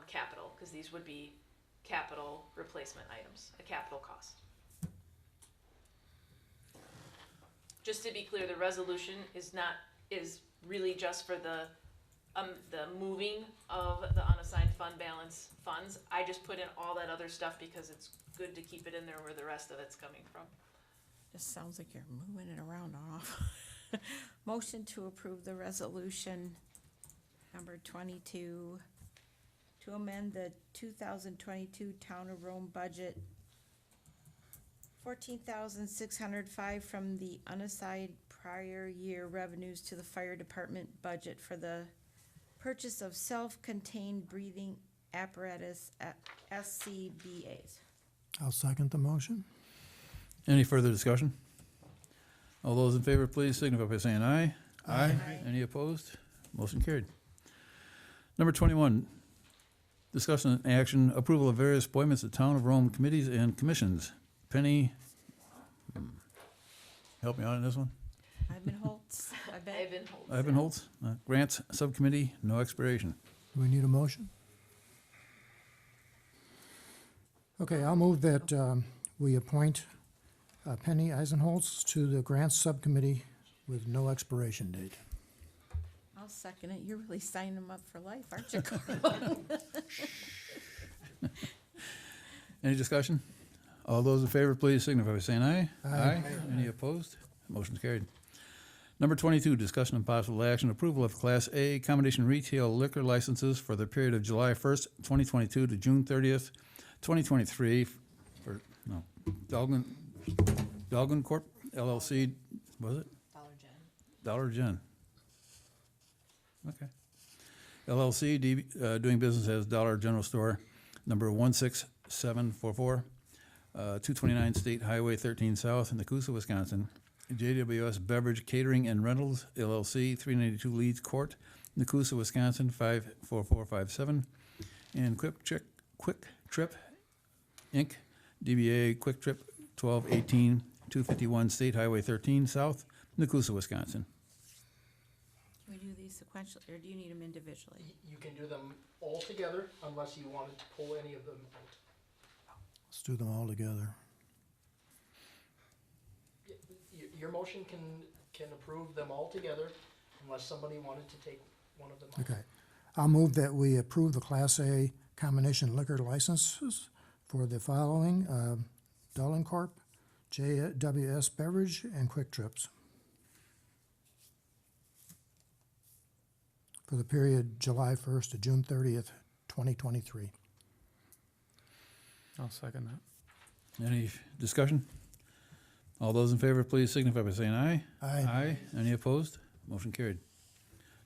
E: capital, because these would be capital replacement items, a capital cost. Just to be clear, the resolution is really just for the moving of the unassigned fund balance funds. I just put in all that other stuff because it's good to keep it in there where the rest of it's coming from.
B: Just sounds like you're moving it around off. Motion to approve the resolution number 22 to amend the 2022 Town of Rome budget 14,605 from the unassigned prior year revenues to the fire department budget for the purchase of self-contained breathing apparatus at SCBA's.
D: I'll second the motion.
A: Any further discussion? All those in favor, please signify by saying aye. Aye. Any opposed? Motion carried. Number 21, discussion and action, approval of various appointments to Town of Rome committees and commissions. Penny, help me out on this one.
B: Ivan Holtz, I bet.
E: Ivan Holtz.
A: Ivan Holtz, Grants Subcommittee, no expiration.
D: Do we need a motion? Okay, I'll move that we appoint Penny Eisenholz to the Grants Subcommittee with no expiration date.
B: I'll second it. You're really signing them up for life, aren't you?
A: Any discussion? All those in favor, please signify by saying aye.
D: Aye.
A: Any opposed? Motion's carried. Number 22, discussion and possible action, approval of Class A combination retail liquor licenses for the period of July 1st, 2022 to June 30th, 2023 for, Dalgan Corp. LLC, was it? Dollar Gen. Okay. LLC, doing business as Dollar General Store, number 16744, 229 State Highway 13 South, Nakusa, Wisconsin. JWS Beverage Catering and Rentals, LLC, 392 Leeds Court, Nakusa, Wisconsin, 54457. And Quick Trip, Inc., DBA Quick Trip, 1218, 251 State Highway 13 South, Nakusa, Wisconsin.
B: Can we do these sequentially, or do you need them individually?
H: You can do them all together unless you wanted to pull any of them out.
D: Let's do them all together.
H: Your motion can approve them all together unless somebody wanted to take one of them out.
D: Okay. I'll move that we approve the Class A combination liquor licenses for the following, Dolan Corp., JWS Beverage, and Quick Trips for the period July 1st to June 30th, 2023.
C: I'll second that.
A: Any discussion? All those in favor, please signify by saying aye.
D: Aye.
A: Any opposed? Motion carried.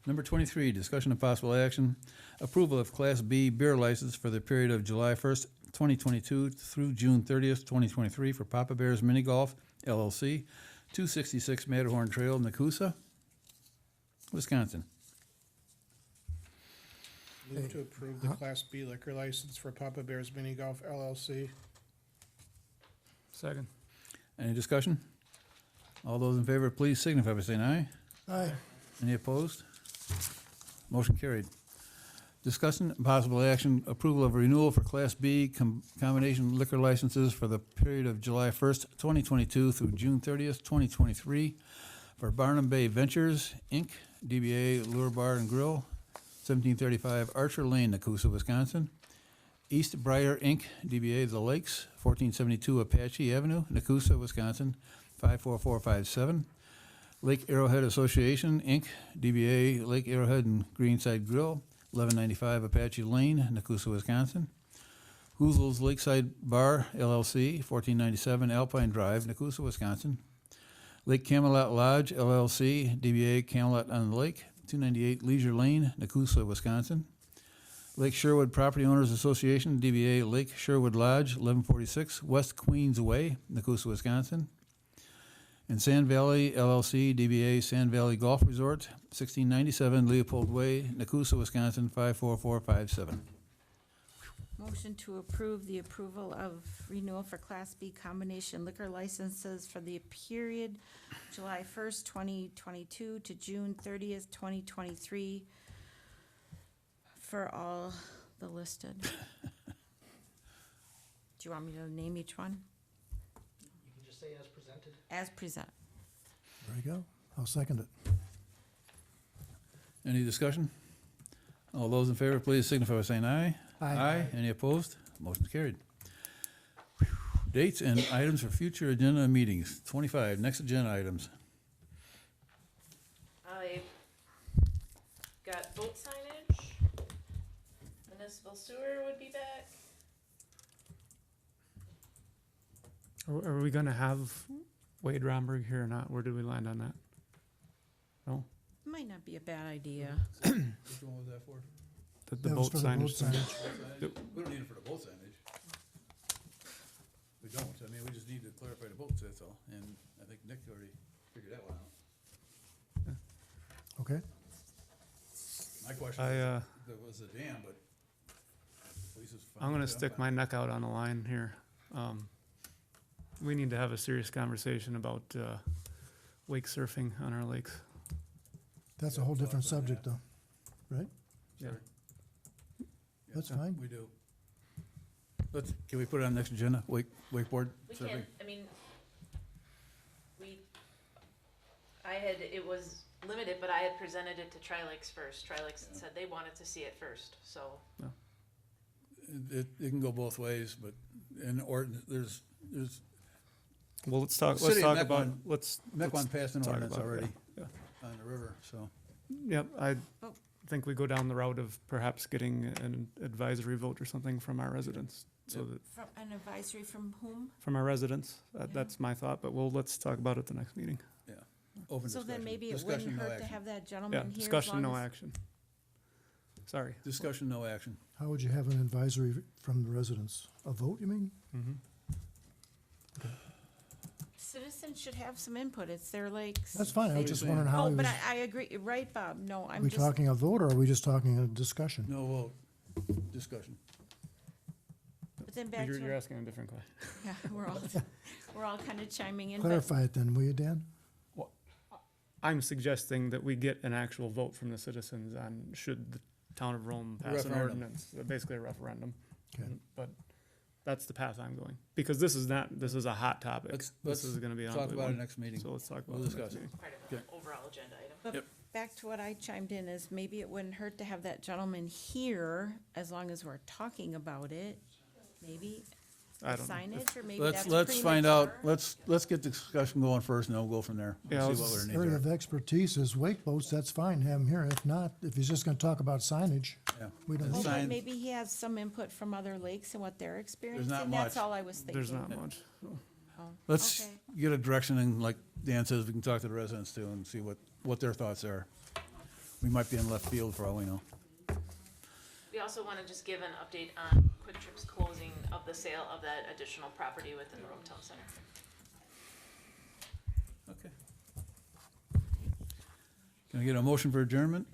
A: Number 23, discussion of possible action, approval of Class B beer license for the period of July 1st, 2022 through June 30th, 2023 for Papa Bear's Mini Golf, LLC, 266 Matterhorn Trail, Nakusa, Wisconsin.
L: Move to approve the Class B liquor license for Papa Bear's Mini Golf LLC.
C: Second.
A: Any discussion? All those in favor, please signify by saying aye.
D: Aye.
A: Any opposed? Motion carried. Discussion and possible action, approval of renewal for Class B combination liquor licenses for the period of July 1st, 2022 through June 30th, 2023 for Barnum Bay Ventures, Inc., DBA Lure Bar and Grill, 1735 Archer Lane, Nakusa, Wisconsin. East Briar, Inc., DBA The Lakes, 1472 Apache Avenue, Nakusa, Wisconsin, 54457. Lake Arrowhead Association, Inc., DBA Lake Arrowhead and Greenside Grill, 1195 Apache Lane, Nakusa, Wisconsin. Hoozle's Lakeside Bar, LLC, 1497 Alpine Drive, Nakusa, Wisconsin. Lake Camelot Lodge, LLC, DBA Camelot on the Lake, 298 Leisure Lane, Nakusa, Wisconsin. Lake Sherwood Property Owners Association, DBA Lake Sherwood Lodge, 1146 West Queens Way, Nakusa, Wisconsin. And Sand Valley LLC, DBA Sand Valley Golf Resort, 1697 Leopold Way, Nakusa, Wisconsin, 54457.
B: Motion to approve the approval of renewal for Class B combination liquor licenses for the period July 1st, 2022 to June 30th, 2023 for all the listed. Do you want me to name each one?
H: You can just say as presented.
B: As presented.
D: There you go. I'll second it.
A: Any discussion? All those in favor, please signify by saying aye.
D: Aye.
A: Any opposed? Motion's carried. Dates and items for future agenda meetings. 25, next agenda items.
E: I've got boat signage, municipal sewer would be back.
C: Are we gonna have Wade Romberg here or not? Where did we land on that? No?
B: Might not be a bad idea.
A: Which one was that for?
C: The
D: That was
C: boat
D: for the boat
C: signage. thing.
D: signage.
A: We don't need it for the boat signage. We don't. I mean, we just need to clarify the boats, that's all. And I think Nick already figured that one out.
D: Okay.
A: My question
C: I,
A: was the dam, but Lisa's fine.
C: I'm gonna stick my neck out on the line here. We need to have a serious conversation about, wake surfing on our lakes.
D: That's a whole different subject, though, right?
C: Yeah.
D: That's fine.
A: We do. Can we put it on next agenda, wakeboard
E: We
A: surfing?
E: can, I mean, it was limited, but I had presented it to Tri-Lakes first. Tri-Lakes said they wanted to see it first, so.
A: It can go both ways, but there's
C: Well, let's talk
A: City of
C: about,
A: Mequon-
C: let's
A: Mequon passed an
C: talk
A: ordinance
C: about it,
A: already
C: yeah.
A: on the river, so.
C: Yep, I
B: Oh.
C: think we go down the route of perhaps getting an advisory vote or something from our residents. So that,
B: From an advisory from whom?
C: from our residents,
B: Yeah.
C: that's my thought, but let's talk about it at the next meeting.
A: Open
B: So
A: discussion.
B: then maybe it
A: Discussion,
B: wouldn't
A: no
B: hurt to
A: action.
B: have that
C: Yeah,
B: gentleman here. as
C: discussion, no
B: long as-
C: action. Sorry.
A: Discussion, no action.
D: How would you have an advisory from the residents? A vote, you mean?
C: Mm-hmm.
B: Citizens should have some input. It's their lakes.
D: That's fine. I was
A: They-
D: just wondering how
B: Oh,
D: he
B: but
D: was,
B: I agree, right, Bob? No,
D: are
B: I'm
D: we
B: just,
D: talking a vote or are we just talking a discussion?
A: No vote, discussion.
B: but then back
C: You're
B: to,
C: asking a different question.
B: yeah, we're all kind of chiming in. but-
D: Clarify it then, will you, Dan?
C: I'm suggesting that we get an actual vote from the citizens on should the town of Rome pass an
A: Referendum.
C: ordinance, basically a referendum.
D: Okay.
C: But that's the path I'm going, because this is a hot topic.
A: Let's
C: This is gonna be an
A: talk
C: ugly
A: about it
C: one.
A: next meeting.
C: So let's talk
A: We'll
C: about it next
A: discuss it.
C: meeting.
E: Part of an overall agenda item.
B: But
A: Yep.
B: back to what I chimed in is maybe it wouldn't hurt to have that gentleman here as long as we're talking about it. Maybe
C: I don't know.
B: signage, or maybe that's
A: Let's find out,
B: premature.
A: let's get the discussion going first and then we'll go from there.
C: Yeah,
A: We'll see what
C: let's-
A: our needs
D: Area
A: are.
D: of expertise is wake boats, that's fine, have him here. If not, if he's just gonna talk about signage,
A: Yeah.
D: we don't
A: And
B: Oh,
D: need.
B: but
A: sign-
B: maybe he has some input from other lakes and what they're experiencing.
A: not
B: That's
A: much.
B: all I was thinking.
C: There's not much.
B: Oh,
A: Let's
B: okay.
A: get a direction and like Dan says, we can talk to the residents too and see what their thoughts are. We might be in left field for all we know.
E: We also want to just give an update on Quick Trip's closing of the sale of that additional property within the Rome Town Center.
A: Okay. Can I get a motion for adjournment?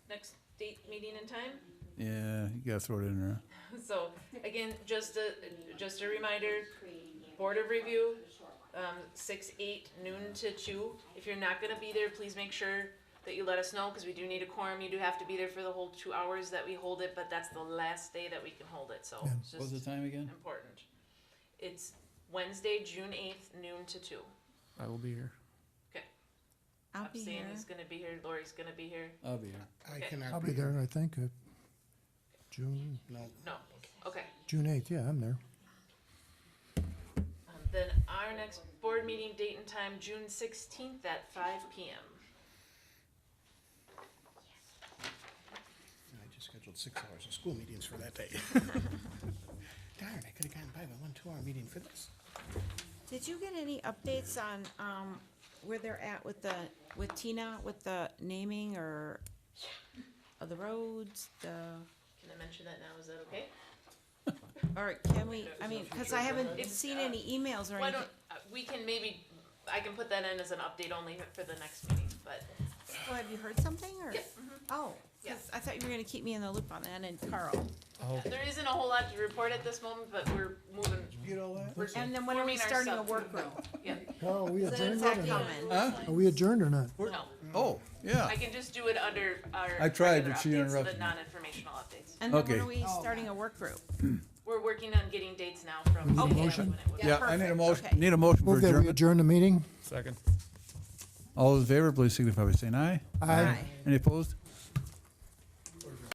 E: Next date, meeting and time?
A: Yeah, you gotta throw it in there.
E: So, again, just a reminder, Board of Review, 6/8, noon to 2. If you're not gonna be there, please make sure that you let us know, because we do need a quorum. You do have to be there for the whole 2 hours that we hold it, but that's the last day that we can hold it, so
D: Yeah.
E: it's
A: What's the
E: just
A: time again?
E: important. It's Wednesday, June 8th, noon to 2.
C: I will be here.
B: I'll be here.
E: Abstain is gonna be here, Lori's gonna be here.
A: I'll be here.
L: I
E: Okay.
L: cannot.
D: I'll be there, I think, June
L: No.
E: No, okay.
D: 8th, yeah, I'm there.
E: Then our next board meeting date and time, June 16th at 5 PM.
L: I just scheduled 6 hours of school meetings for that day. Darn, I could've gotten by with 1 2-hour meeting for this.
B: Did you get any updates on, where they're at with Tina, with the naming or of the roads,
E: Can I mention that now? Is that okay?
B: or can we, I mean, cause I haven't seen any emails or
E: Why
B: anything.
E: don't, we can maybe, I can put that in as an update only for the next meeting, but
B: Oh, have you heard something, or?
E: Yep, mhm.
B: Oh,
E: Yeah.
B: 'cause I thought you were gonna keep me in the loop on that, and Carl.
E: there isn't a whole lot to report at this moment, but we're moving. We're
B: And then when are we
E: forming our
B: starting a
E: sub-
B: work group?
E: Yeah,
D: Carl, are we adjourned
B: When's
D: yet
B: that
D: or not?
B: coming?
A: Huh?
D: Are we adjourned or not?
E: no,
A: Oh, yeah.
E: I can just do it under our.
A: I tried,
E: regular
A: but she
E: updates,
A: interrupted
E: The
A: me.
E: non-informational updates.
B: And then
A: Okay.
B: when are we starting a work group?
E: We're working on getting dates now from.
D: Need a
E: City
D: motion?
E: when it would-
A: Yeah, I need a
B: perfect,
A: motion,
B: okay.
A: need a motion for
D: Move that we
A: adjournment.
D: adjourn the meeting?
C: Second.
A: All those in favor, please signify by saying aye.
D: Aye.
A: Any opposed?